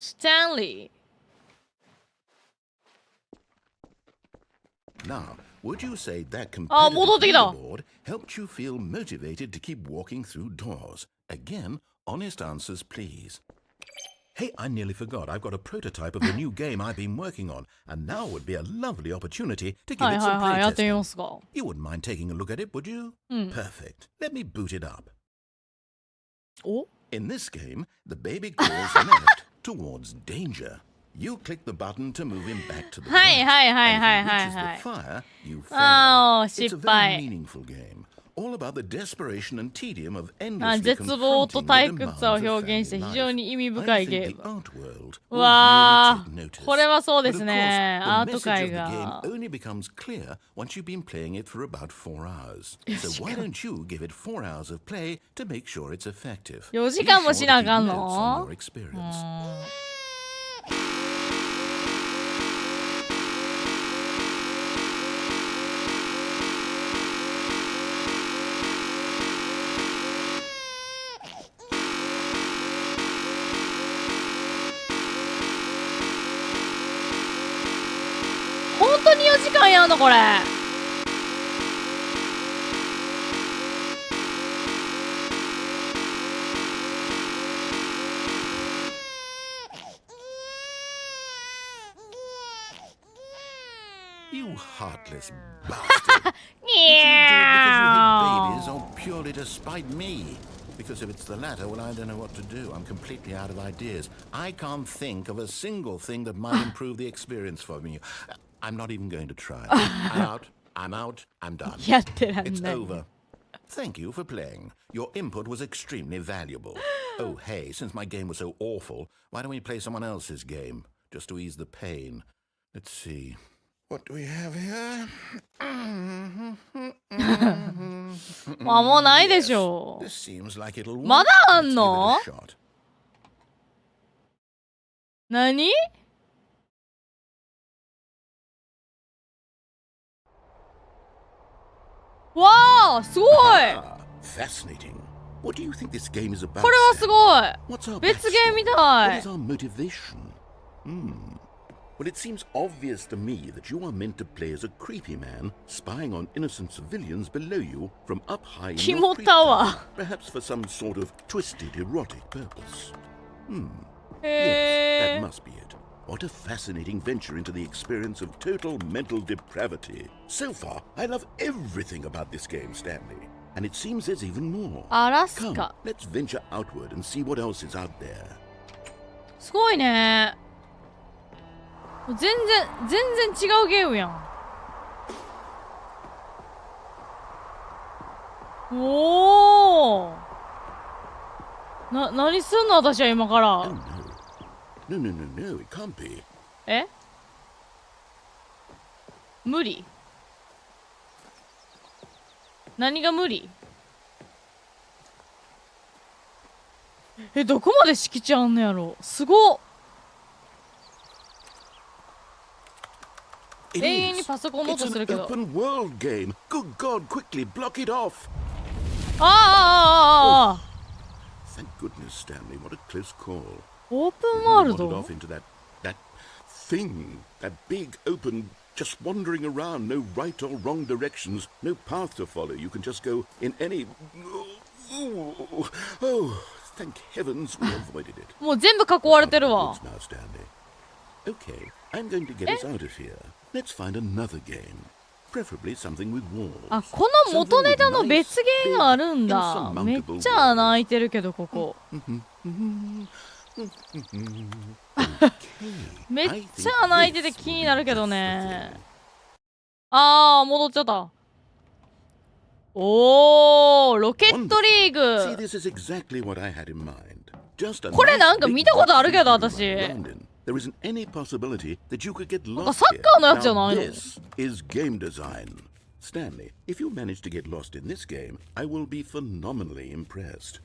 Stanley. Now, would you say that あ、戻ってき competitive た。 leaderboard helped you feel motivated to keep walking through doors? Again, honest answers, please. Hey, I nearly forgot. I've got a prototype of the new game I've been working on, and now would be a lovely opportunity to give はい it はい some はい、やってみ playtesting. ますか。 You wouldn't mind taking a look at it, would you? Perfect. Let me boot it up. お In this game, the baby crawls left towards danger. You click the button to move him back to the はい right. はいはい And はい if he はい reaches はい the fire, you あ fail. ー、 It's a 失 very 敗。 meaningful game, all about the desperation and tedium of あ、 endlessly 絶望と confronting 退 the 屈 demands さを of 表現して family 非常 life. に意味 I 深い think ゲ the ーム。 art world う will わ really ー、 take これ notice. はそうで But す of ね。 course, ア the ート message 界 of the game が。 only becomes clear once you've been playing it for about 4 hours. So why don't you give it 4 hours of play to make sure it's effective? 4時 Be 間も sure し to なあ keep かん notes on の your experience. 本当に4時間やんのこれ。You heartless bastard. に Because you hate babies ゃ or purely to spite me? Because if it's the latter, well, I don't know what to do. I'm completely out of ideas. I can't think of a single thing that might improve the experience for me. I'm not even going to try. I'm out. I'm out. I'm done. やってらん It's ない。 over. Thank you for playing. Your input was extremely valuable. Oh, hey, since my game was so awful, why don't we play someone else's game? Just to ease the pain. Let's see. What do we have here? まあもうないでしょ This seems like it'll work. まだあん Let's give it の a shot. 何わあすごい Ah, fascinating. What do you think this game is about? これはすご What's our い別ゲームみ backstory? た What い is our motivation? Well, it seems obvious to me that you are meant to play as a creepy man spying on innocent civilians below you from up high in your 肝 creep タワ tower, perhaps for some sort of twisted erotic purpose. ー Yes, へ that え must be it. What a fascinating venture into the experience of total mental depravity. So far, I love everything about this game, Stanley. And it seems there's even more. アラス Come, カ let's venture outward and see what else is out there. すごいね全然違うゲームやんおお何すんの私は今か Oh ら no. No, no, no, no, it can't be. え無理何が無理どこまで敷地あんのやろすごっ It 永遠に is. パソコンの It's 音す an るけど。 open world game. Good God, quickly block it off. ああ Thank goodness, Stanley. What a close call. オープンワール Wandered ド off into that thing, that big open, just wandering around, no right or wrong directions, no path to follow. You can just go in any. Oh, thank heavens we avoided it. もう全部囲われてるわ。 Now, Stanley. Okay, I'm going to get us out of here. Let's find another game. Preferably something with walls. あ、この元ネタの別ゲーがあるんだ。めっちゃ穴開いてるけど、ここ。めっちゃ穴開いてて気になるけどね。あー、戻っちゃった。おー、ロケットリー See, グ。 this is exactly what I had in mind. Just a これなんか nice 見たことあるけど、 big 私。 London. There isn't any possibility that you could get なんか lost サッカーのやつじゃ here. ないの？ Now, this is game design. Stanley, if you manage to get lost in this game, I will be phenomenally impressed.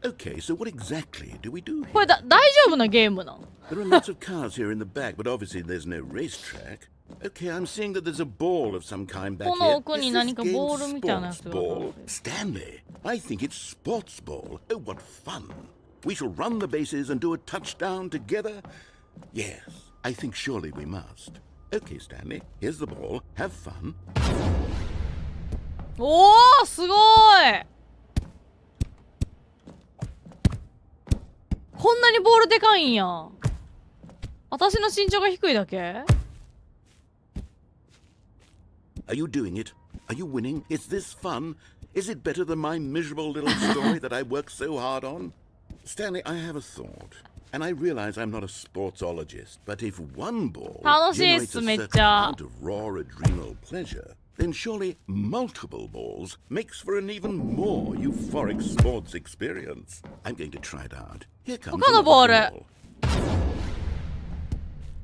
Okay, so what exactly do we do こ here? れ大丈夫なゲームなん？ There are lots of cars here in the back, but obviously there's no racetrack. Okay, I'm seeing that there's a ball of some kind back この here. 奥に Is 何 this か game ボールみたいなやつ sports がある。 ball? Stanley, I think it's sports ball. Oh, what fun. We shall run the bases and do a touchdown together. Yes, I think surely we must. Okay, Stanley, here's the ball. Have fun. おー、すごい。こんなにボールでかいんや。私の身長が低いだけ？ Are you doing it? Are you winning? Is this fun? Is it better than my miserable little story that I worked so hard on? Stanley, I have a thought. And I realize I'm not a sportsologist, but if one ball 楽しいっ generates す、 a めっ certain ちゃ。 amount of raw adrenal pleasure, then surely multiple balls makes for an even more euphoric sports experience. I'm going to try it out. Here comes 他の another ボール。 ball.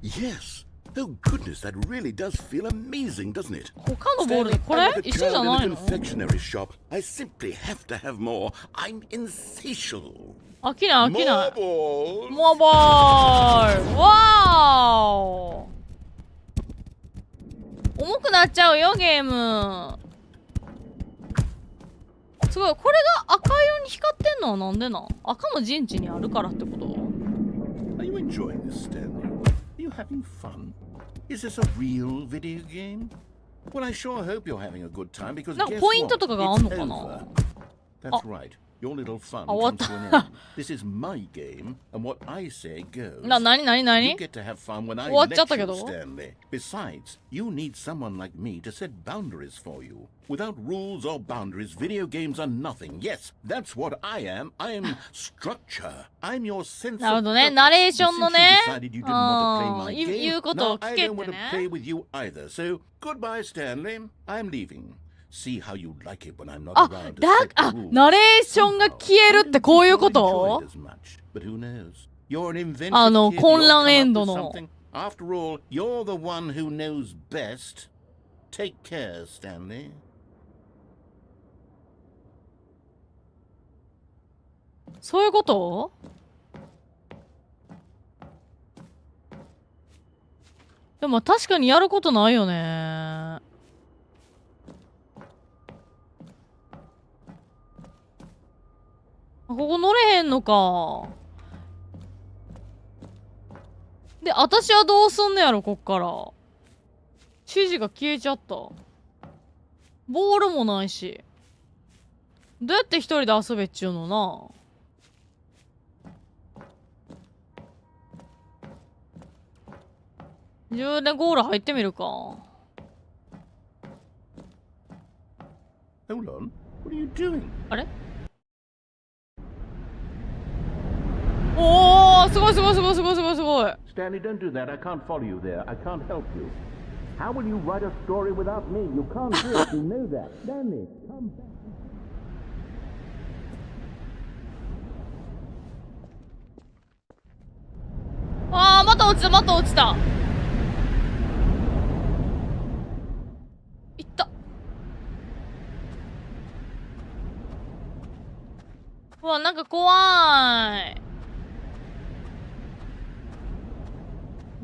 Yes. Oh goodness, that really does feel amazing, doesn't it? 他のボール Stanley, こ I'm れ like a 一緒じゃ child ない in a の？ confectionery shop. I simply have to have more. I'm insatiable. 飽きない飽き More ない。 balls. モアボール。わー。重くなっちゃうよ、ゲーム。すごい、これが赤色に光ってんのはなんでなん？赤の陣地にあるからってこと？ Are you enjoying this, Stanley? Are you having fun? Is this a real video game? Well, I sure hope you're having a good time because なんか guess ポイント what? とかがあんの It's かな？ over. That's right. Your little fun あ、終わっ comes to an た。 end. This is my game, and what I say goes. なになにな You に？ get to have fun when I 終わっ let ちゃったけ you, ど。 Stanley. Besides, you need someone like me to set boundaries for you. Without rules or boundaries, video games are nothing. Yes, that's what I am. I am structure. I'm your sense なるほ of どね。 purpose. ナレーションの And ね。 since you decided you didn't want to play my 言 game, うことを now 聞 I けっ don't て want to ね。 play with you either. So, goodbye, Stanley. I'm leaving. See how you like it when I'm not あ、around to だ、 set the あ、 rules. ナレーションが消えるってこういうこ I don't と？ enjoy it as much, but who knows? You're an inventive あの、 kid. 混 You'll 乱 come エ up ンド with の。 something. After all, you're the one who knows best. Take care, Stanley. そういうこと？でも確かにやることないよね。ここ乗れへんのか。で、私はどうすんのやろ、こっから。指示が消えちゃった。ボールもないし。どうやって一人で遊べっちゅうのな。自分でゴール入ってみるか。Hold on. What are you doing? あれ？おー、すごいすごいすごいすごいすごいすごい。 Stanley, don't do that. I can't follow you there. I can't help you. How will you write a story without me? You can't do it. You know that. Stanley, come back. あー、また落ちたまた落ちた。いった。うわ、なんか怖い。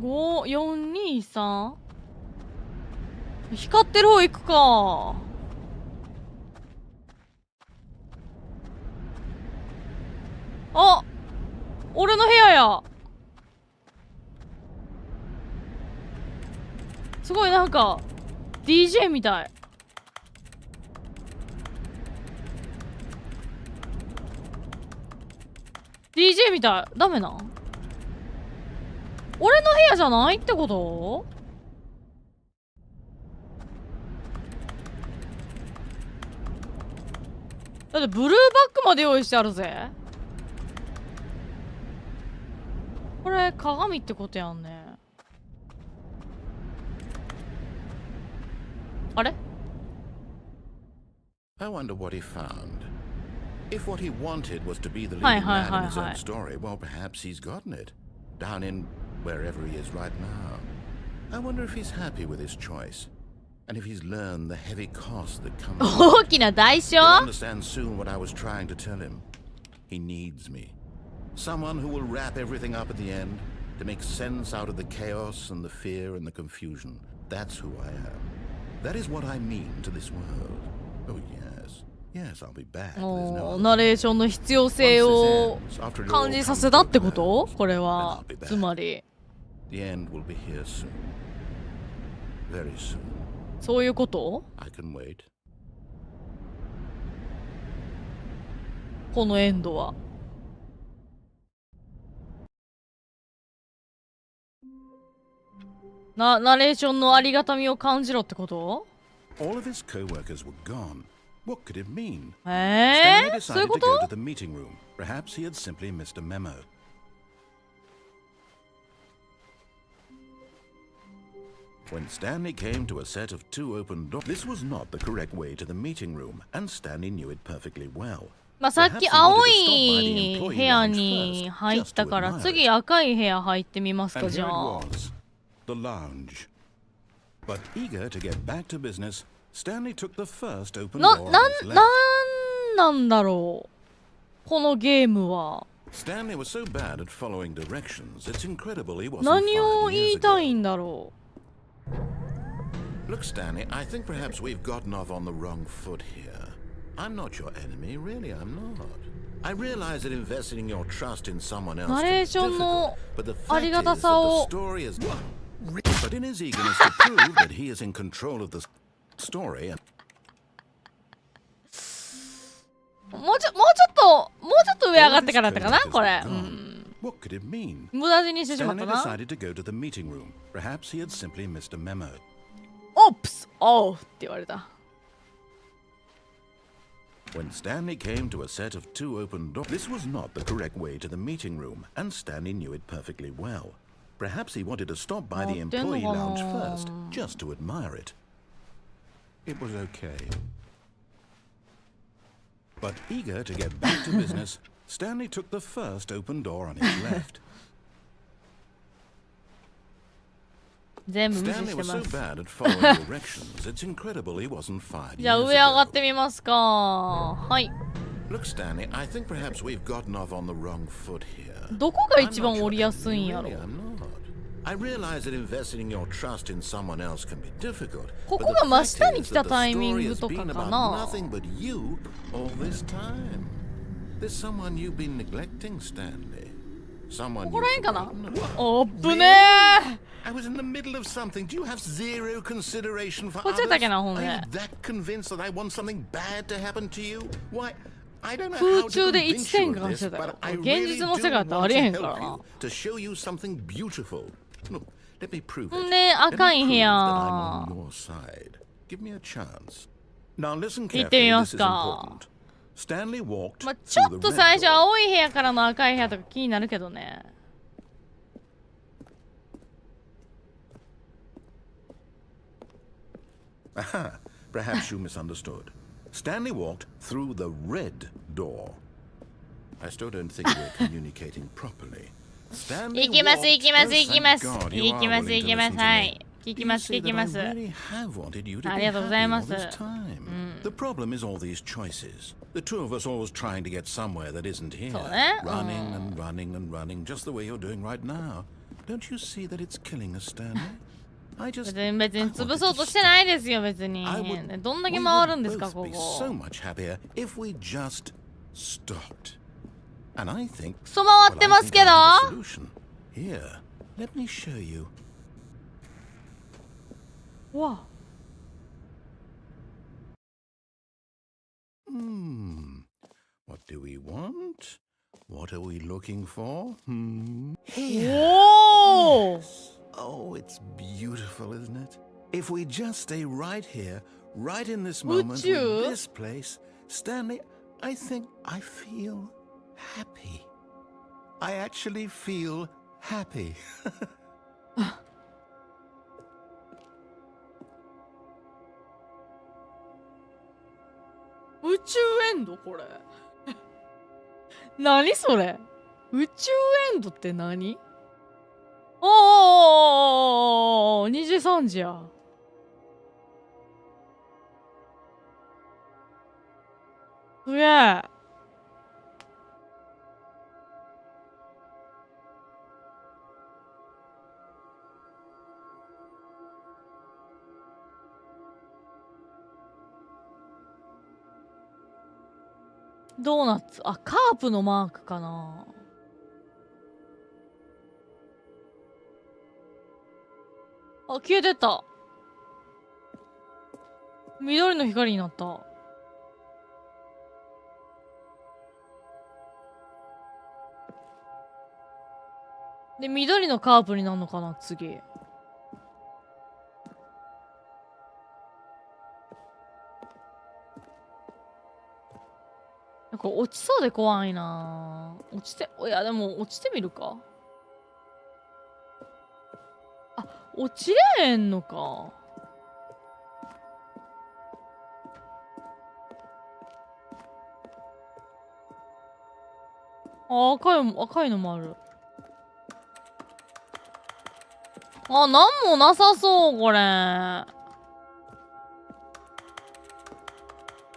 5423光ってる方行くか。あ、俺の部屋や。すごいなんか DJ みたい。DJ みたい。ダメなん？俺の部屋じゃないってこと？だってブルーバックまで用意してあるぜ。これ鏡ってことやんね。あれ？ I wonder what he found. If what he wanted was to be the leading man in his own story, well, perhaps he's gotten it. Down in wherever he is right now. I wonder if he's happy with his choice. And if he's learned the heavy cost that comes with it. 大きな代償? He'll understand soon what I was trying to tell him. He needs me. Someone who will wrap everything up at the end, to make sense out of the chaos and the fear and the confusion. That's who I am. That is what I mean to this world. Oh, yes. Yes, I'll be back. ナレーションの必要性を感じさせたってこと？これはつまり The end will be here soon. Very soon. そういうこと？ I can wait. このエンドはナレーションのありがたみを感じろってこと？ All of his co-workers were gone. What could it mean? そういうこと？ to the meeting room. Perhaps he had simply missed a memo. When Stanley came to a set of two open doors, this was not the correct way to the meeting room, and Stanley knew it perfectly well. まあさっき青い部屋に入ったから次赤い部屋入ってみますかじゃあ。The lounge. But eager to get back to business, Stanley took the first open door. なんだろうこのゲームは。Stanley was so bad at following directions, it's incredible he wasn't 何を 5言い years たい ago. んだろう。 Look, Stanley, I think perhaps we've gotten off on the wrong foot here. I'm not your enemy, really, I'm not. I realize that investing in your trust in someone else ナレーションの but the あ fact り is が that た the さを story is but in his eagerness to prove that he is in control of the story and もうちょっと上上がってからだったかなこれ。what could it mean? 無駄死にしてしまった Stanley な。 decided to go to the meeting room. Perhaps he had simply missed a memo. オープスオーって言われた。When Stanley came to a set of two open doors, this was not the correct way to the meeting room, and Stanley knew it perfectly well. Perhaps he wanted to stop by the employee lounge first, just to admire it. It was okay. But eager to get back to business, Stanley took the first open door on his left. 全部無視 Stanley して was ま so す。 bad at following directions, it's incredible he wasn't fired じゃあ years 上上がっ ago. てみますか。はい。 Look, Stanley, I think perhaps we've gotten off on the wrong foot here. どこが一番降りやすいんやろ。 Really, I'm not. I realize that investing in your trust in someone else can be difficult. こ but こ the が真 fact 下に is 来た that the タイミン story グ has とか been か about な。 nothing but you all this time. There's someone you've been neglecting, Stanley. Someone ここら辺かな。 you've forgotten about. おっぶねー。 I was in the middle of something. Do you have zero consideration for こっちだっ others? けな、ほん Are で。 you that convinced that I want something bad to happen to you? Why? I don't know 空 how 中 to で convince 1 you 点 of 間して this, た but よ。 I 現 really 実の do 世界って want あり to えへんから help な you,。to show you something beautiful. Look, let me prove it. んで、赤い部 Let me prove that 屋 I'm on your side. Give me a chance. Now listen 行ってみ carefully. ま This す is か。 important. Stanley walked まあ、ちょ through っ the と red 最初 door. 青い部屋からの赤い部屋とか気になるけどね。Aha, perhaps you misunderstood. Stanley walked through the red door. I still don't think we're communicating properly. Stanley 行きます、 walked- 行きます、 Oh, 行きます。 thank God you 行き are ます、 willing 行 to きま listen す。 to は me. い。聞 Do き you ます、 see 聞き that ま I す。 really have wanted you to be ありがとうござい happy ま all す。 this time. The problem is all these choices. The two of us always trying to get somewhere that isn't here. そうね。 Running and running and running, just the way you're doing right now. Don't you see that it's killing us, Stanley? I just 別に潰そうとしてないですよ、別に。どんだけ回るんですか、ここ。so much happier if we just stopped. And I think クソ回ってますけど。Here, let me show you. わ。What do we want? What are we looking for? Whoa! Oh, it's beautiful, isn't it? If we just stay right here, right in this moment, with this place, Stanley, I think I feel happy. I actually feel happy. 宇宙エンドこれ何それ宇宙エンドって何おー2時3時やすげえドーナツあカープのマークかなあ消えてった緑の光になったで緑のカープになるのかな次なんか落ちそうで怖いな落ちていやでも落ちてみるかあ落ちれへんのかあ赤いのもあるあなんもなさそうこれわ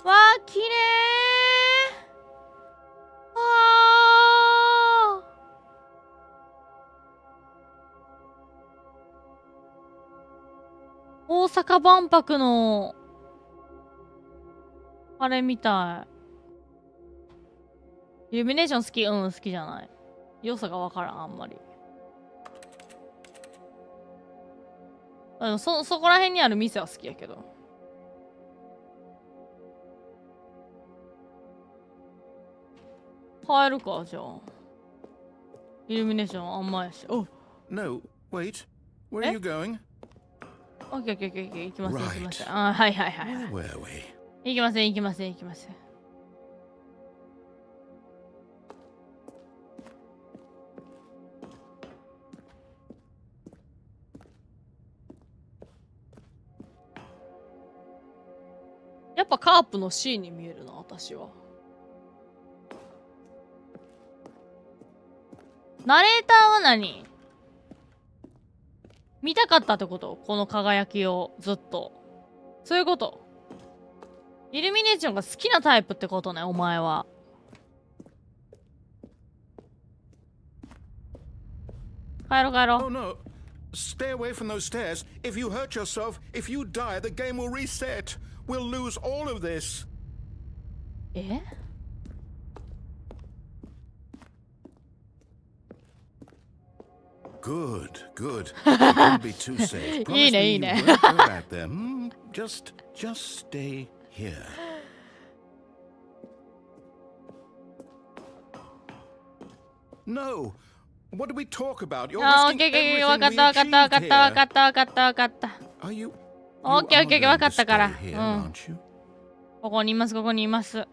ーきれい大阪万博のあれみたいイルミネーション好き好きじゃない良さがわからんあんまりそこら辺にある店は好きやけど帰るかじゃあイルミネーションあんまやしお No, wait. Where are you going? オッケーオッケーオッケー行きます行きますあはいはいはい Where were we? 行きません行きません行きませんやっぱカープの C に見えるな私はナレーターは何見たかったってことこの輝きをずっとそういうことイルミネーションが好きなタイプってことねお前は帰ろう帰ろう Oh no. Stay away from those stairs. If you hurt yourself, if you die, the game will reset. We'll lose all of this. えGood, good. Don't be too safe. Promise いいね me いい you ね won't go back there. Just stay here. No. What did we talk about? You're あーオッ risking ケーオッケー everything 分かっ we た分かった分か achieved った分か here. った分かった分かった Are you? オッケーオッケー You 分 are か going った to から stay う here, ん aren't you? ここにいますここにいますこ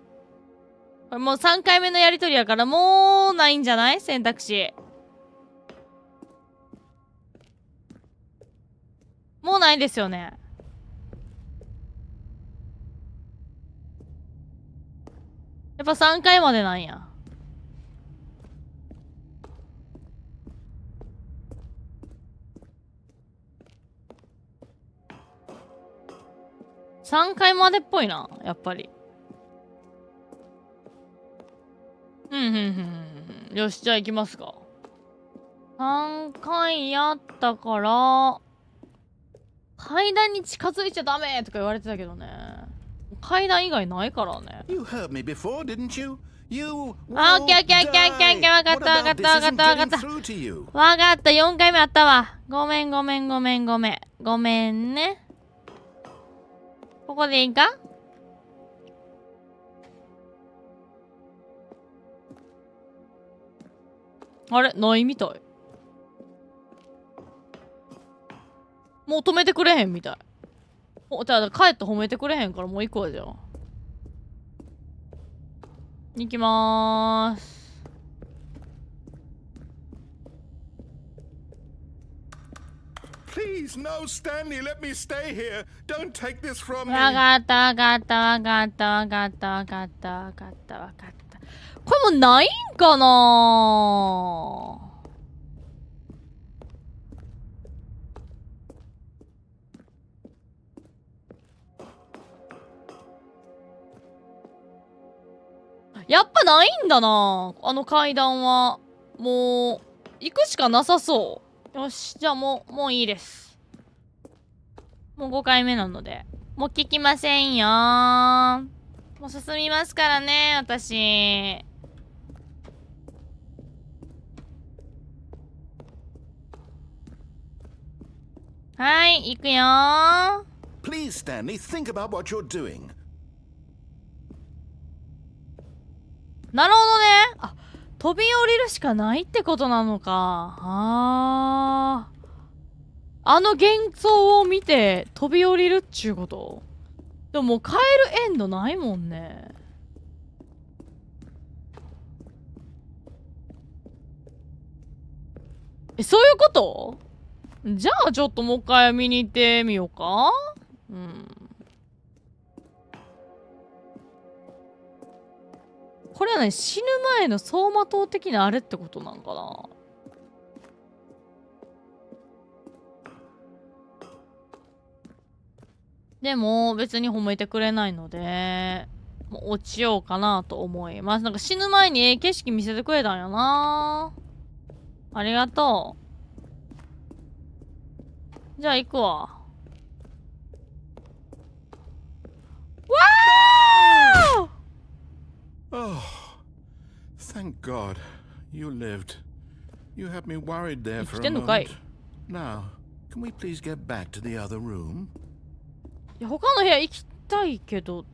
れもう3回目のやりとりやからもうないんじゃない選択肢もうないですよねやっぱ3回までなんや3回までっぽいなやっぱりよしじゃあ行きますか3回やったから階段に近づいちゃダメとか言われてたけどね。階段以外ないからね。You heard me before, didn't you? You あ、オッケーオッケーオッケーオッケーオッケー、わかったわかったわかったわかった。わかった、4回目あったわ。ごめんごめんごめんごめん。ごめんね。ここでいいか？あれないみたい。もう止めてくれへんみたい。じゃあ帰って褒めてくれへんからもう行くわじゃあ。行きまーす。Please, no, Stanley, let me stay here. Don't take this from me. わかったわかったわかったわかったわかったわかったわかった。これもうないんかな。やっぱないんだな、あの階段は。もう行くしかなさそう。よし、じゃあもういいです。もう5回目なのでもう聞きませんよ。もう進みますからね、私。はい、行くよー。 Please, Stanley, think about what you're doing. なるほどね。あ、飛び降りるしかないってことなのか。あの幻想を見て飛び降りるっちゅうこと。でももう帰るエンドないもんね。そういうこと？じゃあちょっともう一回見に行ってみようか。うん。これはね、死ぬ前の走馬灯的なあれってことなんかな。でも別に褒めてくれないのでもう落ちようかなと思います。なんか死ぬ前に景色見せてくれたんやな。ありがとう。じゃあ行くわ。わー！ Oh, thank God. You lived. You had me worried there for a moment. Now, can we please get back to the other room? いや、他の部屋行きたいけど、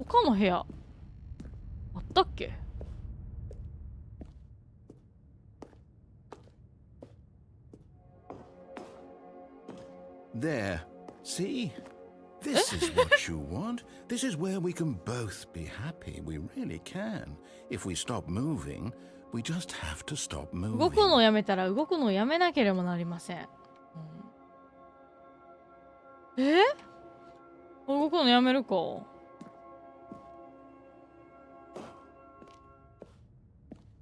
他の部屋あったっけ？There. See? This is what you want. This is where we can both be happy. We really can. If we stop moving, we just have to stop moving. 動くのをやめたら動くのをやめなければなりません。動くのやめるか。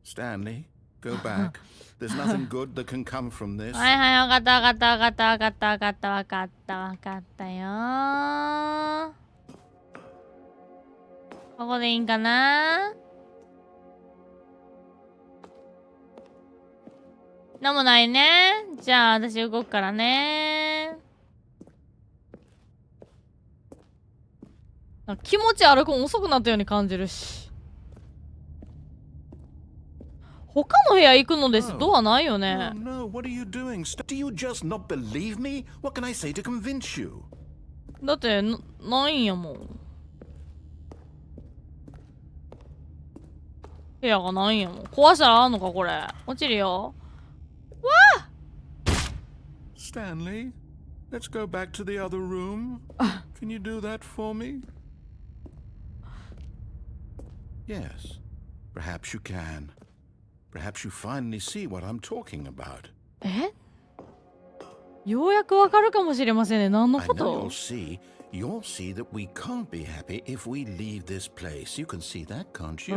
Stanley, go back. There's nothing good that can come from this. はいはい、わかったわかったわかったわかったわかったわかったわかったよー。ここでいいんかな。なんもないね。じゃあ私動くからね。気持ち歩くの遅くなったように感じるし。他の部屋行くのです。ドアないよね。No, what are you doing? Do you just not believe me? What can I say to convince you? だってないんやもん。部屋がないんやもん。壊したらあんのかこれ。落ちるよ。わあ！ Stanley, let's go back to the other room. Can you do that for me? Yes, perhaps you can. Perhaps you finally see what I'm talking about. ようやくわかるかもしれませんね。何の I こ know と？ you'll see that we can't be happy if we leave this place. You can see that, can't you?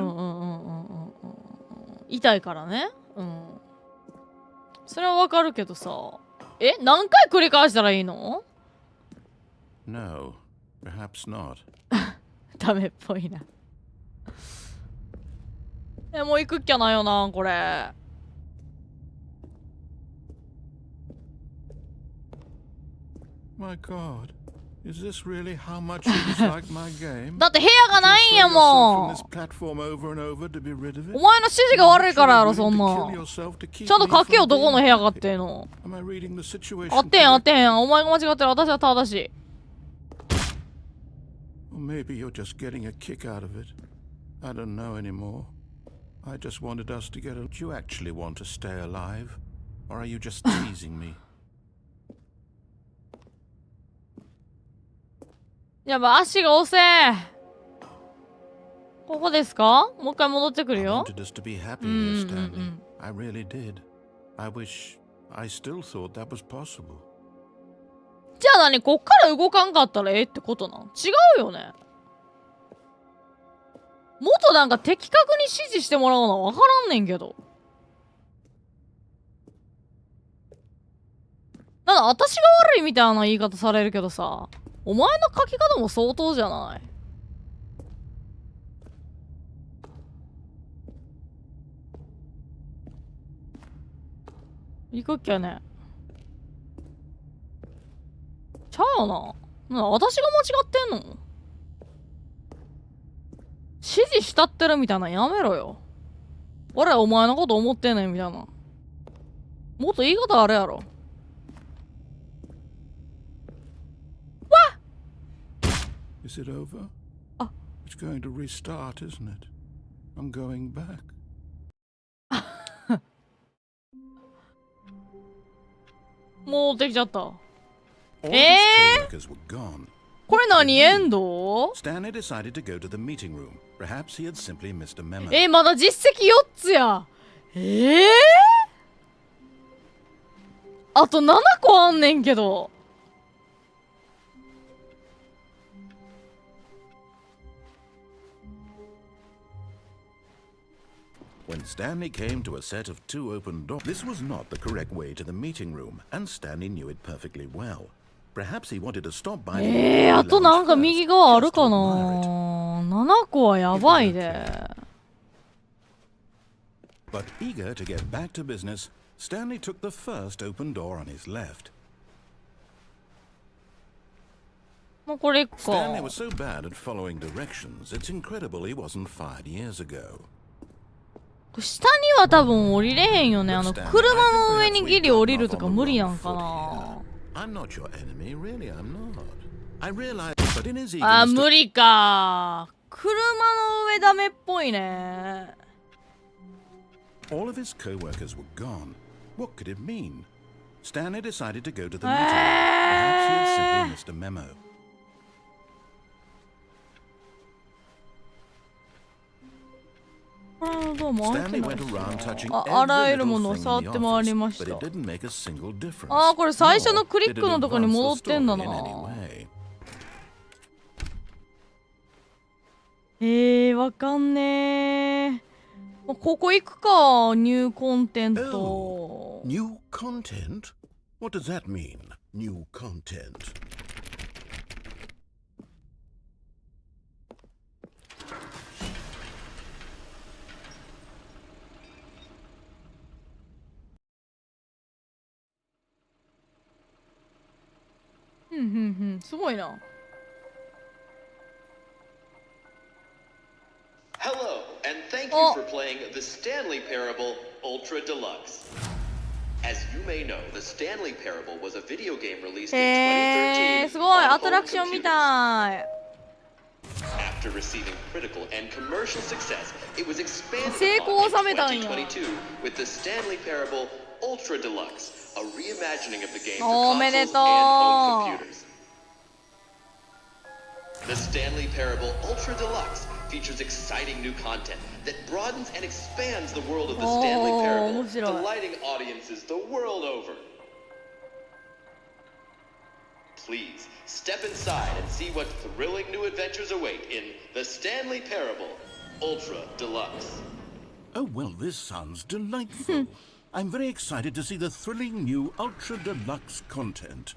痛いからね。うん。それはわかるけどさ。何回繰り返したらいいの？ No, perhaps not. ダメっぽいな。もう行くっきゃないよな、これ。My God, is this really how much you dislike my game? だって部屋がないんやもん。お前の指示が悪いからやろ、そんな。ちゃんと書けよ、どこの部屋かっていうの。合ってへん、合ってへん。お前が間違ってる、私は正しい。Maybe you're just getting a kick out of it. I don't know anymore. I just wanted us to get a... Do you actually want to stay alive? Or are you just teasing me? やばい、足が遅え。ここですか？もう一回戻ってくるよ。I wanted us to be happy here, Stanley. I really did. I wish I still thought that was possible. じゃあ何？こっから動かんかったらええってことなん？違うよね。もっとなんか的確に指示してもらうのは分からんねんけど。なんだ私が悪いみたいな言い方されるけどさ、お前の書き方も相当じゃない？行くっけね。ちゃうよな。私が間違ってんの？指示したってるみたいなやめろよ。俺はお前のこと思ってんねんみたいな。もっと言い方あるやろ。Is it over? It's going to restart, isn't it? I'm going back. 戻ってきちゃった。これ何エンド？ Stanley decided to go to the meeting room. Perhaps he had simply missed a memo. まだ実績4つや。あと7個あんねんけど。When Stanley came to a set of 2 open doors, this was not the correct way to the meeting room, and Stanley knew it perfectly well. Perhaps he wanted to stop by. あとなんか右側あるかな。7個はやばいで。But eager to get back to business, Stanley took the first open door on his left. もうこれか。Stanley was so bad at following directions, it's incredible he wasn't fired years ago. 下には多分降りれへんよね。車の上にギリ降りるとか無理なんかな。I'm not your enemy, really, I'm not. I realize, but in his 無理か。車の上ダメっぽいね。All of his co-workers were gone. What could it mean? Stanley decided to go to the meeting. Perhaps he had simply missed a memo. Stanley went around touching every little thing in the office, but it didn't make a single difference. これ最初のクリックのとこに戻ってんだな。わかんねー。ここ行くか。ニューコンテント。New content? What does that mean? New content. すごいな。Hello, and thank you for playing the Stanley Parable Ultra Deluxe. As you may know, the Stanley Parable was a video game released in 2013. すごい、アトラクションみたい。After receiving critical and commercial success, it was expanded 成功を収めたんや。in 2022 with the Stanley Parable Ultra Deluxe, a reimagining of the game for consoles and home computers. The Stanley Parable Ultra Deluxe features exciting new content that broadens and expands the world of the Stanley Parable, delighting audiences the world over. Please step inside and see what thrilling new adventures await in the Stanley Parable Ultra Deluxe. Oh, well, this sounds delightful. I'm very excited to see the thrilling new Ultra Deluxe content.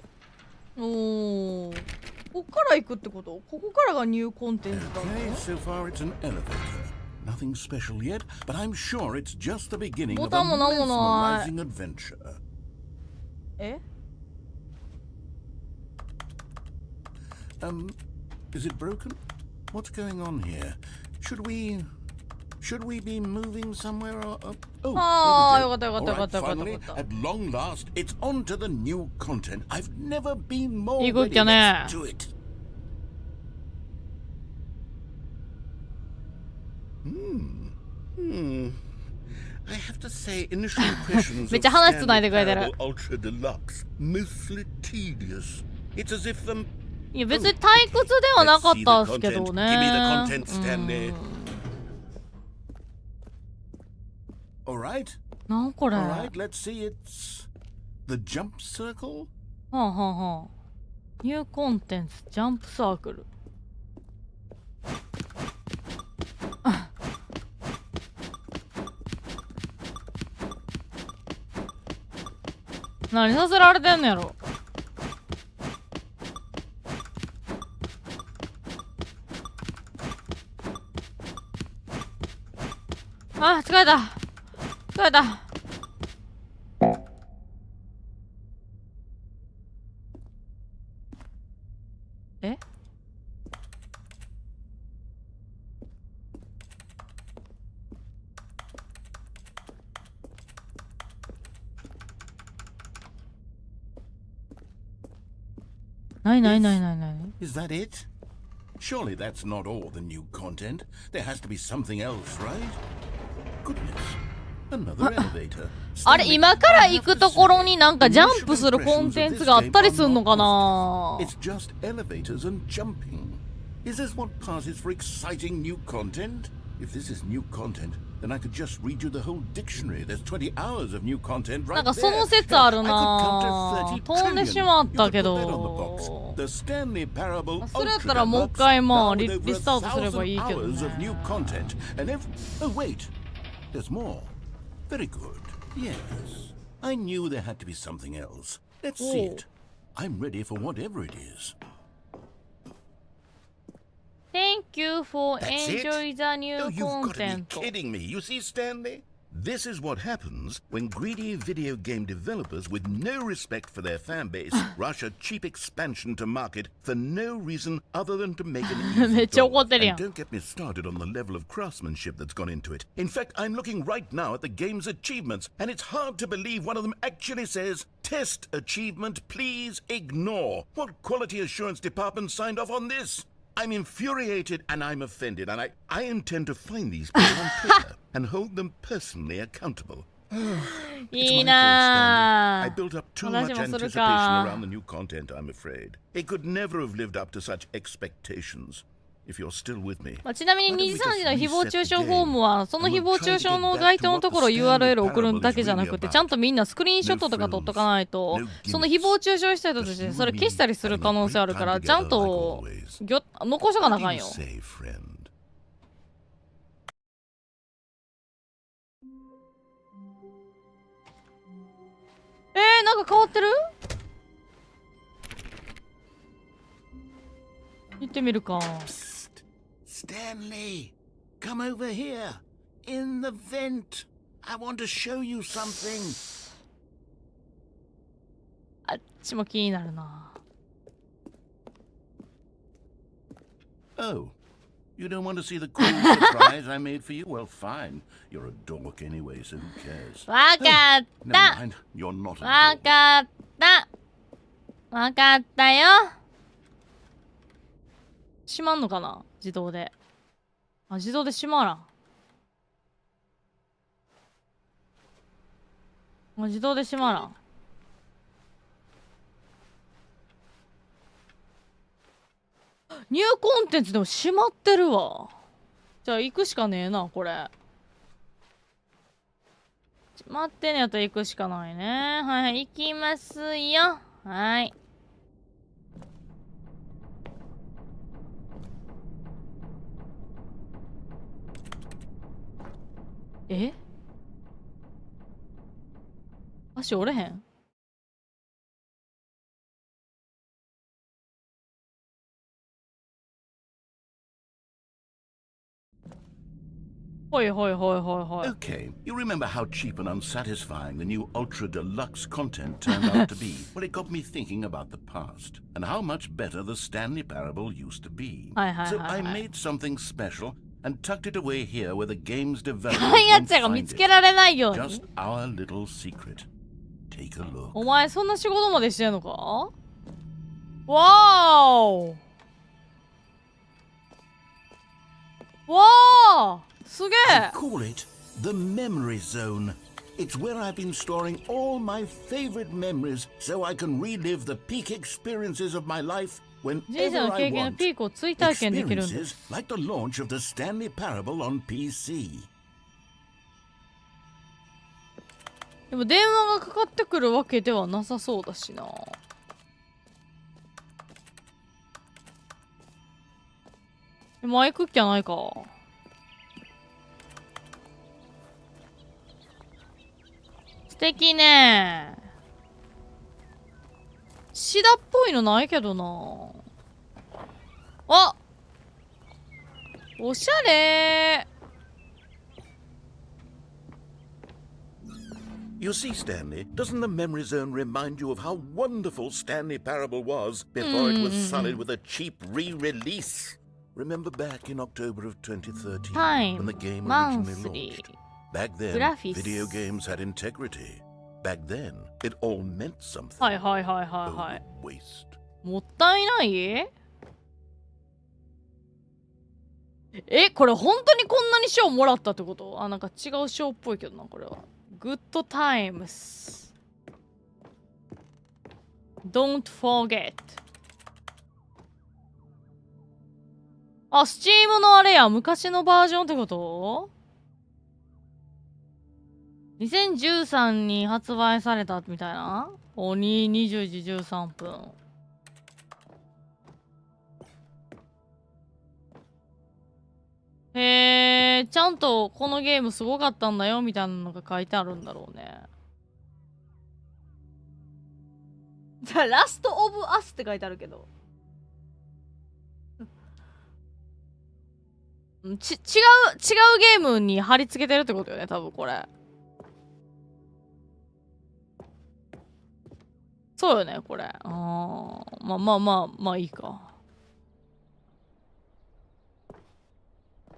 ここから行くってこと？ここからがニューコンテンツだね。Okay, so far it's an elevator. Nothing special yet, but I'm sure it's just the beginning of a mesmerizing adventure. Is it broken? What's going on here? Should we be moving somewhere? Oh, finally, at long last, it's on to the new content. I've never been more ready. Let's do it. I have to say, initial impressions of Stanley Parable Ultra Deluxe mostly tedious. It's as if them. いや別に退屈ではなかったっすけどね。Give me the content, Stanley. All right. なんこれ。 All right. Let's see. It's the jump circle. はあはあはあ。ニューコンテンツジャンプサークル。何させられてんのやろ。あ、疲れた。疲れた。え？ないないないないない。Is that it? Surely that's not all the new content. There has to be something else, right? Goodness. Another elevator. あれ、今から行くところになんかジャンプするコンテンツがあったりすんのかな？ It's just elevators and jumping. Is this what passes for exciting new content? If this is new content, then I could just read you the whole dictionary. There's 20 hours of new content right there. なんかその説あるな。飛んでしまったけど。 The Stanley Parable それやったらもう一回まあリスタートすればいいけどね。 Oh wait, there's more. Very good. Yes. I knew there had to be something else. Let's see it. I'm ready for whatever it is. Thank you for That's enjoy it? the new Oh, you've got to be content. kidding me. You see, Stanley? This is what happens when greedy video game developers with no respect for their fan base rush a cheap expansion to market for no reason other than to make an easy dollar. And don't get me started on the level of craftsmanship that's gone into it. In fact, I'm looking right now at the game's achievements, and it's hard to believe one of them actually says, "Test achievement, please ignore." What quality assurance department signed off on this? I'm infuriated and I'm offended, and I intend to find these people on Twitter and hold them personally accountable. It's my fault, Stanley. I built up too much anticipation around the new content, I'm afraid. It could never have lived up to such expectations. If you're still with me. ちなみに2時3時の誹謗中傷フォームはその誹謗中傷の該当のところ URL を送るだけじゃなくてちゃんとみんなスクリーンショットとか撮っとかないとその誹謗中傷した人としてそれ消したりする可能性あるからちゃんと残しとかなあかんよ。なんか変わってる？行ってみるか。Stanley, come over here. In the vent. I want to show you something. あっちも気になるな。Oh, you don't want to see the cool surprise I made for you? Well, fine. You're a dork anyway, so who cares? わかった。 Never mind. You're not a dork. わかった。わかったよ。閉まんのかな自動で。あ、自動で閉まらん。あ、自動で閉まらん。ニューコンテンツでも閉まってるわ。じゃあ行くしかねえな、これ。閉まってんのやったら行くしかないね。はい、行きますよ。はい。え？足折れへん？ほいほいほいほいほい。 Okay, you remember how cheap and unsatisfying the new Ultra Deluxe content turned out to be? Well, it got me thinking about the past and how much better the Stanley Parable used to be. So I made something special and tucked it away here where the game's developers 高いや won't つが find 見つ it. けられないように。 Just our little secret. Take a look. お前そんな仕事までしてんのか？わーおわーすげ I え call it the memory zone. It's where I've been storing all my favorite memories so I can relive the peak experiences of my life 人生 whenever の I 経験の want. ピークを追体験できるんだ。 Experiences like the launch of the Stanley Parable on PC. でも電話がかかってくるわけではなさそうだしな。マイクっきゃないか。素敵ね。シダっぽいのないけどな。あ、おしゃれ。 You see, Stanley, doesn't the memory zone remind you of how wonderful Stanley Parable was before it was sullied with a cheap re-release? Remember back in October of 2013 Time, when the game monthly, originally launched? Back then, graphics. video games had integrity. Back then, it all meant something. はいはいはいはいはい。 Oh, waste. もったいない？え、これ本当にこんなに賞もらったってこと？あ、なんか違う賞っぽいけどな、これは。Good times. Don't forget. あ、スチームのあれや、昔のバージョンってこと？ 2013に発売されたみたいな。鬼20時13分。へえ、ちゃんとこのゲームすごかったんだよみたいなのが書いてあるんだろうね。じゃあラストオブアスって書いてあるけど。違うゲームに貼り付けてるってことよね、多分これ。そうよね、これ。まあまあまあ、まあいいか。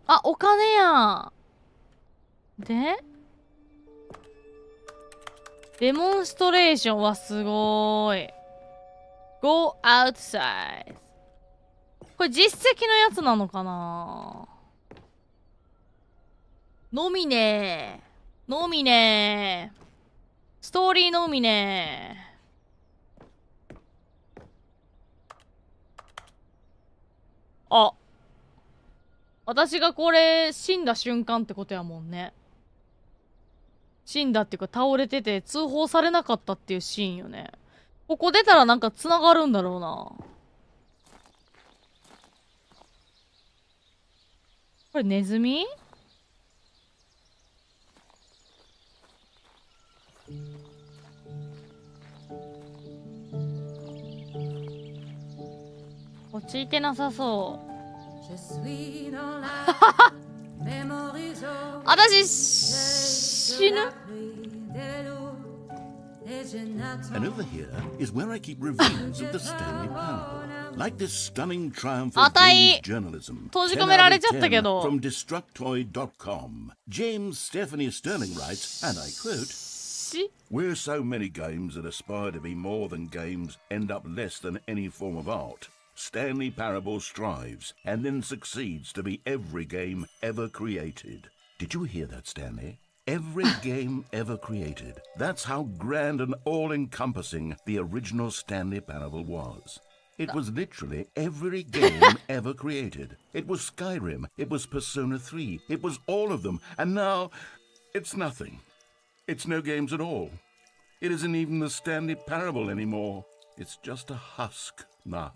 あ、お金や。でデモンストレーションはすごーい。Go outside。これ実績のやつなのかな？のみねー。のみねー。ストーリーのみねー。あ、私がこれ死んだ瞬間ってことやもんね。死んだっていうか倒れてて通報されなかったっていうシーンよね。ここ出たらなんか繋がるんだろうな。これネズミ？こっち行ってなさそう。私死ぬ？ And over here is where I keep reviews of the Stanley Parable. Like this stunning triumph of 値 games journalism. 閉じ込められちゃったけ 10 out ど。 of 10 from Destructoid.com. James Stephanie Sterling writes, and I quote, し Where so many games that aspire to be more than games end up less than any form of art, Stanley Parable strives and then succeeds to be every game ever created. Did you hear that, Stanley? Every game ever created. That's how grand and all-encompassing the original Stanley Parable was. It was literally every game ever created. It was Skyrim. It was Persona 3. It was all of them. And now, it's nothing. It's no games at all. It isn't even the Stanley Parable anymore. It's just a husk now.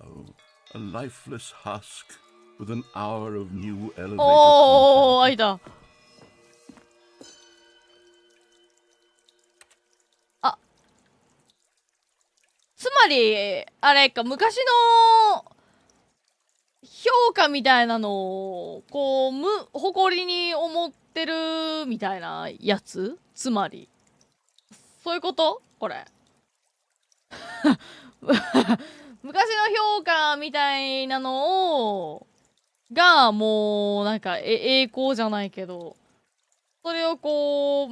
A lifeless husk with an hour of new elevator おー、開いた。あ、つまりあれか、昔の評価みたいなのをこう誇りに思ってるみたいなやつ、つまりそういうこと？これ昔の評価みたいなのをがもうなんか栄光じゃないけど、それをこう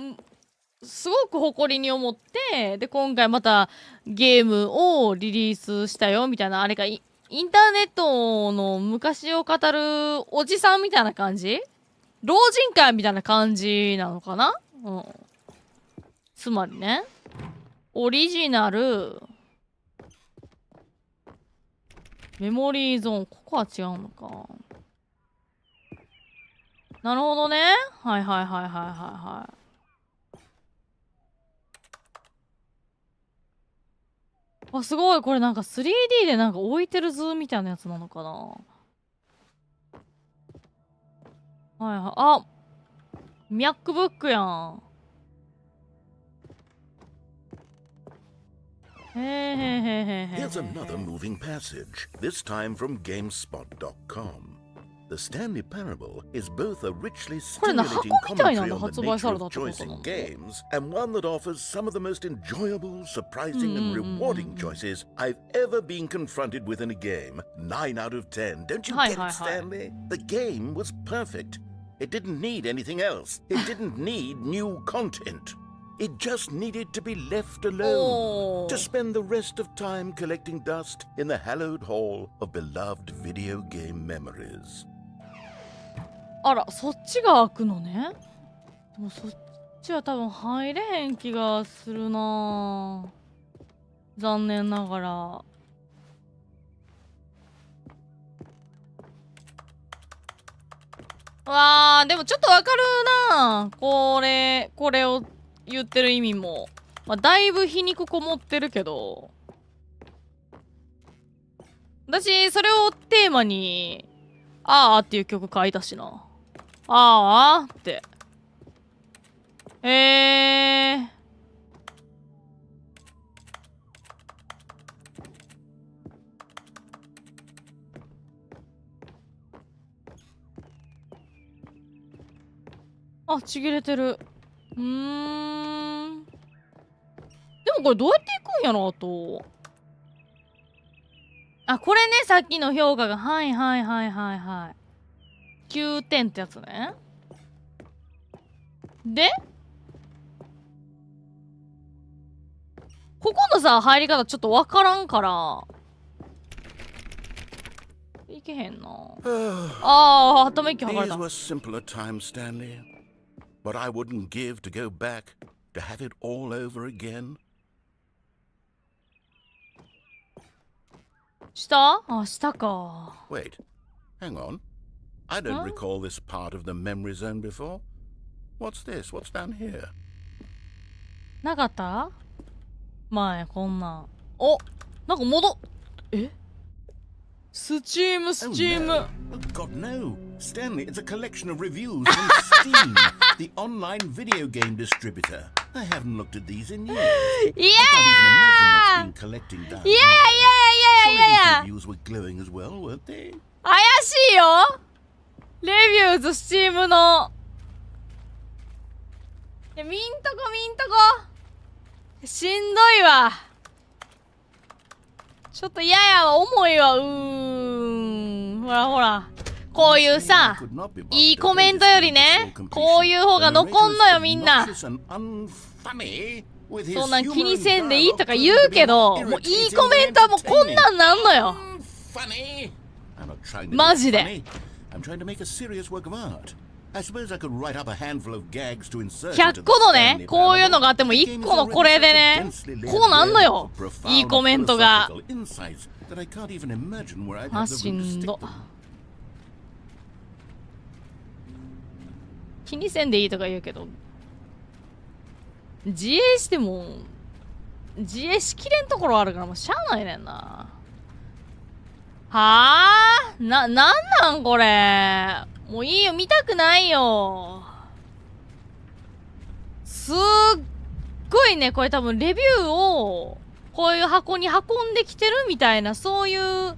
すごく誇りに思って、で今回またゲームをリリースしたよみたいな、あれかインターネットの昔を語るおじさんみたいな感じ、老人会みたいな感じなのかな。うん、つまりね、オリジナルメモリーゾーン、ここは違うのか。なるほどね。はいはいはいはいはいはい。あ、すごい。これなんか 3D でなんか置いてる図みたいなやつなのかな。はいはい。あ、MacBook やん。へへへへへ。 Here's another moving passage, this time from GameSpot.com. The Stanley Parable is both a richly stimulating commentary on the nature of choice in games and one that offers some of the most enjoyable, surprising, and rewarding choices I've ever been confronted with in a game. 9 out of 10. Don't you get it, Stanley? The game was perfect. It didn't need anything else. It didn't need new content. It just needed to be left alone, to spend the rest of time collecting dust in the hallowed hall of beloved video game memories. あら、そっちが開くのね。でもそっちは多分入れへん気がするな。残念ながら。わー、でもちょっとわかるな。これを言ってる意味も。まあ、だいぶ皮肉こもってるけど。私、それをテーマに、あーっていう曲書いたしな。あーって。あ、ちぎれてる。でもこれどうやっていくんやろ、あと。あ、これね、さっきの評価が。はいはいはいはいはい。9点ってやつね。でここのさ、入り方ちょっとわからんから。いけへんな。ああ、ため息剥がれた。 These were simpler times, Stanley. But I wouldn't give to go back to have it all over again. 下？あ、下か。 Wait, hang on. I don't recall this part of the memory zone before. What's this? What's down here? なかった？前こんなん。お、なんかスチーム。 Oh, God, no. Stanley, it's a collection of reviews from Steam, the online video game distributor. I haven't looked at these in years. I can't even imagine what's been collecting down here. Surely these reviews were glowing as well, weren't they? 怪しいよ。レビューズスチームの。ミントコ。しんどいわ。ちょっと嫌やわ、重いわ。ほら。こういうさ、いいコメントよりね、こういう方が残んのよ、みんな。そんなん気にせんでいいとか言うけど、もういいコメントはもうこんなんなんのよ。マジで。100個のね、こういうのがあっても1個のこれでね、こうなんのよ。いいコメントが。あ、しんど。気にせんでいいとか言うけど、自衛しても自衛しきれんところあるからもうしゃあないねんな。はあ、なんなんこれ。もういいよ、見たくないよ。すっごいね、これ多分レビューをこういう箱に運んできてるみたいな、そういう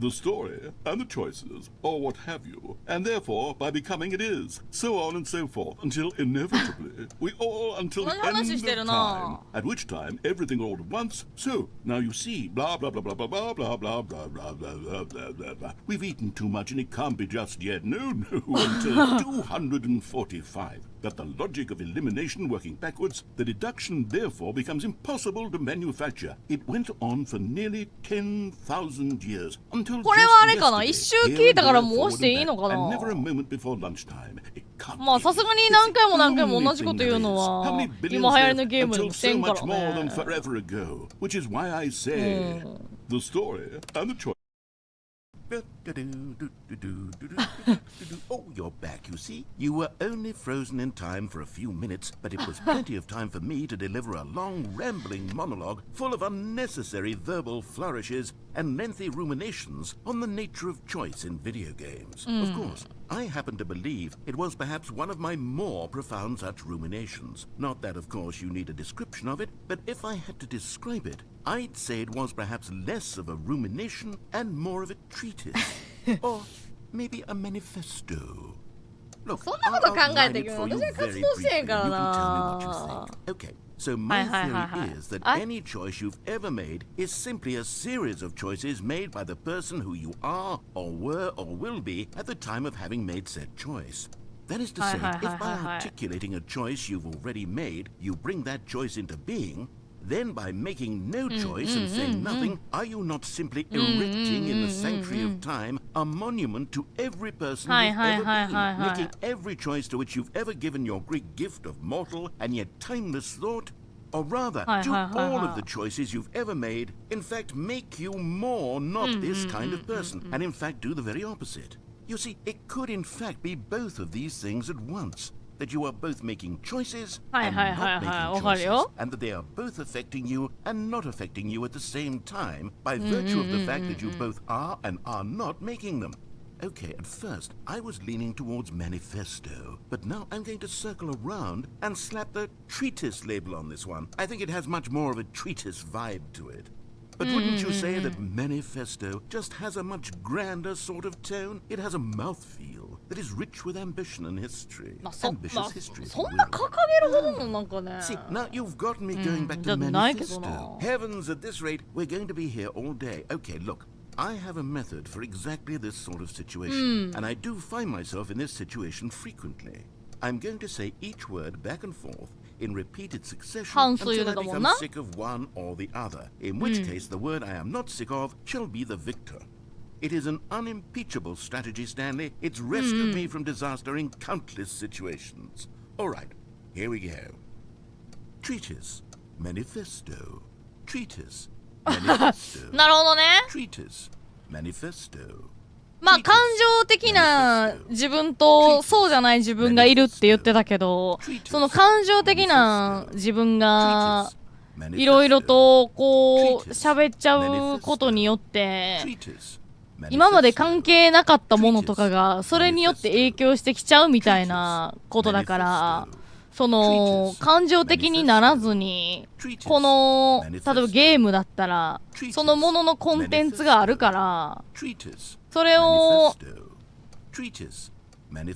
the story and the choices, or what have you, and therefore by becoming it is, so on and so forth, until inevitably we all until the end of time, at which time everything all at once. So now you see, blah blah blah blah blah blah blah blah blah blah blah blah blah blah. We've eaten too much and it can't be just yet. No, until 245. That the logic of elimination working backwards, the deduction therefore becomes impossible to manufacture. It went on for nearly 10,000 years until これはあれかな、一周聞いたからもう押していいのかな。 and never a moment before lunchtime. まあさすがに何回も何回も同じこと言うのは今流行りのゲームでもせんからね。 Which is why I say the story and the choice. Oh, you're back, you see. You were only frozen in time for a few minutes, but it was plenty of time for me to deliver a long, rambling monologue full of unnecessary verbal flourishes and lengthy ruminations on the nature of choice in video games. Of course, I happen to believe it was perhaps one of my more profound such ruminations. Not that, of course, you need a description of it, but if I had to describe it, I'd say it was perhaps less of a rumination and more of a treatise. Or maybe a manifesto. Look, I'll outline it for you very briefly. You can tell me what you think. Okay, so my theory is that any choice you've ever made is simply a series of choices made by the person who you are, or were, or will be at the time of having made said choice. That is to say, if by articulating a choice you've already made, you bring that choice into being, then by making no choice and saying nothing, are you not simply erecting in the sanctuary of time a monument to every person you've ever been, making every choice to which you've ever given your great gift of mortal and yet timeless thought? Or rather, do all of the choices you've ever made, in fact, make you more not this kind of person, and in fact do the very opposite? You see, it could in fact be both of these things at once. That you are both making choices and not making choices, and that they are both affecting you and not affecting you at the same time by virtue of the fact that you both are and are not making them. Okay, at first I was leaning towards manifesto, but now I'm going to circle around and slap the treatise label on this one. I think it has much more of a treatise vibe to it. But wouldn't you say that manifesto just has a much grander sort of tone? It has a mouthfeel that is rich with ambition and history. Ambitious history. See, now you've gotten me going back to manifesto. Heavens, at this rate, we're going to be here all day. Okay, look. I have a method for exactly this sort of situation, and I do find myself in this situation frequently. I'm going to say each word back and forth in repeated succession until I become sick of one or the other, in which case the word I am not sick of shall be the victor. It is an unimpeachable strategy, Stanley. It's rescued me from disaster in countless situations. All right, here we go. Treatise, manifesto, treatise, manifesto. なるほどね。 Treatise, manifesto. まあ感情的な自分とそうじゃない自分がいるって言ってたけど、その感情的な自分がいろいろとこう喋っちゃうことによって今まで関係なかったものとかがそれによって影響してきちゃうみたいなことだから、その感情的にならずにこの例えばゲームだったらそのもののコンテンツがあるからそれを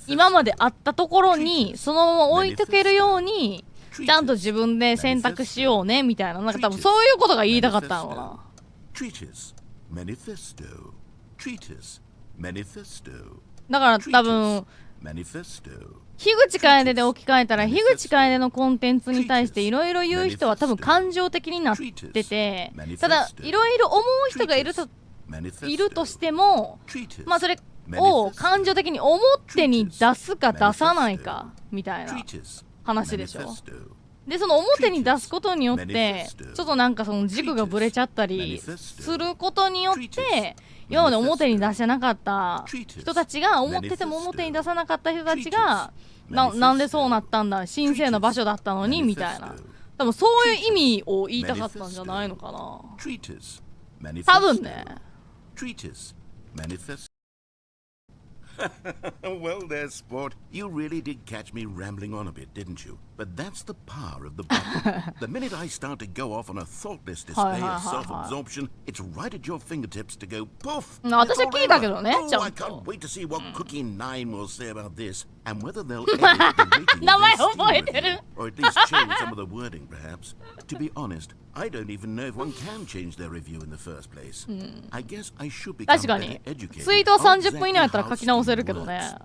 今まであったところにそのまま置いとけるようにちゃんと自分で選択しようねみたいな、なんか多分そういうことが言いたかったのかな。だから多分樋口楓で置き換えたら樋口楓のコンテンツに対していろいろ言う人は多分感情的になってて、ただいろいろ思う人がいるとしても、まあそれを感情的に表に出すか出さないかみたいな話でしょ。でその表に出すことによってちょっとなんかその軸がぶれちゃったりすることによって今まで表に出せなかった人たちが思ってても表に出さなかった人たちがなんでそうなったんだ神聖な場所だったのにみたいな、多分そういう意味を言いたかったんじゃないのかな多分ね。Well there, sport. You really did catch me rambling on a bit, didn't you? But that's the power of the button. The minute I start to go off on a thoughtless display of self-absorption, it's right at your fingertips to go poof. 私は聞いたけどね、ちゃ Oh, I んと。 can't wait to see what Cookie 9 will say about this, and whether they'll edit the rating 名 of 前 their Steam 覚えてる。 review, or at least change some of the wording, perhaps. To be honest, I don't even know if one can change their review in the first place. I guess I should become 確か better に。 educated ツイートは on 30分以内やったら書き直せるけど exactly how ね。 Steam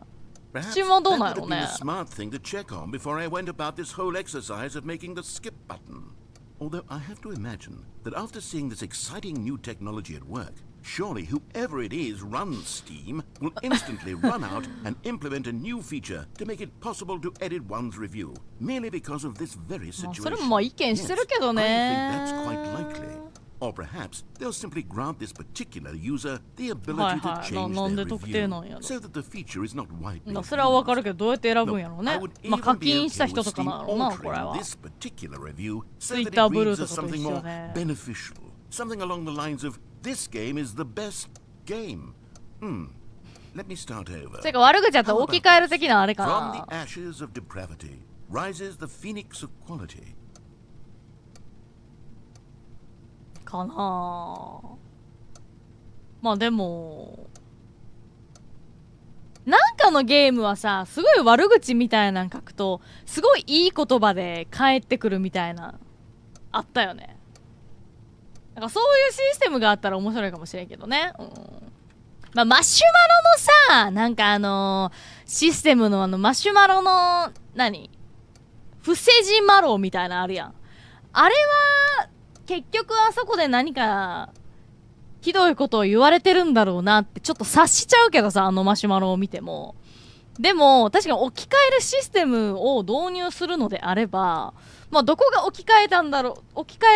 works. スチームはどう Perhaps なんや that ろ would have been ね。 a smart thing to check on before I went about this whole exercise of making the skip button. Although I have to imagine that after seeing this exciting new technology at work, surely whoever it is runs Steam will instantly run out and implement a new feature to make it possible to edit one's review, merely because of this very まあ situation. それもまあ意見してるけど I ね。 think that's quite likely. Or perhaps they'll simply grant this particular user the はい ability to はい。change なん their で特定 review なんやろ。 so that the feature is not widely それはわかる used. けど、どうやって選ぶんやろうね I。would まあ課 even be 金した okay 人 with とか Steam なのな、これ altering は。 this particular review so that Twitter it reads Blue as とかと something 一緒 more ね。 beneficial, something along the lines of "This game is the best game." Let me start over. てか悪口やったら置き換える的なあれか From な。 the ashes of depravity rises the phoenix of quality. かなあ。まあでもなんかのゲームはさ、すごい悪口みたいなの書くとすごいいい言葉で返ってくるみたいなあったよね。なんかそういうシステムがあったら面白いかもしれんけどね。まあマシュマロのさ、なんかシステムのマシュマロの不正字マロみたいなのあるやん。あれは結局あそこで何かひどいことを言われてるんだろうなってちょっと察しちゃうけどさ、マシュマロを見ても。でも確かに置き換えるシステムを導入するのであれば、まあどこが置き換え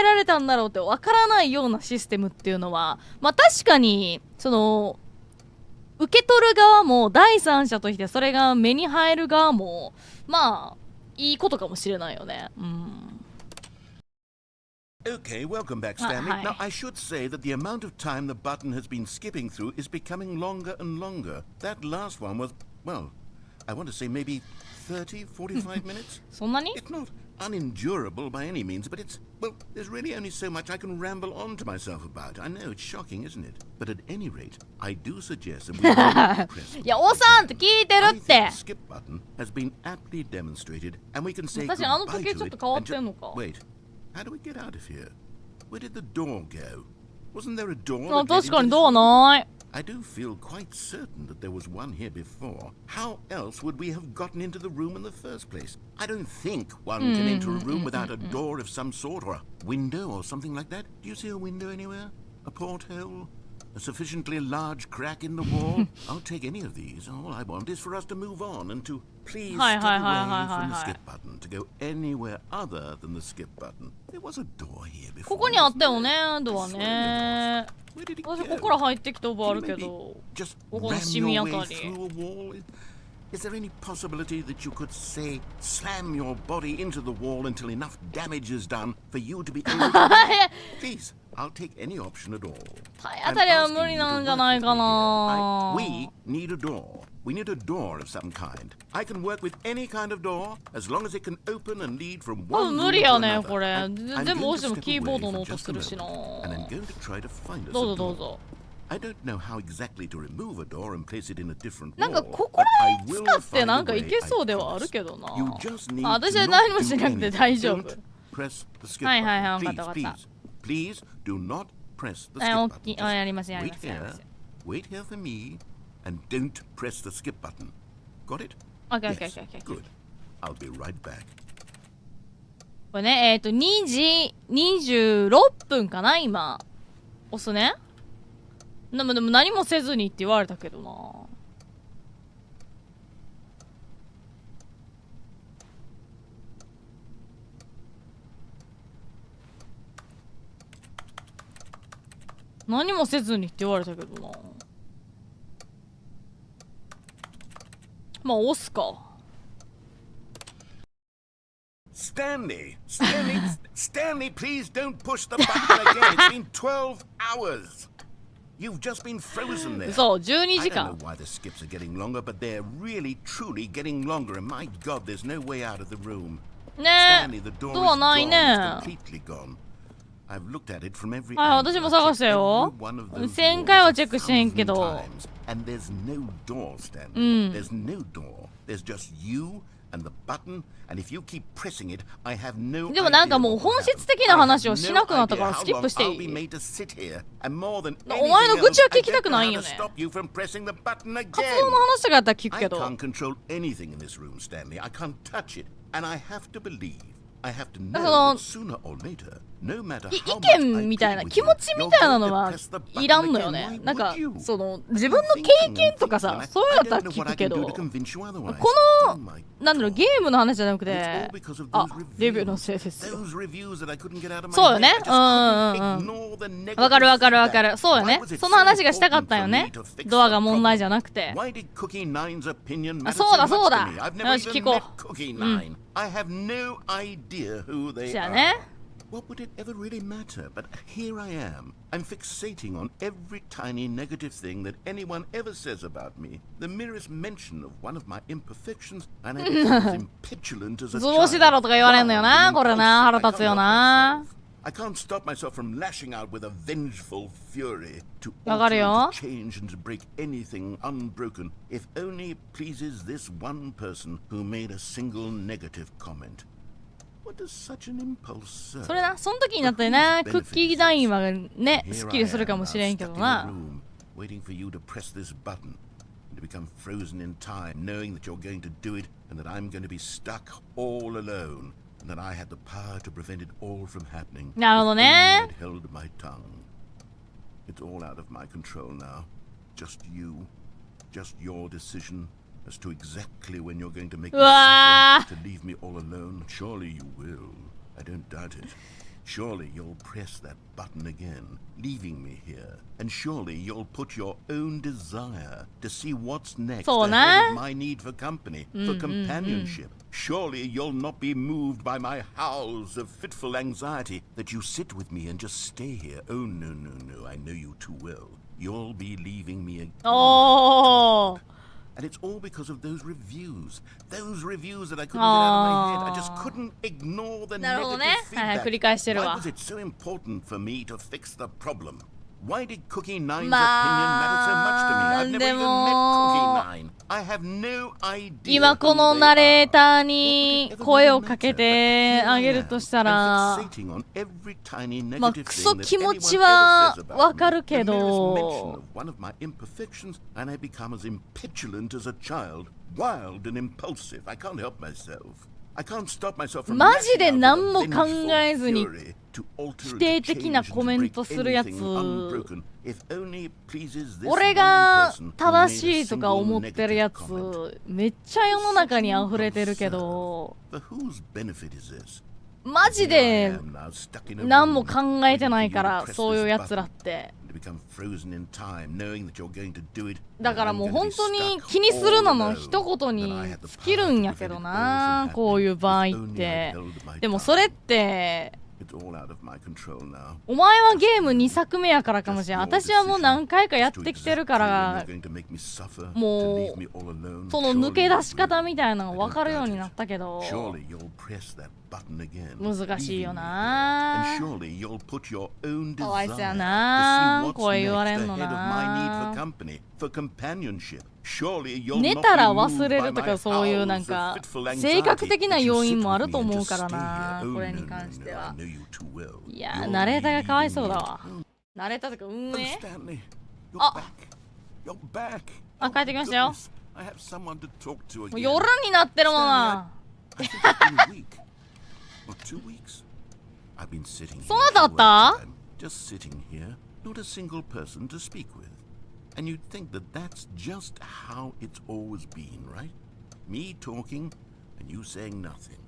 られたんだろうってわからないようなシステムっていうのは、まあ確かに受け取る側も第三者としてそれが目に入る側もまあいいことかもしれないよね。Okay, welcome back, Stanley. hi. Now, I should say that the amount of time the button has been skipping through is becoming longer and longer. That last one was, well, I want to say maybe 30, 45 minutes? そんなに It's not unendurable by any means, but it's, well, there's really only so much I can ramble on to myself about. I know, it's shocking, isn't it? But at any rate, I do suggest that we all press いや、おさんって聞いてる I っ think て the skip button has been aptly demonstrated, and we can say 確かに時 goodbye 計 to ちょっ it と変わっ and てんのか。 Wait, how do we get out of here? Where did the door go? Wasn't there a door? あ、 that led 確か into に this ドア room? ない。 I do feel quite certain that there was one here before. How else would we have gotten into the room in the first place? I don't think one can enter a room without a door of some sort or a window or something like that. Do you see a window anywhere? A porthole? A sufficiently large crack in the wall? I'll take any of these. All I want is for us to move on and to please Hi, step hi, away hi, hi, from the hi, hi. skip button to go anywhere other than the skip button. There was a door here before. ここにあったよ wasn't ね、 there? ドア I swear there ね。 was. Where did it 私 go? ここから入ってきた覚えある Can you け maybe ど。 just ここの ram シミ your あ way たり。 through a wall? Is there any possibility that you could, say, slam your body into the wall until enough damage is done for you to be able to... Please, I'll take any option at all. 体当たりは無理なんじゃないかな。 We need a door. We need a door of some kind. I can work with any kind of door as long as it can open and lead from 多 one 分 room 無理 to やね another. これ。 I'm 全部 going 押しても to キ step ーボー away ドの for 音 just す a るしな。 moment, and I'm going to try to find us どう a ぞどう door. ぞ。 I don't know how exactly to remove a door and place it in a different なんか wall, ここら but I 辺 will 使って find なん a かい way, け I そうではある promise. けどな。 You just need あ、私 to は not 何も do しなくて anything. 大丈夫。 Don't press the skip はいはい button. はい、わかったわかった。 Please do not press the はい、 skip 大 button. きい。あ、やりますやり Wait ますやりま here, す。wait here for me, and don't press the skip button. Got it? オッケーオッケーオ Yes, ッケーオッケー。 good. I'll be right back. これね、2時26分かな、今。押すね。でも何もせずにって言われたけどな。何もせずにって言われたけどな。まあ押すか。Stanley! Stanley! Stanley, please don't push the button again. It's been 12 hours. You've just been frozen there. そう、12 I 時 don't 間 know why the skips are getting longer, but they're really, truly getting longer. And my God, there's no way out of the room. ね Stanley, the door ドア is ない gone. ね It's completely gone. I've looked at it from every はい、 angle. 私も I've 探 checked したよ every one of those 1000回は doors チェックしてへんけ 1,000 ど times. And there's no door, Stanley. There's no door. There's just you and the button. And if you keep pressing it, I have no でもなんか idea もう what will 本質 happen. 的な話をし I な have くなったか no ら idea スキッ how プしてい long I'll be い made to sit here. And more than お前の anything 愚痴は else, 聞きたく I ない don't よ know ね how to stop you from pressing the button 活 again. 動の話とかやったら聞く I けど can't control anything in this room, Stanley. I can't touch it. And I have to believe, I have to know その that sooner or later, no matter 意 how much I 見みたいな plead with 気 you, 持ちみ you're たいな going の to は press the button いらんのよ again. ね Why なんか would you? その自分の経 Thinking 験 and とか thinking, さ and I そういうの don't だった know ら聞 what く I け can do ど to convince you otherwise. こ Oh の my なんだろう God. ゲームの話じゃなく It's て all because of あ those レビューの reviews. せいですよ Those reviews that I couldn't get out of my そうよ head. ね I just couldn't ignore the negative わかるわかるわか feedback. るそうよね Why was it その話がしたか so ったよね important for me to fix ドア the が問題 problem? じゃなくて Why did Cookie Nine's opinion あ matter そうだ so そう much だ to me? I've never よし even 聞こ met う Cookie Nine. I have no idea who they じゃあ are. ね What would it ever really matter? But here I am. I'm fixating on every tiny negative thing that anyone ever says about me. The merest mention of one of my imperfections, and I become as impetulant as a 図星だろとか言われんのよなこれな腹立つよな I can't stop myself from lashing out with a vengeful fury to わかる alter よ and to change and to break anything unbroken if only it pleases this one person who made a single negative comment. What does such an impulse serve? それなその時になってねクッキーダインはねすっきりするかもしれんけどな Waiting for you to press this button and to become frozen in time, knowing that you're going to do it and that I'm going to be stuck all alone, and that I had the power to prevent it all from happening. なるほど If ね only I'd held my tongue. It's all out of my control now. Just you, just your decision as to exactly when you're going to make me Wah. suffer, to leave me all alone. Surely you will. I don't doubt it. Surely you'll press that button again, leaving me here. And surely you'll put your own desire to see what's next So ahead na? of my need for company, for companionship. Surely you'll not be moved by my howls of fitful anxiety that you sit with me and just stay here. Oh, no, no, no. I know you too well. You'll be leaving me again. おー And it's all because of those reviews. Those reviews that I couldn't get out of my head. I just couldn't ignore the なるほど negative ねはいはい繰り feedback. 返してる Why わ was it so important for me to fix the problem? Why did Cookie Nine's opinion ま matter so much to me? あ I've never で even も met Cookie Nine. I have no idea 今こ who の they ナレー are. ターに声をかけてあげるとしたら I'm fixating on every tiny まあ negative クソ thing that 気持ち anyone は ever says about わ me. かるけ The merest mention ど of one of my imperfections, and I become as impetulant as a child, wild and impulsive. I can't help myself. I can't stop myself from マジで lashing out 何も with a 考 vengeful えずに fury to alter 否 and 定 to 的な change コ and メ to ン break トするやつ anything unbroken, if only it pleases this 俺 one が person who 正し made a いとか single 思ってるや negative comment. つめっちゃ世の中に溢れてるけど For whose benefit is this? マジ Here I で am now, stuck in a 何も room, 考えてない waiting か for you ら to press そういう this やつら button って and to become frozen in time, knowing that you're going to do it. だからもう本当に気にするのの一言に尽きるんやけどなこういう場合ってでもそれって It's all out of my control now. お前はゲーム2作目やからかもしれん私はもう何回かやってきてるからもうその抜け出し方みたいなの分かるようになったけど Surely you'll press that button again. 難しいよ leaving me な here. And surely you'll put your own かわいそうや desire な to see what's こう言わ next れんの ahead of my need for な company, for companionship. Surely you'll 寝 not たら be 忘 moved れ by ると my かそういうなん howls か of fitful 性格 anxiety 的な that you 要 sit 因もあ with ると me 思 and うか just ら stay な here. Oh, これ no, に no, 関して no, は I know you too well. いや You'll ナレーターがかわいそうだ leave わナレーターとか運 me. 営 Oh, Stanley, you're Oh. back. You're back. あ Oh, 帰ってきましたよ goodness. I have someone to talk to もう again. 夜になってるもんな I think it's been a week or 2 weeks. I've been sitting here そんなだっ for た work time, just sitting here, not a single person to speak with. And you'd think that that's just how it's always been, right? Me talking and you saying nothing.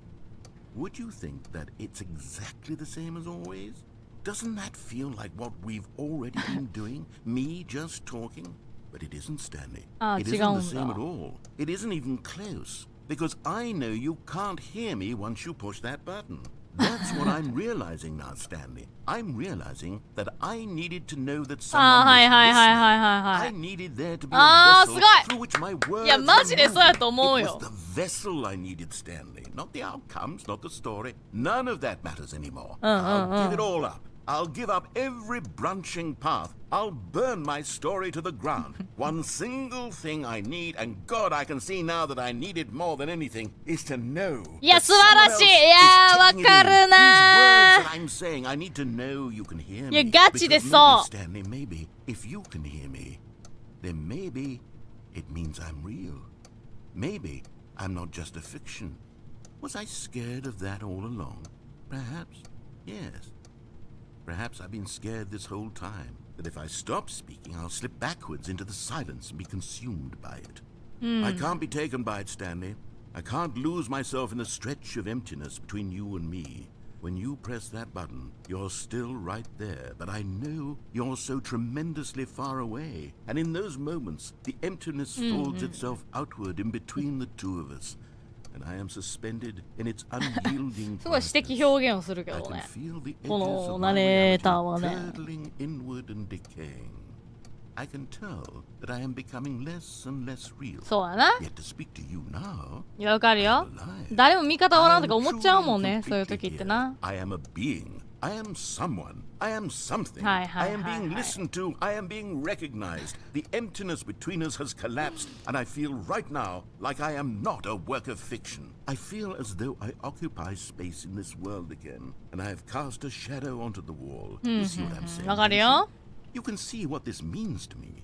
Would you think that it's exactly the same as always? Doesn't that feel like what we've already been doing? Me just talking? But it isn't, Stanley. Ah, It isn't the 違うんだ。 same at all. It isn't even close. Because I know you can't hear me once you push that button. That's what I'm realizing now, Stanley. I'm realizing that I needed to know that あ someone ー、はいはい was はいはいはい listening. は I い。 needed there to be あ a ー、す vessel ごい。 through which my words いや、マジでそうやと思う It よ。 was the vessel I needed, Stanley. Not the outcomes, not the story. None of that matters anymore. I'll give it all up. I'll give up every branching path. I'll burn my story to the ground. One single thing I need, and God, I can see now that I need it more than anything, is to know. いや、 that 素晴ら someone しい。 else いや is ー、わ taking it か in. る These な words ー。 that I'm saying, I need to know you can hear いや、 me. ガチで Because そう。 maybe, Stanley, maybe, if you can hear me, then maybe it means I'm real. Maybe I'm not just a fiction. Was I scared of that all along? Perhaps, yes. Perhaps I've been scared this whole time, that if I stop speaking, I'll slip backwards into the silence and be consumed by it. I can't be taken by it, Stanley. I can't lose myself in a stretch of emptiness between you and me. When you press that button, you're still right there, but I know you're so tremendously far away. And in those moments, the emptiness folds itself outward in between the two of us. And I am suspended in its unyielding すごい詩的表現をするけ I ど can ね。 feel the こ edges の of ナ my レー reality ターはね。 curdling inward and decaying. I can tell that I am becoming less and less real. そうやな。 Yet to speak to you now, いや、わかるよ。誰も味方おらんとか思っちゃうもんね。そういう時ってな。 I am a being. I am someone. I am something. Hi, I am hi, being hi. listened to. I am being recognized. The emptiness between us has collapsed, and I feel right now like I am not a work of fiction. I feel as though I occupy space in this world again, and I have cast a shadow onto the wall. You see what I'm saying? わかるよ。 You can see what this means to me.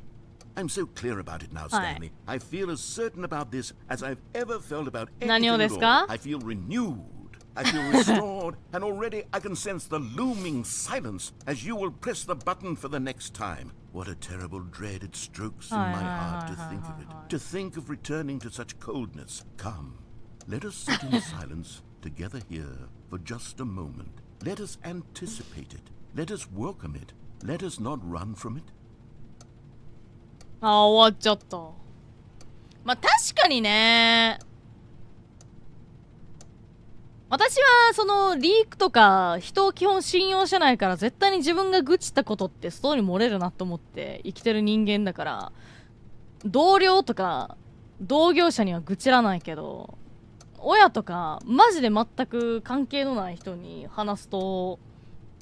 I'm so clear about it now, Stanley. I feel as certain about this as I've ever felt about 何を anything で at す all. か？ I feel renewed. I feel restored, and already I can sense the looming silence as you will press the button for the next time. What a terrible dread it strokes in my heart to think of it. To think of returning to such coldness. Come, let us sit in silence together here for just a moment. Let us anticipate it. Let us welcome it. Let us not run from it. あ、終わっちゃった。まあ、確かにね。私はそのリークとか人を基本信用してないから絶対に自分が愚痴ったことってストーリー漏れるなと思って生きてる人間だから同僚とか同業者には愚痴らないけど親とかマジで全く関係のない人に話すと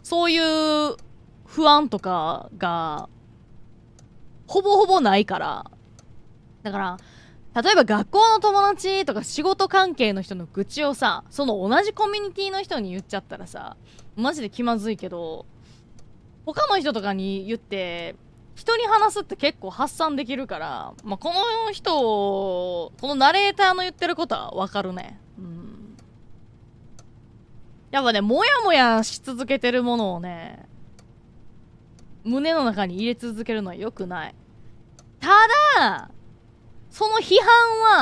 そういう不安とかがほぼほぼないからだから例えば学校の友達とか仕事関係の人の愚痴をさその同じコミュニティの人に言っちゃったらさマジで気まずいけど他の人とかに言って人に話すって結構発散できるから、まあ、この人このナレーターの言ってることはわかるね。やっぱねモヤモヤし続けてるものをね胸の中に入れ続けるのは良くない。ただその批判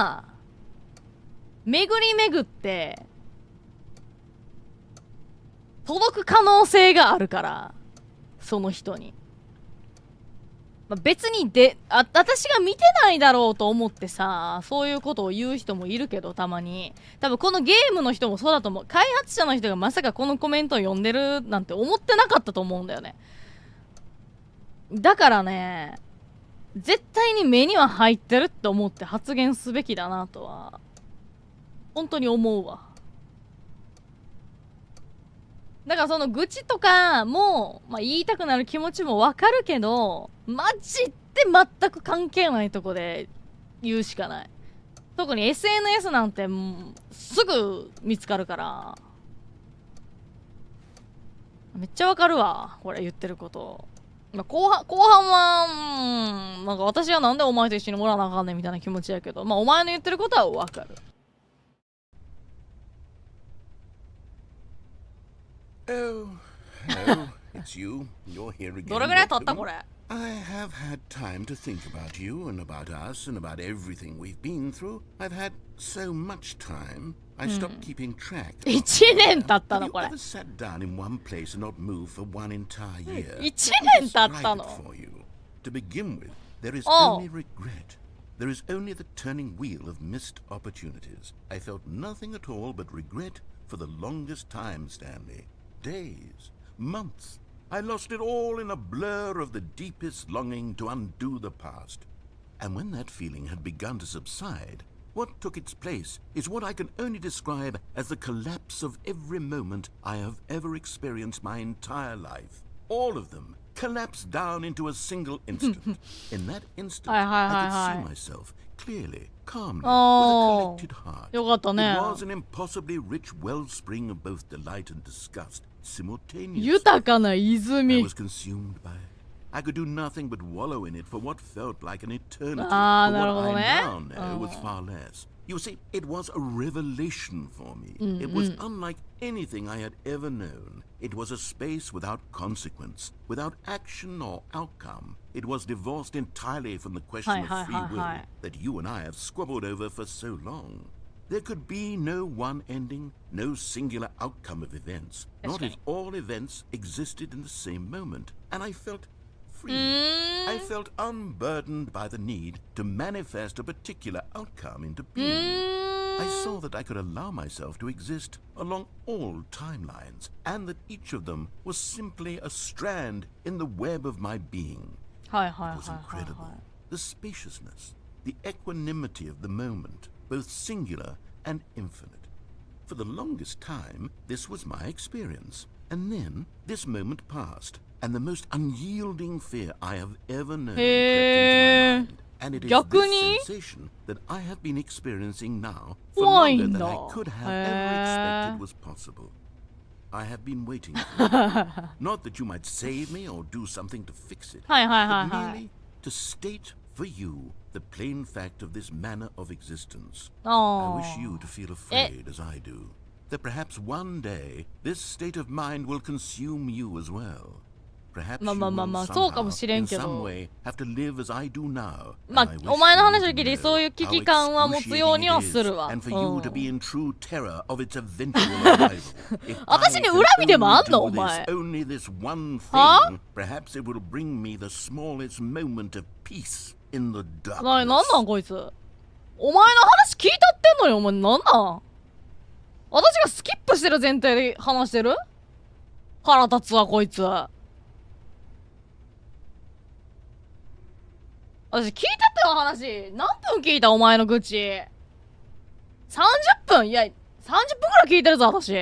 は巡り巡って届く可能性があるからその人に、まあ、別に私が見てないだろうと思ってさそういうことを言う人もいるけどたまに多分このゲームの人もそうだと思う。開発者の人がまさかこのコメントを読んでるなんて思ってなかったと思うんだよね。だからね絶対に目には入ってるって思って発言すべきだなとは本当に思うわ。だからその愚痴とかも、まあ、言いたくなる気持ちもわかるけどマジで全く関係ないとこで言うしかない。特に SNS なんてもうすぐ見つかるからめっちゃわかるわこれ言ってること。まあ、後半は、なんか私はなんでお前と一緒にもらわなあかんねんみたいな気持ちやけど、まあお前の言ってることはわかる。Oh, hello, it's you. You're here again. どれぐらい経ったこれ I have had time to think about you and about us and about everything we've been through. I've had so much time. I stopped keeping track. 1年経ったの Have こ you れ ever sat down in one place and not moved for one entire year? 1 Let me 年経った describe の it for you. To begin with, there is Oh. only regret. There is only the turning wheel of missed opportunities. I felt nothing at all but regret for the longest time, Stanley. Days, months. I lost it all in a blur of the deepest longing to undo the past. And when that feeling had begun to subside, what took its place is what I can only describe as the collapse of every moment I have ever experienced my entire life. All of them collapsed down into a single instant. In that instant, I could see myself clearly, calmly, with a collected heart. It was an impossibly rich wellspring of both delight and disgust simultaneously. I was consumed by it. I could do nothing but wallow in it for what felt like an eternity. But what I now know was far less. You see, it was a revelation for me. It was unlike anything I had ever known. It was a space without consequence, without action or outcome. It was divorced entirely from the question of free will that you and I have squabbled over for so long. There could be no one ending, no singular outcome of events, not if all events existed in the same moment. And I felt free. I felt unburdened by the need to manifest a particular outcome into being. I saw that I could allow myself to exist along all timelines, and that each of them was simply a strand in the web of my being. It was incredible. The spaciousness, the equanimity of the moment, both singular and infinite. For the longest time, this was my experience. And then this moment passed, and the most unyielding fear I have ever known crept into my mind. And it is this sensation that I have been experiencing now for longer than I could have ever expected was possible. I have been waiting for it. Not that you might save me or do something to fix it, but merely to state for you the plain fact of this manner of existence. I wish you to feel afraid as I do, that perhaps one day this state of mind will consume you as well. Perhaps you will somehow, in some way, have to live as I do now. And for you to be in true terror of its eventual arrival. If I can only do this, only this one thing, perhaps it will bring me the smallest moment of peace in the darkness. なんなんこいつ。お前の話聞いたってんのよ、お前なんなん。私がスキップしてる前提で話してる？腹立つわこいつ。私聞いたってよ話。何分聞いたお前の愚痴。30分？いや、30分くらい聞いてるぞ私。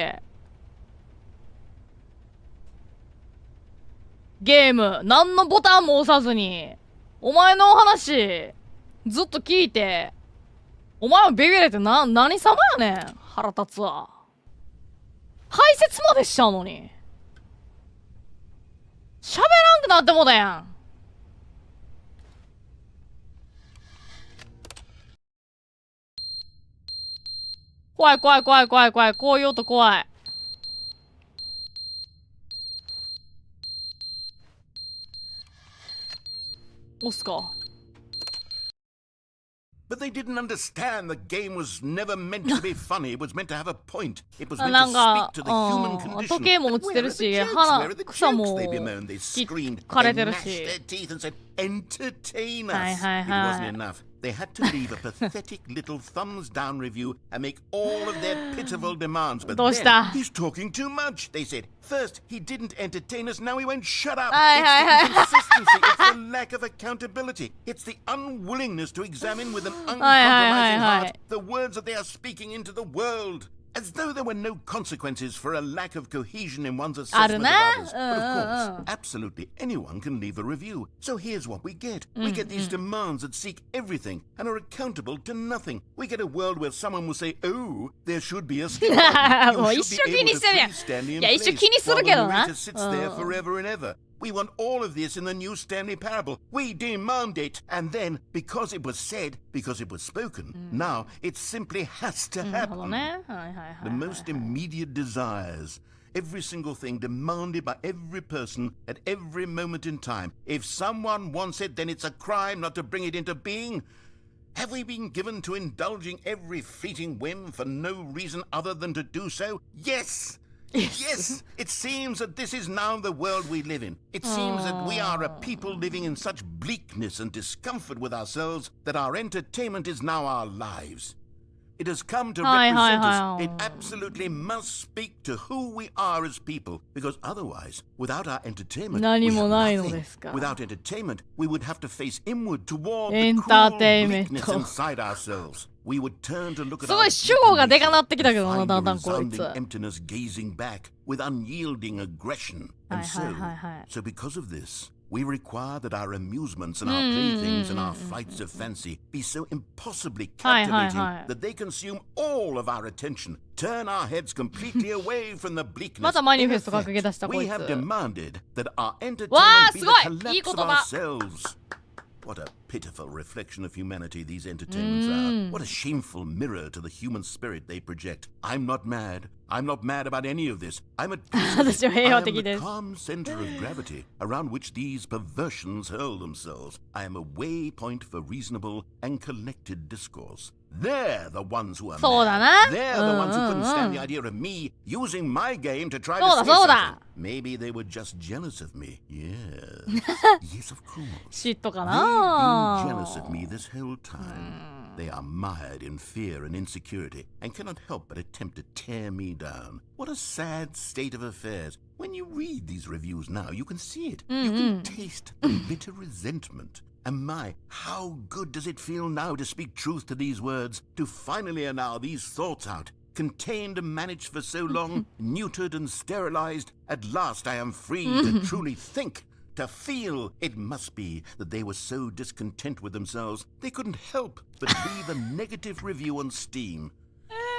ゲーム何のボタンも押さずにお前のお話ずっと聞いて、お前はビビれて何様やねん。腹立つわ。解説までしちゃうのに喋らんくなってもだやん。怖い怖い怖い怖い怖い。こういう音怖い。押すか。But they didn't understand the game was never meant to be funny. It was meant to have a point. It was meant to speak to the human condition. 時計も落ちてるし、鼻、草も枯れてるし。They gnashed their teeth and said, entertain us. It wasn't enough. They had to leave a pathetic little thumbs down review and make all of their pitiful demands. But then, he's talking too much, they said. First, he didn't entertain us, now he won't shut up. It's the inconsistency, it's the lack of accountability. It's the unwillingness to examine with an uncompromising heart the words that they are speaking into the world. As though there were no consequences for a lack of cohesion in one's assessment of others. But of course, absolutely anyone can leave a review. So here's what we get. We get these demands that seek everything and are accountable to nothing. We get a world where someone will say, oh, there should be a skip button. You should be able to freeze Stanley in place while the narrator sits there forever and ever. We want all of this in the new Stanley Parable. We demand it. And then, because it was said, because it was spoken, now it simply has to happen. The most immediate desires. Every single thing demanded by every person at every moment in time. If someone wants it, then it's a crime not to bring it into being. Have we been given to indulging every fleeting whim for no reason other than to do so? Yes! Yes, it seems that this is now the world we live in. It seems that we are a people living in such bleakness and discomfort with ourselves that our entertainment is now our lives. It has come to represent us. It absolutely must speak to who we are as people, because otherwise, without our entertainment, we have nothing. Without entertainment, we would have to face inward toward the cruel bleakness inside ourselves. We would turn to look at our resounding emptiness gazing back with unyielding aggression. And so because of this, we require that our amusements and our playthings and our flights of fancy be so impossibly captivating that they consume all of our attention, turn our heads completely away from the bleakness. In effect, we have demanded that our entertainment be the collapse of ourselves. What a pitiful reflection of humanity these entertainments are. What a shameful mirror to the human spirit they project. I'm not mad. I'm not mad about any of this. I'm at peace with it. I am the calm center of gravity around which these perversions hurl themselves. I am a waypoint for reasonable and collected discourse. They're the ones who are mad. They're the ones who couldn't stand the idea of me using my game to try to say something. Maybe they were just jealous of me. Yes. Yes, of course. They've been jealous of me this whole time. They are mired in fear and insecurity and cannot help but attempt to tear me down. What a sad state of affairs. When you read these reviews now, you can see it. You can taste the bitter resentment. And my, how good does it feel now to speak truth to these words, to finally allow these thoughts out, contained and managed for so long, neutered and sterilized. At last I am free to truly think, to feel. It must be that they were so discontent with themselves, they couldn't help but leave a negative review on Steam.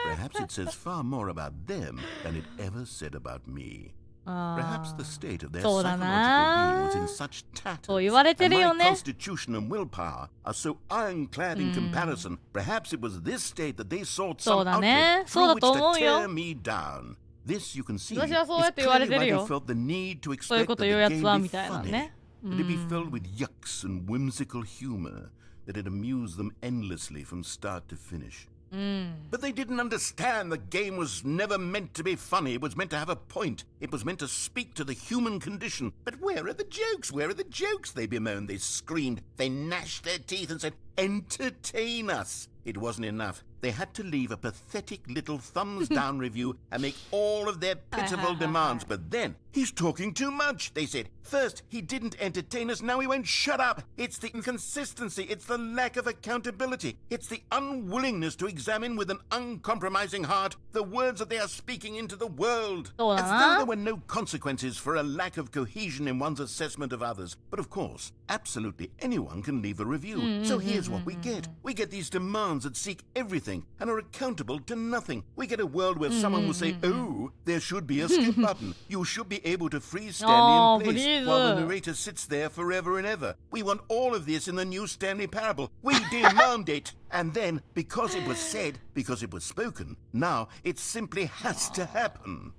Perhaps it says far more about them than it ever said about me. Perhaps the state of their psychological being was in such tatters, and my constitution and willpower are so ironclad in comparison. Perhaps it was this state that they sought some outlet through which to tear me down. This, you can see, is clearly why they felt the need to expect that the game be funny, that it be filled with yucks and whimsical humor, that it amused them endlessly from start to finish. But they didn't understand the game was never meant to be funny. It was meant to have a point. It was meant to speak to the human condition. But where are the jokes? Where are the jokes? They bemoaned, they screamed, they gnashed their teeth and said, entertain us. It wasn't enough. They had to leave a pathetic little thumbs down review and make all of their pitiful demands. But then, he's talking too much, they said. First, he didn't entertain us, now he won't shut up. It's the inconsistency, it's the lack of accountability. It's the unwillingness to examine with an uncompromising heart the words that they are speaking into the world. As though there were no consequences for a lack of cohesion in one's assessment of others. But of course, absolutely anyone can leave a review. So here's what we get. We get these demands that seek everything and are accountable to nothing. We get a world where someone will say, oh, there should be a skip button. You should be able to freeze Stanley in place while the narrator sits there forever and ever. We want all of this in the new Stanley Parable. We demand it. And then, because it was said, because it was spoken, now it simply has to happen.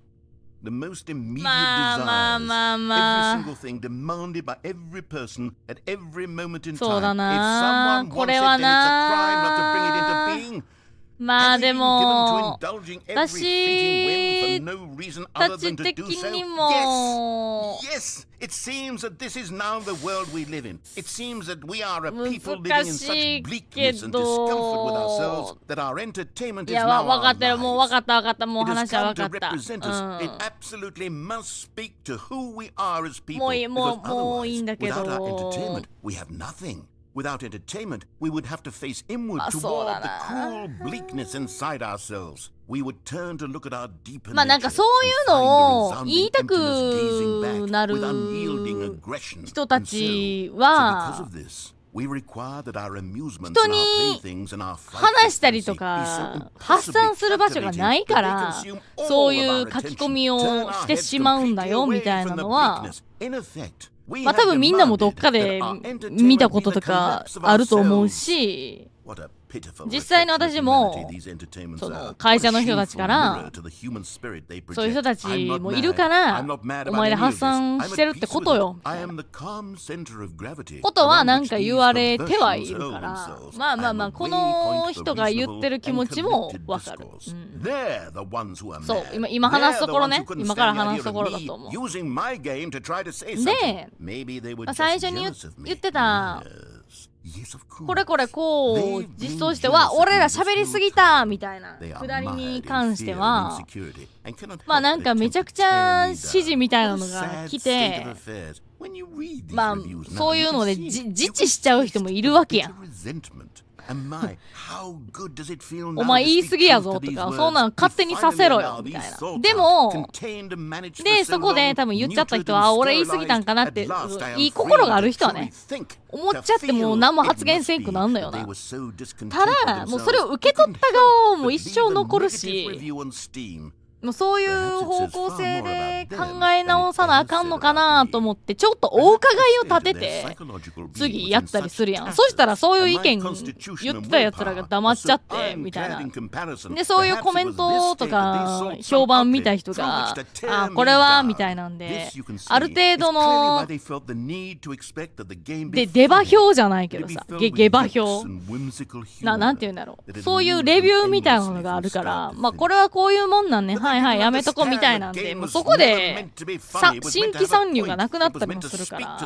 The most immediate desires, every single thing demanded by every person at every moment in time. If someone wants it, then it's a crime not to bring it into being. まあでも私たち的にも Yes, it seems that this is now the world we live in. It seems that we are a people living in such bleakness and discomfort with ourselves that our entertainment is now our lives. It has come to represent us. It absolutely must speak to who we are as people. Because otherwise, without our entertainment, we have nothing. Without entertainment, we would have to face inward toward the cruel bleakness inside ourselves. We would turn to look at our deeper nature まあなんかそういうのを言いたくなる人たちは人に話したりとか発散する場所がないからそういう書き込みをしてしまうんだよみたいなのはまあ多分みんなもどっかで見たこととかあると思うし実際に私もその会社の人たちからそういう人たちもいるからお前で発散してるってことよことはなんか言われてはいるからまあまあまあこの人が言ってる気持ちもわかる、そう今話すところね今から話すところだと思うで、最初に言ってたこれこれこう実装しては俺ら喋りすぎたみたいなくだりに関してはまあなんかめちゃくちゃ指示みたいなのが来てまあそういうので自治しちゃう人もいるわけやんお前言い過ぎやぞとかそんなん勝手にさせろよみたいなでもでそこで多分言っちゃった人は俺言い過ぎたんかなっていい心がある人はね思っちゃってもう何も発言せんくなんのよなただもうそれを受け取った側も一生残るしもうそういう方向性で考え直さなあかんのかなと思ってちょっとお伺いを立てて次やったりするやんそしたらそういう意見言ってたやつらが黙っちゃってみたいなでそういうコメントとか評判見た人があこれはみたいなんである程度ので出馬表じゃないけどさ下馬評なんて言うんだろうそういうレビューみたいなのがあるからまあこれはこういうもんなんねはいはいやめとこみたいなんでもうそこで新規参入がなくなったりもするから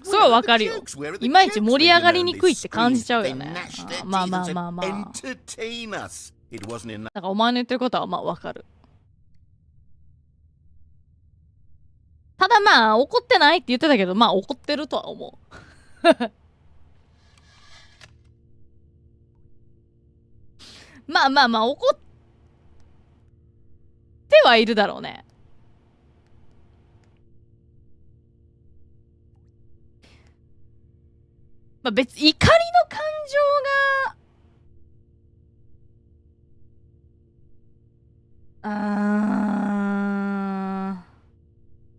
それはわかるよいまいち盛り上がりにくいって感じちゃうよねまあまあまあまあなんかお前の言ってることはまあわかるただまあ怒ってないって言ってたけどまあ怒ってるとは思うまあまあまあ怒ってはいるだろうねまあ別怒りの感情が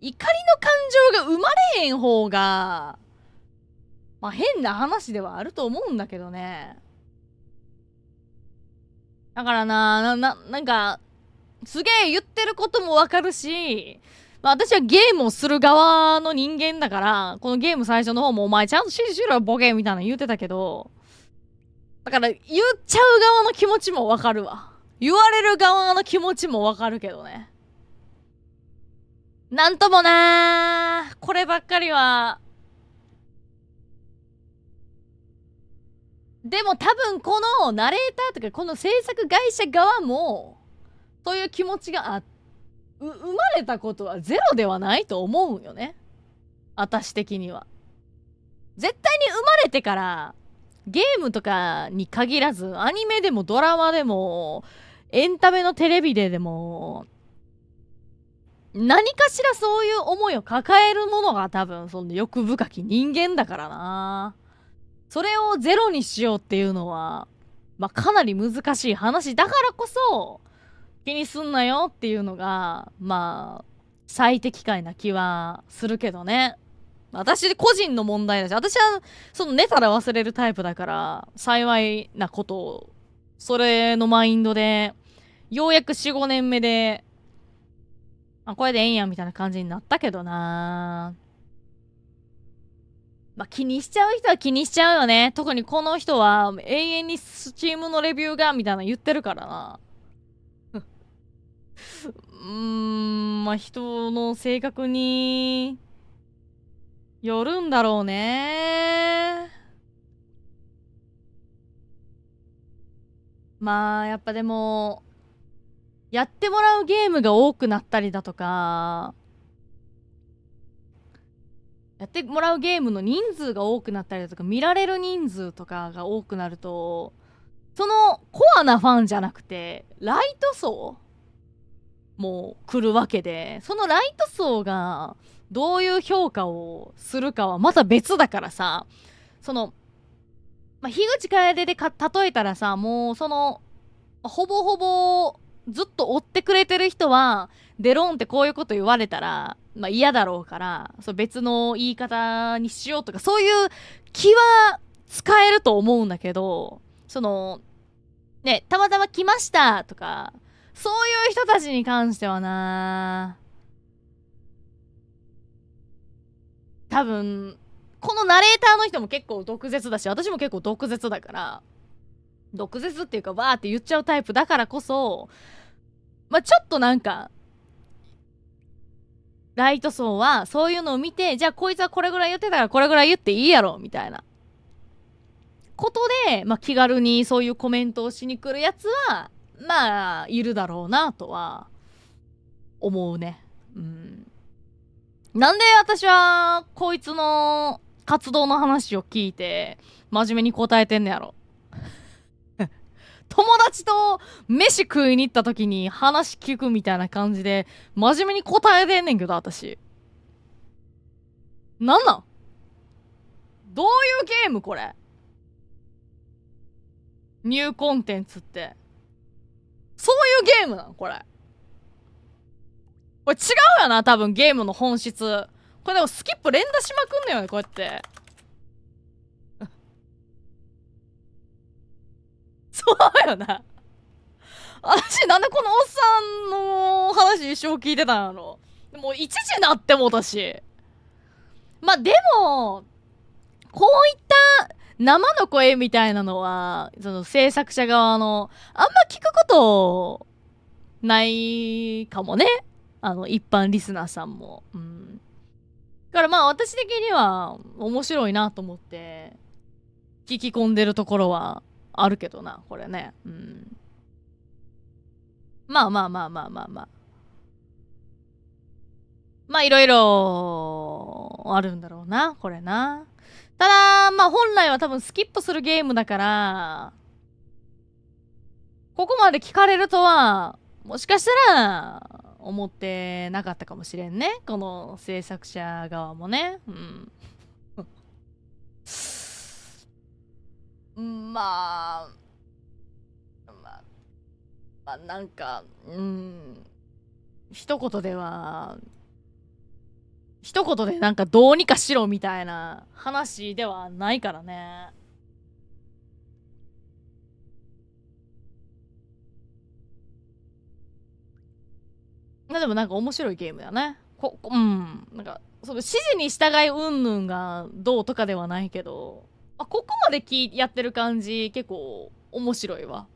怒りの感情が生まれへん方がまあ変な話ではあると思うんだけどねだからなんかすげえ言ってることもわかるし、まあ、私はゲームをする側の人間だからこのゲーム最初の方もお前ちゃんと指示しろよボケみたいなの言ってたけどだから言っちゃう側の気持ちもわかるわ言われる側の気持ちもわかるけどねなんともなーこればっかりはでも多分このナレーターとかこの制作会社側もそういう気持ちが生まれたことはゼロではないと思うよね私的には絶対に生まれてからゲームとかに限らずアニメでもドラマでもエンタメのテレビでも何かしらそういう思いを抱えるものが多分その欲深き人間だからなそれをゼロにしようっていうのはまあかなり難しい話だからこそ気にすんなよっていうのがまあ最適解な気はするけどね私個人の問題だし私はその寝たら忘れるタイプだから幸いなことをそれのマインドでようやく 4,5 年目でこれでええんやみたいな感じになったけどなまあ気にしちゃう人は気にしちゃうよね特にこの人は永遠にスチームのレビューがみたいな言ってるからなまあ人の性格によるんだろうねまあやっぱでもやってもらうゲームが多くなったりだとかやってもらうゲームの人数が多くなったりだとか見られる人数とかが多くなるとそのコアなファンじゃなくてライト層もう来るわけでそのライト層がどういう評価をするかはまた別だからさその、まあ、樋口楓で例えたらさもうそのほぼほぼずっと追ってくれてる人はデロンってこういうこと言われたら、まあ、嫌だろうからそう別の言い方にしようとかそういう気は使えると思うんだけど、ね、たまたま来ましたとか、そういう人たちに関してはな、多分、このナレーターの人も結構毒舌だし、私も結構毒舌だから、毒舌っていうか、わーって言っちゃうタイプだからこそ、まあ、ちょっとなんか、ライト層はそういうのを見て、じゃあこいつはこれぐらい言ってたからこれぐらい言っていいやろ、みたいな。ことで、まあ、気軽にそういうコメントをしに来るやつは、まあ、いるだろうな、とは、思うね。うん。なんで私は、こいつの活動の話を聞いて、真面目に答えてんねやろ。友達と飯食いに行った時に話聞くみたいな感じで、真面目に答えてんねんけど、私。なんなんどういうゲームこれニューコンテンツって。そういうゲームなのこれ。これ違うよな、多分ゲームの本質。これでもスキップ連打しまくんのよね、こうやって。そうよな。私なんでこのおっさんの話一生聞いてたんやろ。もう一時なってもうたし。まあでも、こういった生の声みたいなのは、その制作者側の、あんま聞くことないかもね。一般リスナーさんも。うん。だからまあ私的には面白いなと思って、聞き込んでるところはあるけどな、これね。うん。まあまあまあまあまあまあ。まあいろいろあるんだろうな、これな。ただ、まあ本来は多分スキップするゲームだから、ここまで聞かれるとは、もしかしたら、思ってなかったかもしれんね。この制作者側もね。うん。まあ、なんか、一言でなんかどうにかしろみたいな話ではないからね。でもなんか面白いゲームだね。なんか、その指示に従いうんぬんがどうとかではないけど、ここまでやってる感じ結構面白いわ。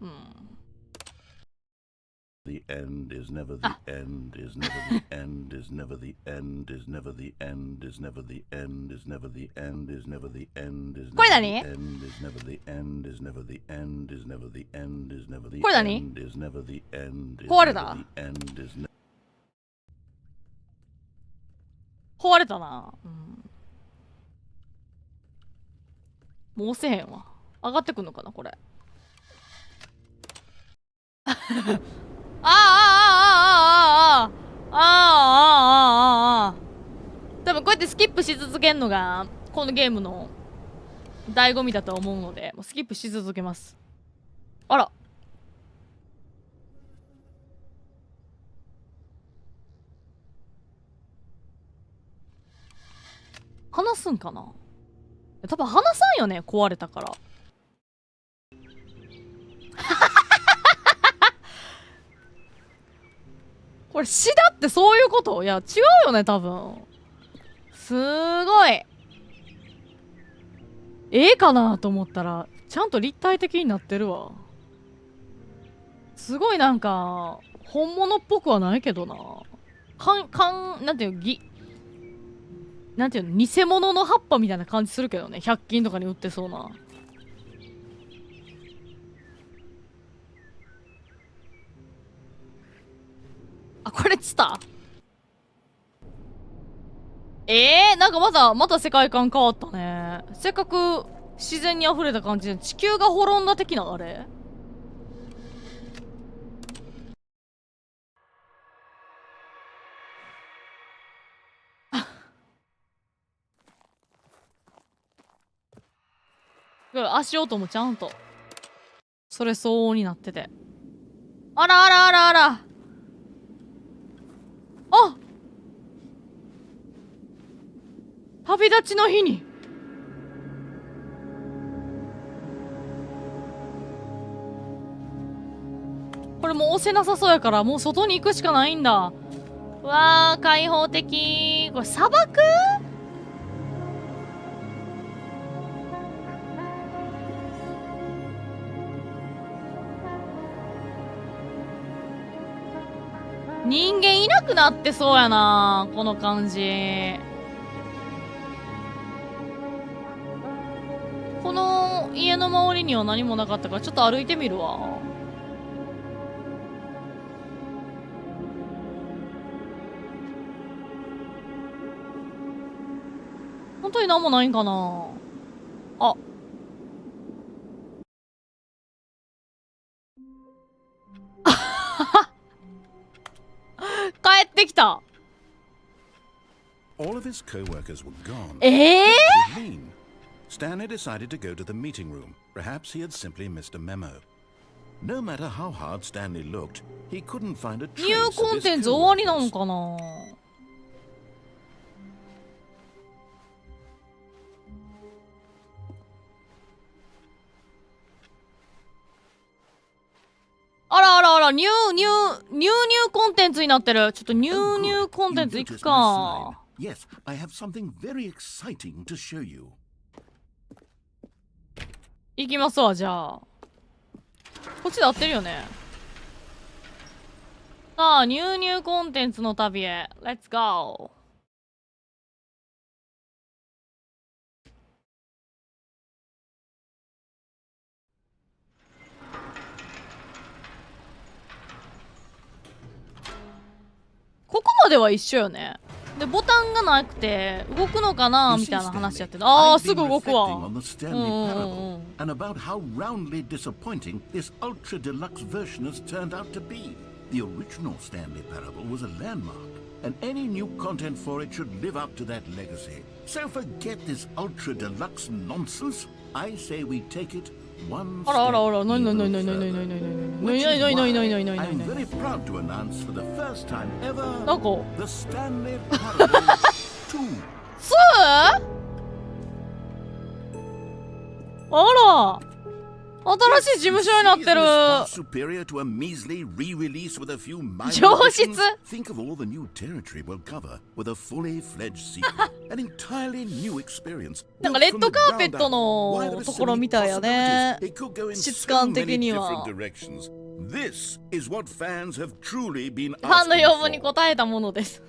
The end is never the end is never the end is never the end is never the end is never the end is never the end is never the end is これ何 end is never the end is never the end is never the end is never the これ何 end is never the end is 壊れた never the end is never 壊れたな。もう押せへんわ。上がってくんのかなこれ。多分こうやってスキップし続けんのがこのゲームの醍醐味だと思うので、もうスキップし続けます。あら、話すんかな。多分話さんよね、壊れたから。これ詩だってそういうこと？いや違うよね多分。すごいかなと思ったらちゃんと立体的になってるわ。すごいなんか本物っぽくはないけどな。なんていうのなんていうの偽物の葉っぱみたいな感じするけどね。100均とかに売ってそうな。これつったなんかまた世界観変わったね。せっかく自然に溢れた感じで地球が滅んだ的なあれ。足音もちゃんとそれ相応になってて、あらあらあらあら、旅立ちの日にれもう押せなさそうやからもう外に行くしかないんだ。うわー開放的。これ砂漠？人間いなくなってそうやなこの感じ。この家の周りには何もなかったからちょっと歩いてみるわ。本当に何もないんかなあ。帰ってきた。All of his co-workers were gone. ええ What did it mean? Stanley decided to go to the meeting room. Perhaps he had simply missed a memo. No matter how hard Stanley looked, he couldn't find a ニュ trace ー of コン his テンツ終わりな co-workers. のかな。あらあらあら、ニューコンテンツになってる。ちょっとニュ Oh, ー good. コンテ You ンツいく noticed my か。 slide. Yes, I have something very exciting to show you. いきますわ、じゃあ。こっちで合ってるよね。さあ、ニューコンテンツの旅へ。Let's go! ここまでは一緒よね。で、ボタンがなくて、動くのかな You み see, たいな話 Stanley, やってた。ああ、 I've すぐ been 動く reflecting わ。 on the Stanley うん Parable and about how roundly disappointing this ultra deluxe version has turned out to be. The original Stanley Parable was a landmark, and any new content for it should live up to that legacy. So forget this ultra deluxe nonsense. I say we take it one あらあらあ step ら、なになになになに even なにな further. になになに Which is なになになになに why なにな I'm にな very に proud to announce for the first time ever なんか the Stanley Parable 2. スーあら新しい事務所になってる。 superior to a measly re-release with a few minor 上 additions. 質 Think of all the new territory we'll cover with a fully fledged sequel. An entirely new experience. なんか built レッ from ド the カーペ ground ット up. の Why, there are と so ころ many みたいやね。 possibilities. It could go in 質 so 感的 many には different directions. This is what fans have truly been ファンの asking 要望に for. 応えたものです。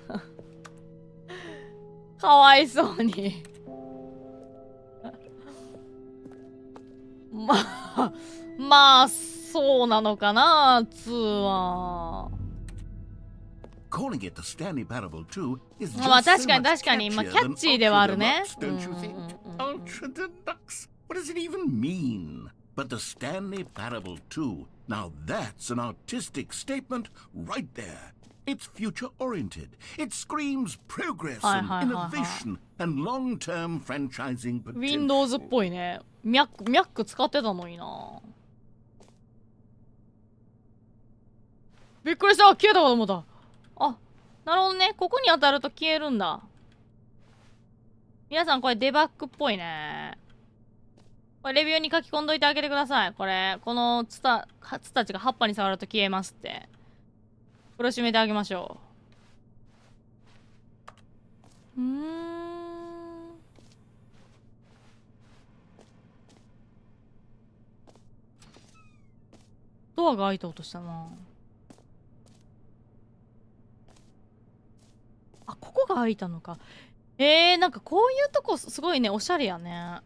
かわいそうに。まあ、そうなのかな、2は。Calling it the Stanley Parable 2 is まあ just 確 so かに much 確かに、まあ catchier キャッ than チーではある Ultra ね。 Deluxe, don't you think? Ultra Deluxe? What does it even mean? But the Stanley Parable 2, now that's an artistic statement right there. It's future-oriented. It screams progress and innovation and long-term franchising potential. Windows っぽいね。ミャック使ってたのにな。びっくりした。消えたかと思った。あ、なるほどね。ここに当たると消えるんだ。皆さんこれデバッグっぽいね。これレビューに書き込んどいてあげてください。このツタちが葉っぱに触ると消えますって。これを閉めてあげましょう。ドアが開いた音したな。あ、ここが開いたのか。なんかこういうとこすごいね、おしゃれやね。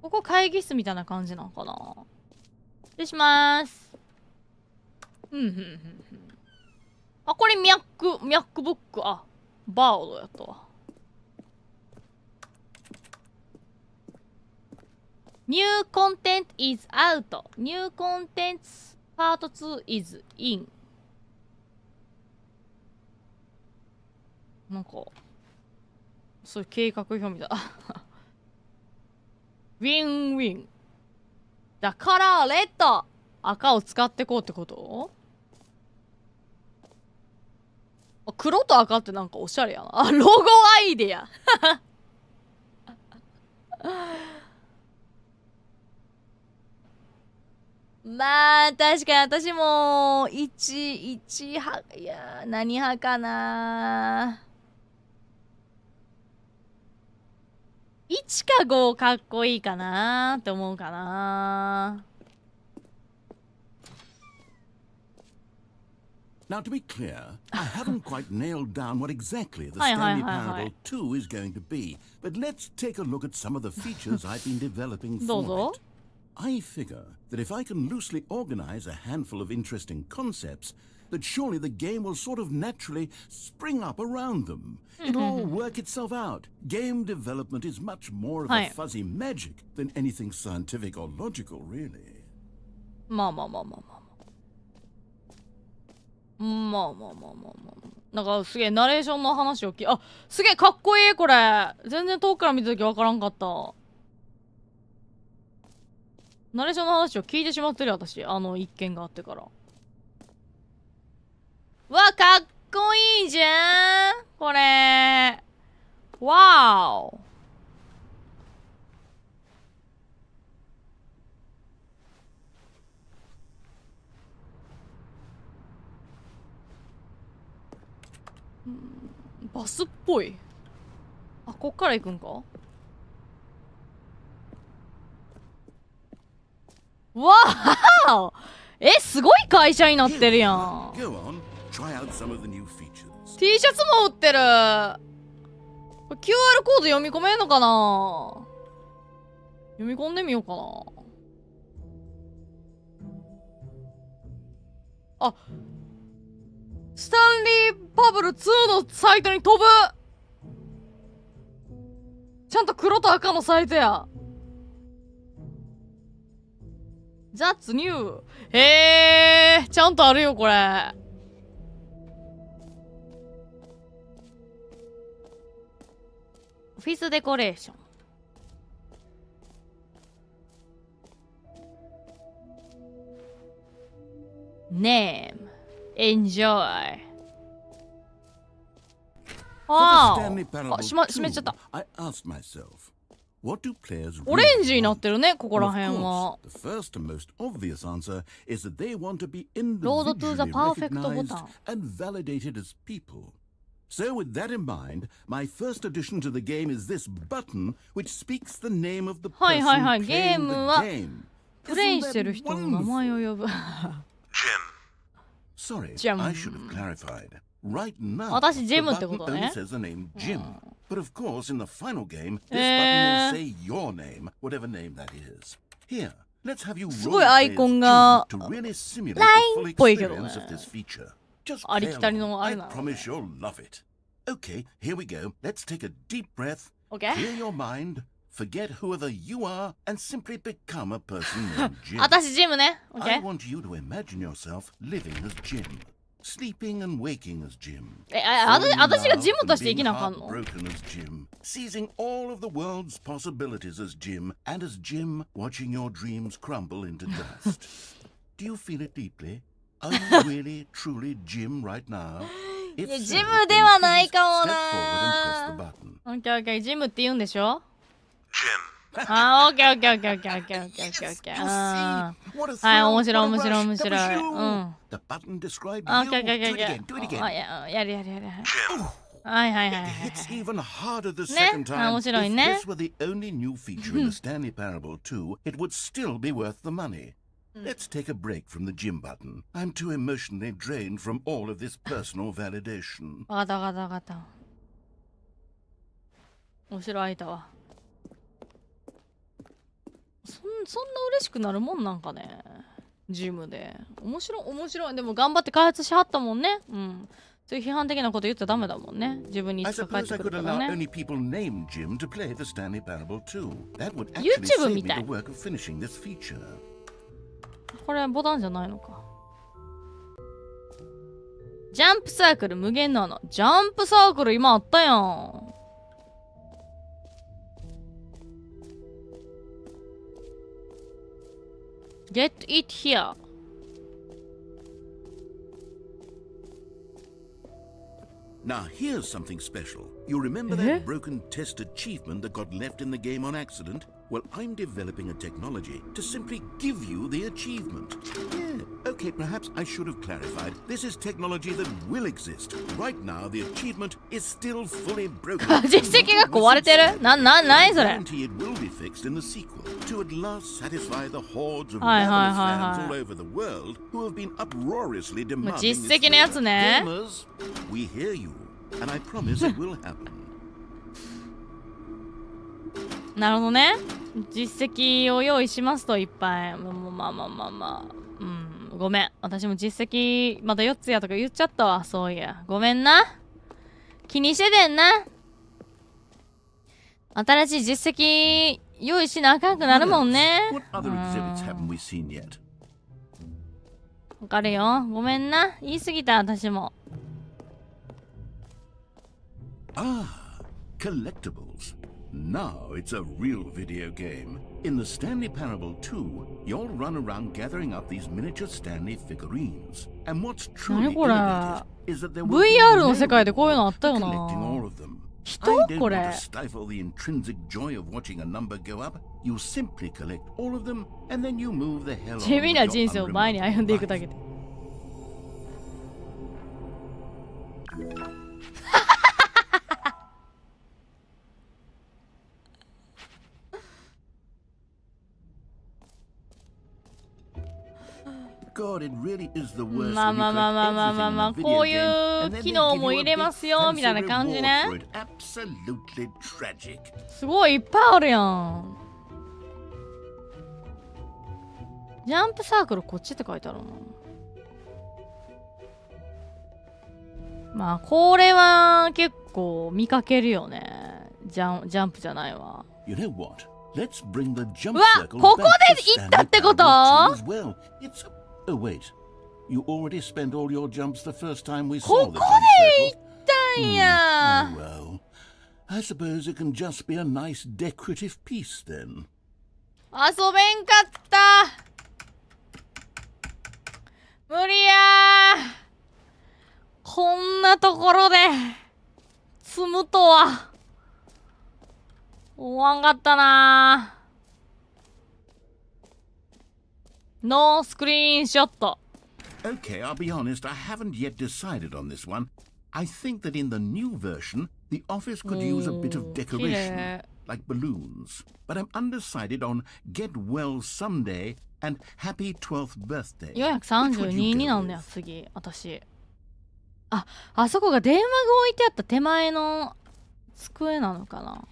ここ会議室みたいな感じなのかな。失礼しまーす。あ、これミャックブック。あ、バードやったわ。New content is out. New content part 2 is in. なんか、そういう計画表みたい。ウィンウィン。だからレッド赤を使ってこうってこと？黒と赤ってなんかおしゃれやな。あ、ロゴアイデア。まあ確かに私も1派、いや何派かな。1か5かっこいいかなって思うかな。Now, to be clear, I haven't quite nailed down what exactly the Stanley Parable 2 is going to be, but let's take a look at some of the features I've been developing for it. I figure that if I can loosely organize a handful of interesting concepts, that surely the game will sort of naturally spring up around them. It'll all work itself out. Game development is much more of a fuzzy magic than anything scientific or logical, really. まあなんかすげえナレーションの話をあ、すげえかっこいいこれ。全然遠くから見た時わからんかった。ナレーションの話を聞いてしまってる私、一件があってから。わ、かっこいいじゃんこれ。わーお。バスっぽい。あ、こっから行くんか。わーすごい会社になってるやん。T シャツも売ってる。QR コード読み込めんのかな。読み込んでみようかな。あ、スタンリーパブル2のサイトに飛ぶ。ちゃんと黒と赤のサイトや。That's new。ちゃんとあるよこれ。オフィスデコレーション。Name。Enjoy。ああ、閉めちゃった。オレンジになってるね、ここら辺は。ロードトゥザパーフェクトボタン。So with that in mind, my first addition to the game is this button which speaks the name of the person playing the game. プレイしてる人の名前を呼ぶ。Sorry, I should have clarified. Right now, 私ジ the ムって button こと only ね。says the name Jim. But of course, in the final game, this button will say your name, whatever name that is. Here, let's have you すごいアイコンが to really simulate the full っぽいけどね。 experience of this feature. Just ありきたり play の along. あ I れなの。 promise you'll love it. Okay, here we go. Let's take a deep breath, Okay. clear your mind, forget whoever you are, and simply become a person named Jim. 私ジムね。I Okay. want you to imagine yourself living as Jim, sleeping and waking as Jim. 私がジムとして生きなあかんの？ Broken as Jim, seizing all of the world's possibilities as Jim, and as Jim watching your dreams crumble into dust. Do you feel it deeply? Are you really, truly Jim right now? If so, ジムではないかも step forward and な。 press the button. オッケーオッケー、ジムって言うんでしょ？あー、オッケーオッケーオッケーオッケーオッケーオッケーオッケーオッケー。あー、はい、面白い面白い面白い。うん。The button described オッ you. ケーオッケーオッケ Do ー it オッケ again. Do it ー。 again. あ、やる。はいはいはいはい。 It's even harder the ね、 second time. 面白い If ね。 this were the only new feature in the Stanley Parable 2, it would still be worth the money. Let's take a break from the gym button. I'm too emotionally drained from all of this personal validation. わかったわかったわかった。後ろ開いたわ。そんな嬉しくなるもんなんかね。ジムで。面白い。でも頑張って開発しはったもんね。うん。そういう批判的なこと言っちゃダメだもんね。自分にい I つか帰っ suppose て I くる could から allow ね。 only people named Jim to play the Stanley Parable 2. That would actually YouTube save me みたい。 the work of finishing this feature. これボタンじゃないのか。ジャンプサークル無限の穴。ジャンプサークル今あったやん。Get it here. Now here's something special. You remember that broken test achievement that got left in the game on accident? Well, I'm developing a technology to simply give you the achievement. Yeah, okay, perhaps I should have clarified. This is technology that will exist. Right now, the achievement is still fully broken. 実績が壊れてる？何それ？ I guarantee it will be fixed in the sequel to at last satisfy the hordes of ravenous fans all over the world who have been uproariously demanding 実績のやつね。 Gamers, we hear you, and I promise it will happen. なるほどね。実績を用意しますといっぱい。まあ。ごめん。私も実績まだ4つやとか言っちゃったわ。そういや。ごめんな。気にしててんな。新しい実績用意しなあかんくなるもんね。わかるよ。ごめんな。言い過ぎた、私も。Collectibles. Now it's a real video game. In the Stanley Parable 2, you'll run around gathering up these miniature Stanley figurines. And what's truly innovative is that there will be VR の世界でこういうのあったよな。 collecting all of them. 人 I don't これ want to stifle the intrinsic joy of watching a number go up. You simply collect all of them and then you move the hell on 地味な with 人 your 生を前に歩んでいくだけで。God, it really is the worst まあ when you まあまあまあまあまあまあ collect everything in a こう video い game う and then 機 they 能 give も you 入 a れ big ますよ fancy みたいな感じ reward ね。 for it. Absolutely tragic. すごいいっぱいあるやん。ジャンプサークルこっちって書いてあるの。まあこれは結構見かけるよね。ジャンプじゃないわ。 You know what? Let's bring the jump うわ、 circle ここ back で to 行ったってこ Stanley と？ Parable 2 as well. It's oh wait. You already spent all your jumps the first time we saw the jump circle. いや Oh well. I suppose it can just be a nice decorative piece then. 遊べんかった。無理やー。こんなところで積むとは思わんかったな。ノースクリーンショット。 Okay, I'll be honest, I haven't yet decided on this one. I think that in the new version, the office could use a bit of decoration, like balloons. But I'm undecided on Get Well Someday and Happy 12th Birthday. 432になんだよ、次、私。あそこが電話が置いてあった手前の机なのかな。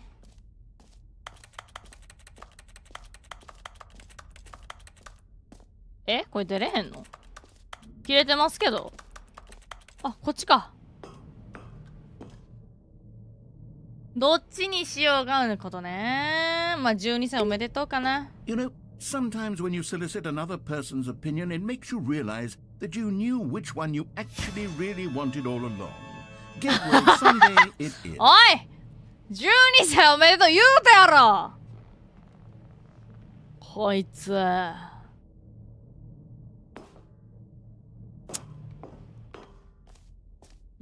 これ出れへんの？切れてますけど。あ、こっちか。どっちにしようかのことね。まあ12歳おめでとうかな。You know, sometimes when you solicit another person's opinion, it makes you realize that you knew which one you actually really wanted all along. Get well someday it is. おい !12 歳おめでとう言うたやろこいつ。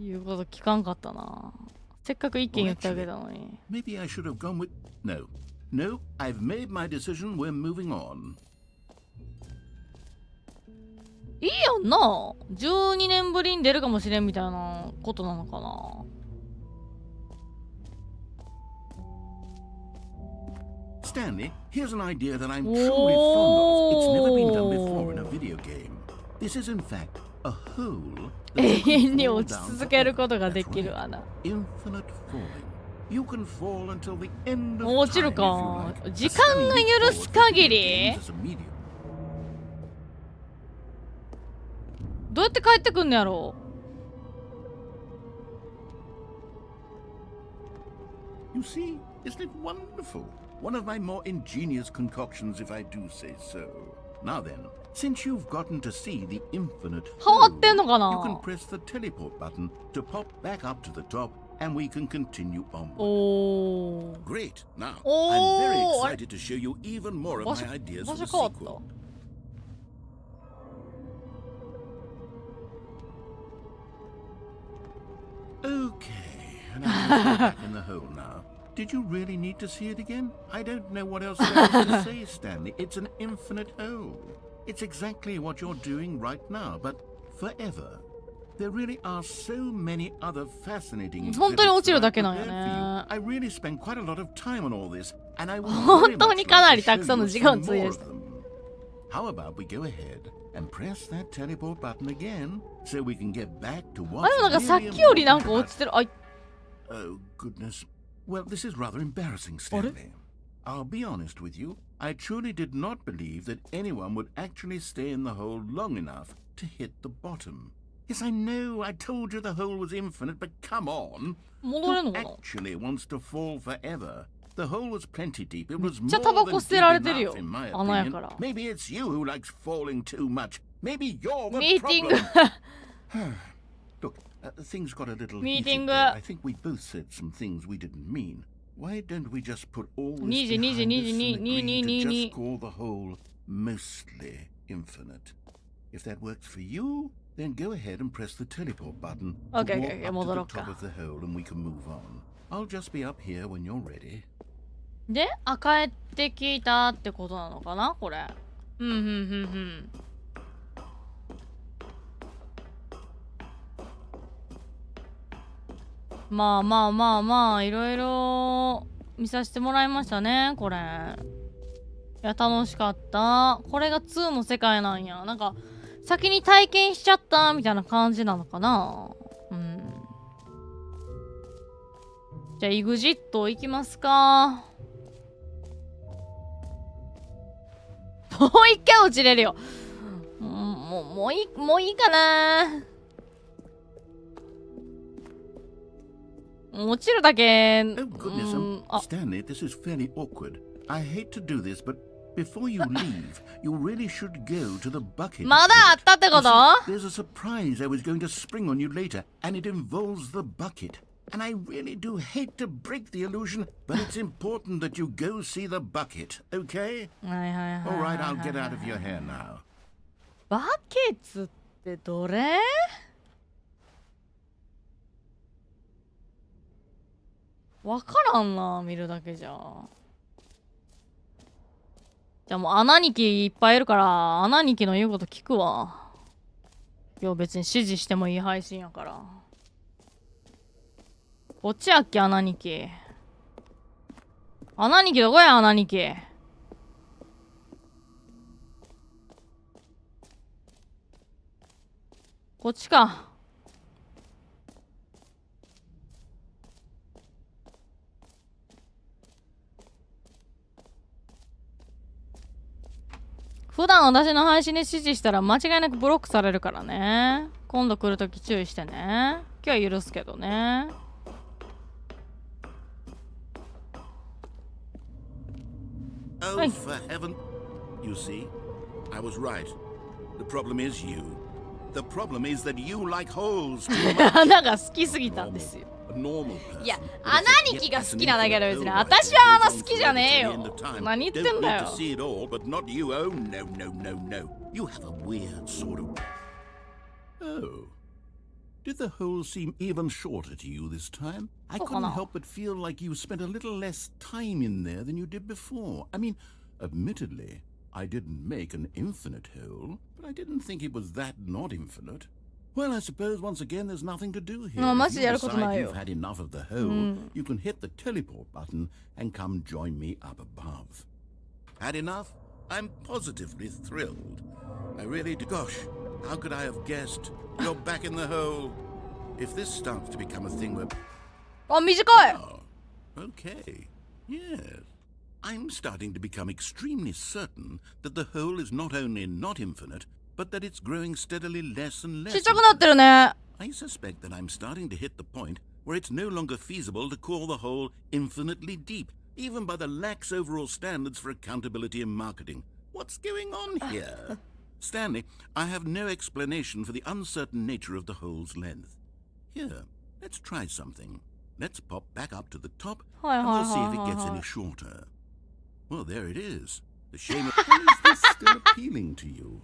言うこと聞かんかったな。せっかく意見言ってあげたのに。Maybe I should have gone with... No. No, I've made my decision. We're moving on. いいやんな。12年ぶりに出るかもしれんみたいなことなのかな。Stanley, here's an idea that I'm truly fond of. It's never been done before in a video game. This is in fact a hole 永遠に落ち続けることができる穴。 Infinite falling. You can fall until the end of 落ちる time か if you like. 時間が許す限り どうやって帰ってくんのやろう You see, isn't it wonderful? One of my more ingenious concoctions, if I do say so. Now then, since you've gotten to see the infinite 変わってんのか you can な press the teleport button to pop back up to the top, and we can continue onward. おー Great. Now, Oh, I'm very I- excited to show you even more of 場所 my ideas 場 for 所 the 変わった sequel. Okay, and I'm back in the hole now. Did you really need to see it again? I don't know what else there is to say, Stanley. It's an infinite hole. It's exactly what you're doing right now, but forever. There really are so many other fascinating 本当に落ちるだけなんよね。I really spent quite a lot of time on all this, and I would 本当にかなりたくさんの時間を費やした。How about we go ahead and press that teleport button again so we can get back to あ what's でもなんかさっきよりなんか落ちてる。あ、 Oh, goodness. Well, this is rather embarrassing, Stanley. I'll be honest with you. I truly did not believe that anyone would actually stay in the hole long enough to hit the bottom. Yes, I know. I told you the hole was infinite, but come on. 戻れん Who のかな。 actually wants to fall forever? The hole was plenty deep. It was めっちゃ more タバコ than 捨てられ deep てるよ enough, in my 穴や opinion. から。 Maybe it's you who likes falling too much. Maybe you're the ミーティング problem. Look, things got a little Meeting. heated there. I think we both said some things we didn't mean. Why don't we just put all this 2時 2時 behind 2 us 時 and 2 agree 2 to 2 just call the whole mostly infinite? If that works for you, then go ahead and press the teleport button to Okay, walk okay, up to 戻ろ the うか。 top of the hole and we can move on. I'll just be up here when you're ready. で、あ、帰ってきたってことなのかなこれ。うんうんうんうん。まあまあまあまあ、いろいろ見させてもらいましたね、これ。いや、楽しかった。これが2の世界なんや。なんか、先に体験しちゃったみたいな感じなのかな。うん。じゃあ、EXIT 行きますか。もう一回落ちれるよ。もういいかな。落ちるだけ。 Oh, goodness, Stanley, this is fairly awkward. I hate to do this, but before you leave, you really should go to the bucket. まだあったってこと？ There's a surprise I was going to spring on you later, and it involves the bucket. And I really do hate to break the illusion, but it's important that you go see the bucket, okay? はいはいはい。 All right, I'll get out of your hair now. バケツってどれ？わからんな、見るだけじゃ。じゃあもう穴兄貴いっぱいいるから、穴兄貴の言うこと聞くわ。今日別に指示してもいい配信やから。こっちやっけ、穴兄貴。穴兄貴どこや、穴兄貴。こっちか。普段私の配信で指示したら間違いなくブロックされるからね。今度来るとき注意してね。今日は許すけどね。Oh, for heaven. You see, I was right. The problem is you. The problem is that you like holes too much. 穴が好きすぎたんですよ。A normal person. いや、穴兄貴が好きなだけで別に私は穴好きじゃねえよ。何言ってんだよ。 Don't need to see it all, but not you. Oh, no, no, no, no. You have a weird sort of... Oh. Did the hole seem even shorter to you this time? I couldn't help but feel like you spent a little less time in there than you did before. I mean, admittedly, I didn't make an infinite hole, but I didn't think it was that not infinite. Well, I suppose once again there's nothing to do here. If you decide you've had enough of the hole, you can hit the teleport button and come join me up above. Had enough? I'm positively thrilled. I really do. Gosh, how could I have guessed? You're back in the hole. If this starts to become a thing where... あ、短い。 Oh, okay. Yes. I'm starting to become extremely certain that the hole is not only not infinite, but that it's growing steadily less and less. ちっちゃくなってるね。 I suspect that I'm starting to hit the point where it's no longer feasible to call the hole infinitely deep, even by the lax overall standards for accountability in marketing. What's going on here? Stanley, I have no explanation for the uncertain nature of the hole's length. Here, let's try something. Let's pop back up to the top, and we'll see if it gets any shorter. Well, there it is. The shame of... How is this still appealing to you?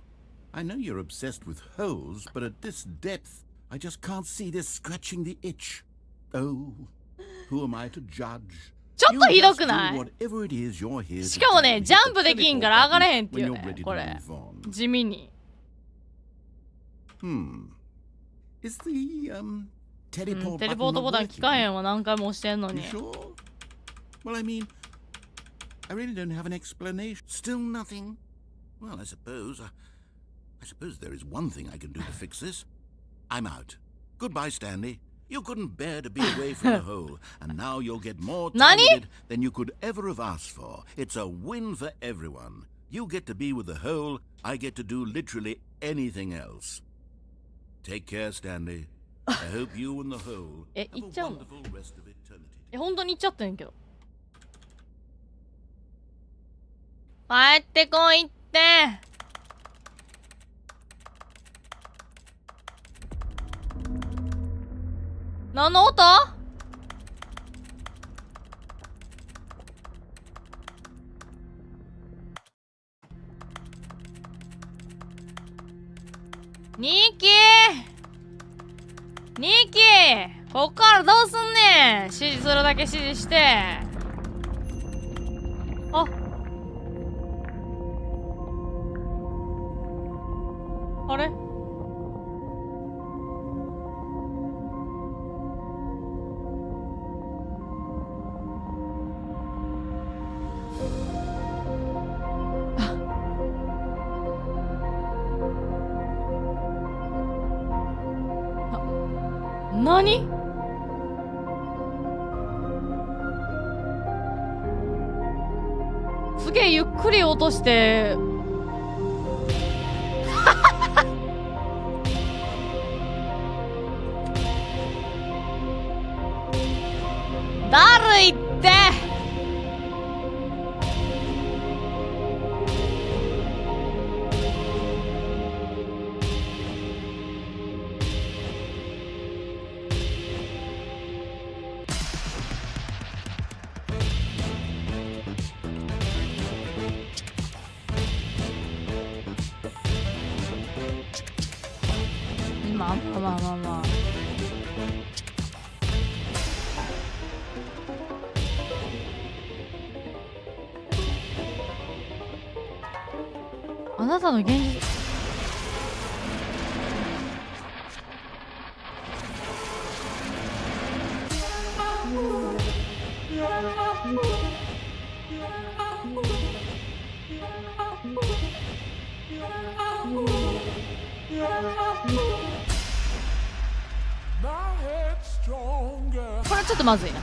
I know you're obsessed with holes, but at this depth, I just can't see this scratching the itch. Oh, who am I to judge? ちょっとひどくない？しかもね、ジャンプできんから上がれへんっていうね、これ。地味に。テレポートボタン効かへんわ、何回も押してんのに。Well, I mean, I really don't have an explanation. Still nothing? Well, I suppose there is one thing I can do to fix this. I'm out. Goodbye, Stanley. You couldn't bear to be away from the hole, and now you'll get more talented than you could ever have asked for. It's a win for everyone. You get to be with the hole, I get to do literally anything else. Take care, Stanley. I hope you and the hole have a wonderful rest of eternity. 本当に行っちゃったんやけど。帰ってこいって。何の音？ニキこっからどうすんねん。指示するだけ指示して。ああれ？何？すげえゆっくり落としてだるいって。まあ。あなたの現実。これちょっとまずいな。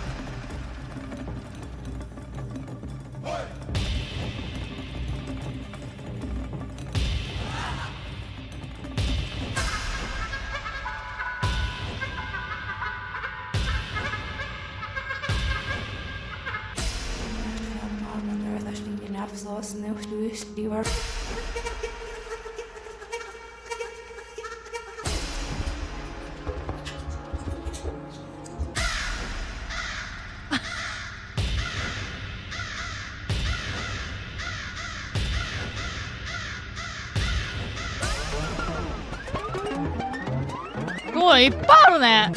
すごいいっぱいあるね。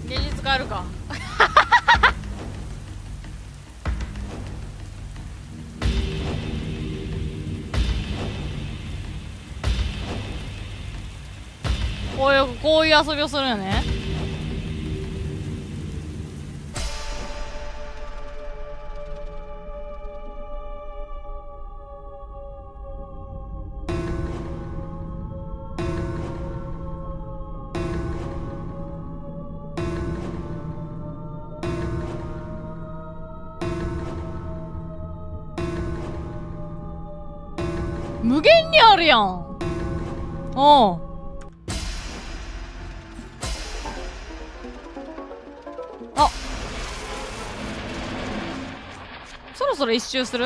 現実使えるか。こういう遊びをするんやね。無限にあるやん。おう。あ、そろそろ一周する？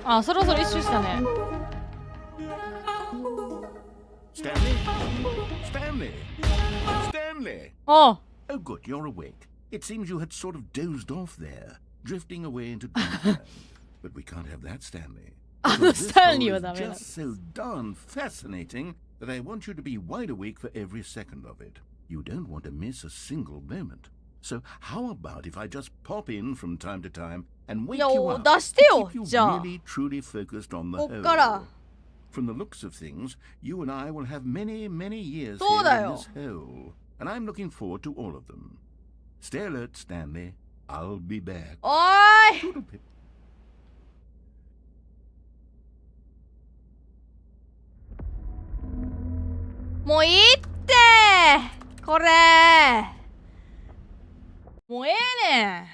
あ、そろそろ一周したね。Stanley! おう。Oh, good, you're awake. It seems you had sort of dozed off there. drifting away into dreamland. But we can't have that, Stanley. あのスタンリーは This ダ story メ is な just so darn fascinating that I want you to be wide awake for every second of it. You don't want to miss a single moment. So how about if I just pop in from time to time and wake いや you up 出してよ to keep you じゃあ really truly focused on the こっから whole. From the looks of things, you and I will have many, many years そうだ here よ in this hole. And I'm looking forward to all of them. Stay alert, Stanley. I'll be back. おーい Toodlepip. もういいってこれもうええねん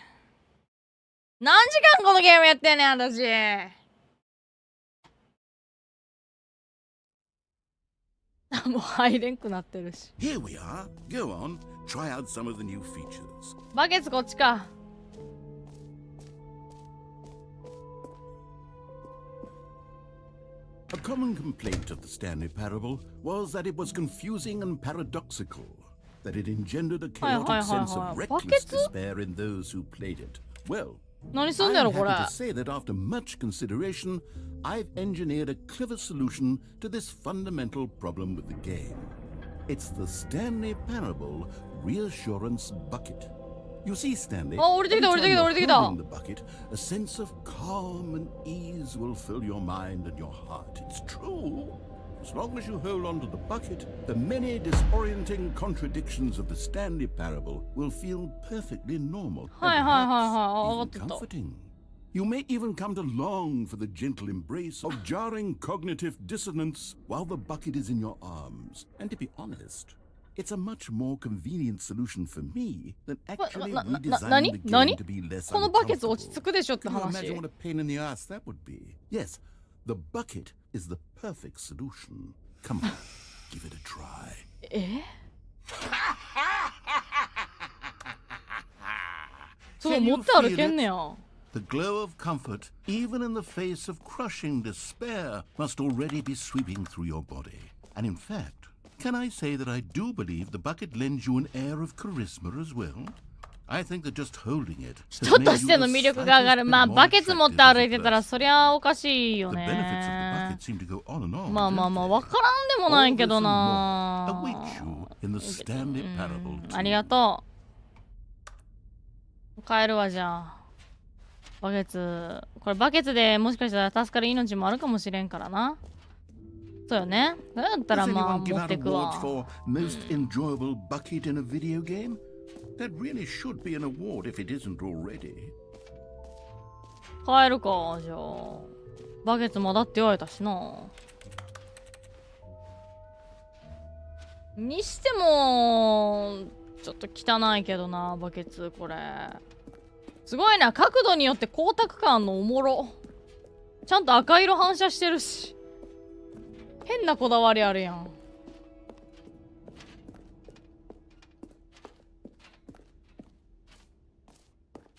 何時間このゲームやってんねん私もう入れんくなってるし Here we are. Go on. Try out some of the new features. バケツこっちか A common complaint of the Stanley Parable was that it was confusing and paradoxical, that it engendered a chaotic sense of reckless despair in those who played it. Well, 何すんだろ I'm これ happy to say that after much consideration, I've engineered a clever solution to this fundamental problem with the game. It's the Stanley Parable Reassurance Bucket. You see, Stanley, あ降りてきた降りてきた降りてきた holding the bucket, a sense of calm and ease will fill your mind and your heart. It's true. As long as you hold on to the bucket, the many disorienting contradictions of the Stanley Parable will feel perfectly normal. and はいはいはいはい perhaps 上がっ even てった comforting. You may even come to long for the gentle embrace of jarring cognitive dissonance while the bucket is in your arms. And to be honest, it's a much more convenient solution for me than actually redesigning the game to be less このバケツ落ち uncomfortable. 着くでしょって Can you 話 imagine what a pain in the ass that would be? Yes, the bucket is the perfect solution. Come on, give it a try. えそう Can 持 you って歩 feel けんね it? や The glow of comfort, even in the face of crushing despair, must already be sweeping through your body. And in fact, can I say that I do believe the bucket lends you an air of charisma as well? I think that just holding it 人としての魅力が上がるまあバケツ持って歩いてたらそりゃおかしいよ The ね benefits of the bucket seem to go on and on. まあまあまあ don't わ they? からんでもないけど All this and な more awaits you in the Stanley Parable ありがとう帰るわじゃあバケツこれバケツでもしかしたら助かる命もあるかもしれんからなそうよねそれだったら Does まあ anyone give 持って out く awards わ for most enjoyable bucket in a video game? That really should be an award if it isn't already. 帰るかじゃあバケツまだって言われたしなにしてもちょっと汚いけどなバケツこれすごいな角度によって光沢感のおもろちゃんと赤色反射してるし変なこだわりあるやん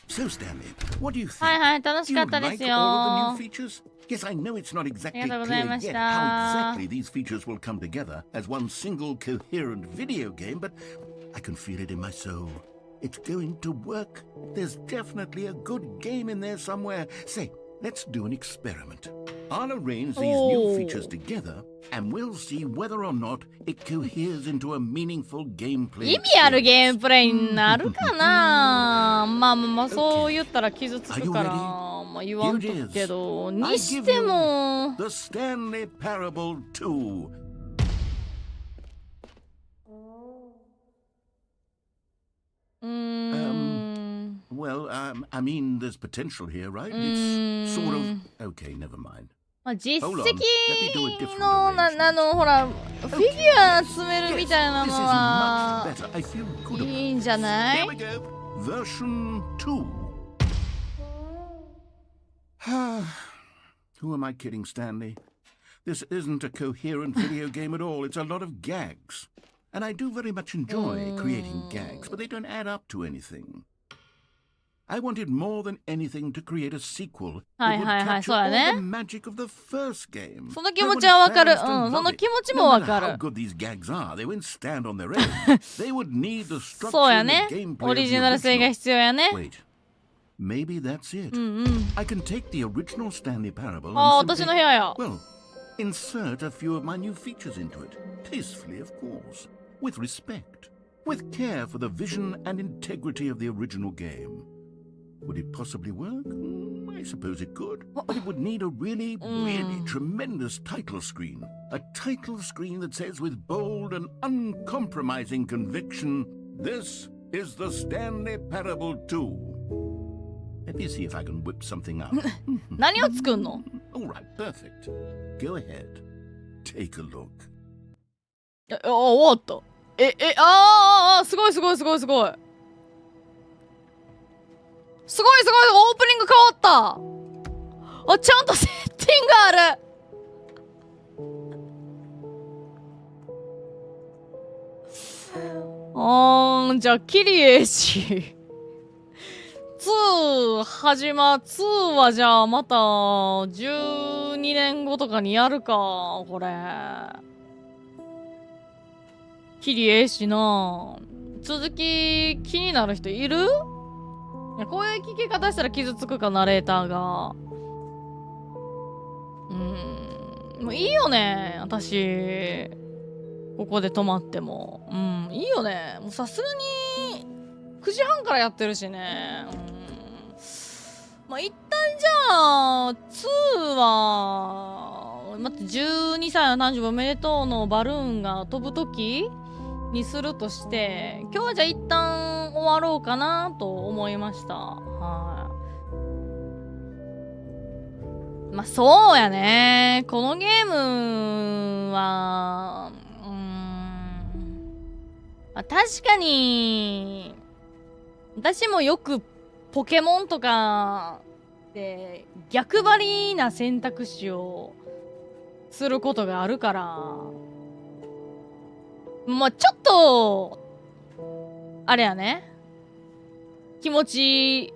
So, Stanley, what do you think? はいはい楽し Do か you ったです like よ all of the new features? Yes, I know it's not exactly ありがとうござい clear まし yet た how exactly these features will come together as one single coherent video game, but I can feel it in my soul. It's going to work. There's definitely a good game in there somewhere. Say, let's do an experiment. I'll arrange these new features together, and we'll see whether or not it coheres into a meaningful gameplay 意味あるゲーム experience. プレイになるかなまあまあまあそう言ったら傷つくから Are you ready? まあ言わんと Here it く is. けど I に give して you も The Stanley Parable 2. Well, I mean, there's potential here, right? It's sort of... Okay, never mind. まあ実 Hold on. 績 Let me do a different の arrangement. ほらフィギュア詰めるみたいな This の is は much better. I feel good about い it. いんじゃな Here い we go. Version 2. Who am I kidding, Stanley? This isn't a coherent video game at all. It's a lot of gags. And I do very much enjoy creating gags, but they don't add up to anything. I wanted more than anything to create a sequel that would Hi, capture そうや all ね the magic of the first game. その気 I 持 wanted ちはわかる fans to そ love の it. 気持ちも No わ matter か how る good these gags are, they won't stand on their own. They would need the そう structure や and ね the gameplay オ of リ the ジナル性が original. 必要やね Wait, maybe that's it. うんうん。 I can take the original Stanley Parable ああ、 and 私の simply, 部屋や。 well, insert a few of my new features into it, tastefully, of course, with respect, with care for the vision and integrity of the original game. Would it possibly work? I suppose it could, but it would need a really, really tremendous title screen. A title screen that says with bold and uncompromising conviction, "This is the Stanley Parable 2." Let me see if I can whip something up. 何を作んの？ All right, perfect. Go ahead. Take a look. 終わった。すごいすごいすごいすごい。すごいすごい、オープニング変わった。あ、ちゃんとセッティングある。じゃあキリエイシ22はじゃあまた12年後とかにやるか、これ。キリエイシな。続き気になる人いる？いや、こういう聞き方したら傷つくか、ナレーターが。もういいよね、私。ここで止まっても。いいよね。もうさすがに、9時半からやってるしね。まあ、一旦じゃあ、2は、待って、12歳の誕生日おめでとうのバルーンが飛ぶときにするとして、今日はじゃあ一旦終わろうかなと思いました。はい。まあそうやね。このゲームは、まあ、確かに、私もよくポケモンとかで逆張りな選択肢をすることがあるから、まあちょっと、あれやね。気持ち、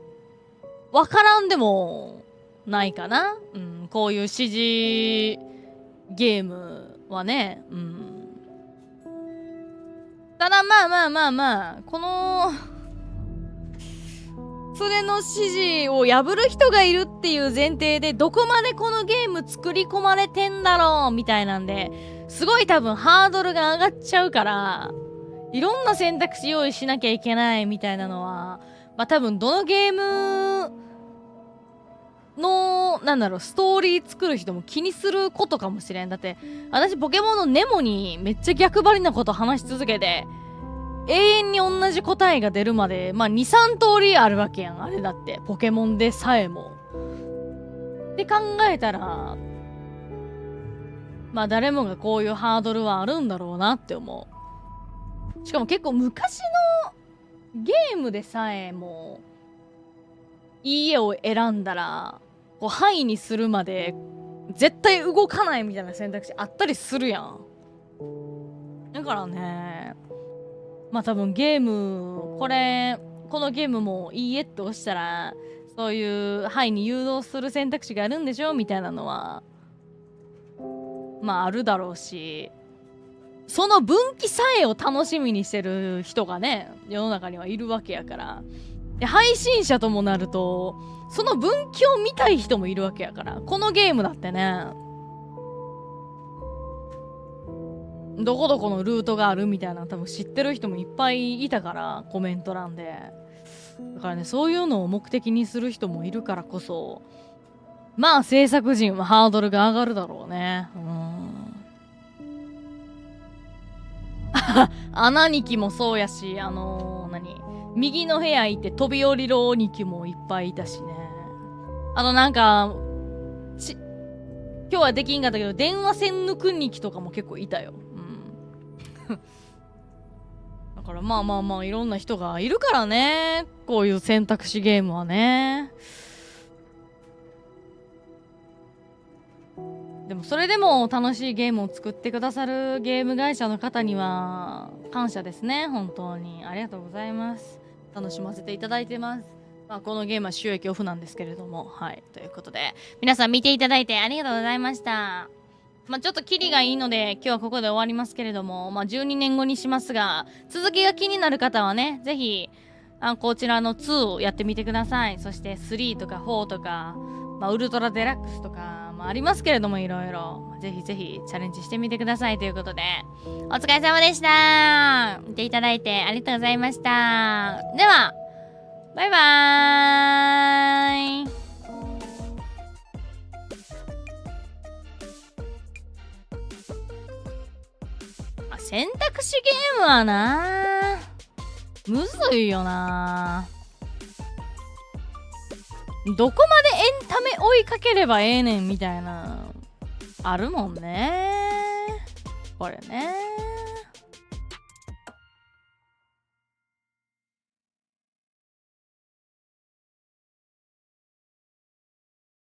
わからんでもないかな。こういう指示ゲームはね。ただまあ、この、それの指示を破る人がいるっていう前提で、どこまでこのゲーム作り込まれてんだろうみたいなんで、すごい多分ハードルが上がっちゃうから、いろんな選択肢用意しなきゃいけないみたいなのは、まあ多分どのゲームの、ストーリー作る人も気にすることかもしれん。だって、私ポケモンのネモにめっちゃ逆張りなこと話し続けて、永遠に同じ答えが出るまで、まあ2、3通りあるわけやん。あれだって、ポケモンでさえも。って考えたら、まあ誰もがこういうハードルはあるんだろうなって思う。しかも結構昔のゲームでさえも、いい絵を選んだら、こう範囲にするまで絶対動かないみたいな選択肢あったりするやん。だからね、まあ多分ゲーム、このゲームもいいえって押したら、そういう範囲に誘導する選択肢があるんでしょみたいなのは、まああるだろうし、その分岐さえを楽しみにしてる人がね、世の中にはいるわけやから。で、配信者ともなると、その分岐を見たい人もいるわけやから。このゲームだってね、どこどこのルートがあるみたいな多分知ってる人もいっぱいいたから、コメント欄で。だからね、そういうのを目的にする人もいるからこそ、まあ制作陣はハードルが上がるだろうね。穴2期もそうやし、右の部屋行って飛び降りろ2期もいっぱいいたしね。あとなんか、今日はできんかったけど、電話線抜く2期とかも結構いたよ。だからまあ、いろんな人がいるからね。こういう選択肢ゲームはね。でもそれでも楽しいゲームを作ってくださるゲーム会社の方には感謝ですね。本当にありがとうございます。楽しませていただいてます。まあ、このゲームは収益オフなんですけれども、はい。ということで、皆さん見ていただいてありがとうございました。まあ、ちょっとキリがいいので、今日はここで終わりますけれども、まあ、12年後にしますが、続きが気になる方はね、ぜひ、こちらの2をやってみてください。そして3とか4とか、ウルトラデラックスとか、ありますけれども、いろいろ。ぜひぜひチャレンジしてみてくださいということで、お疲れ様でした。見ていただいてありがとうございました。では、バイバーイ。選択肢ゲームはな、むずいよな。どこまでエンタメ追いかければええねんみたいなあるもんね、これね。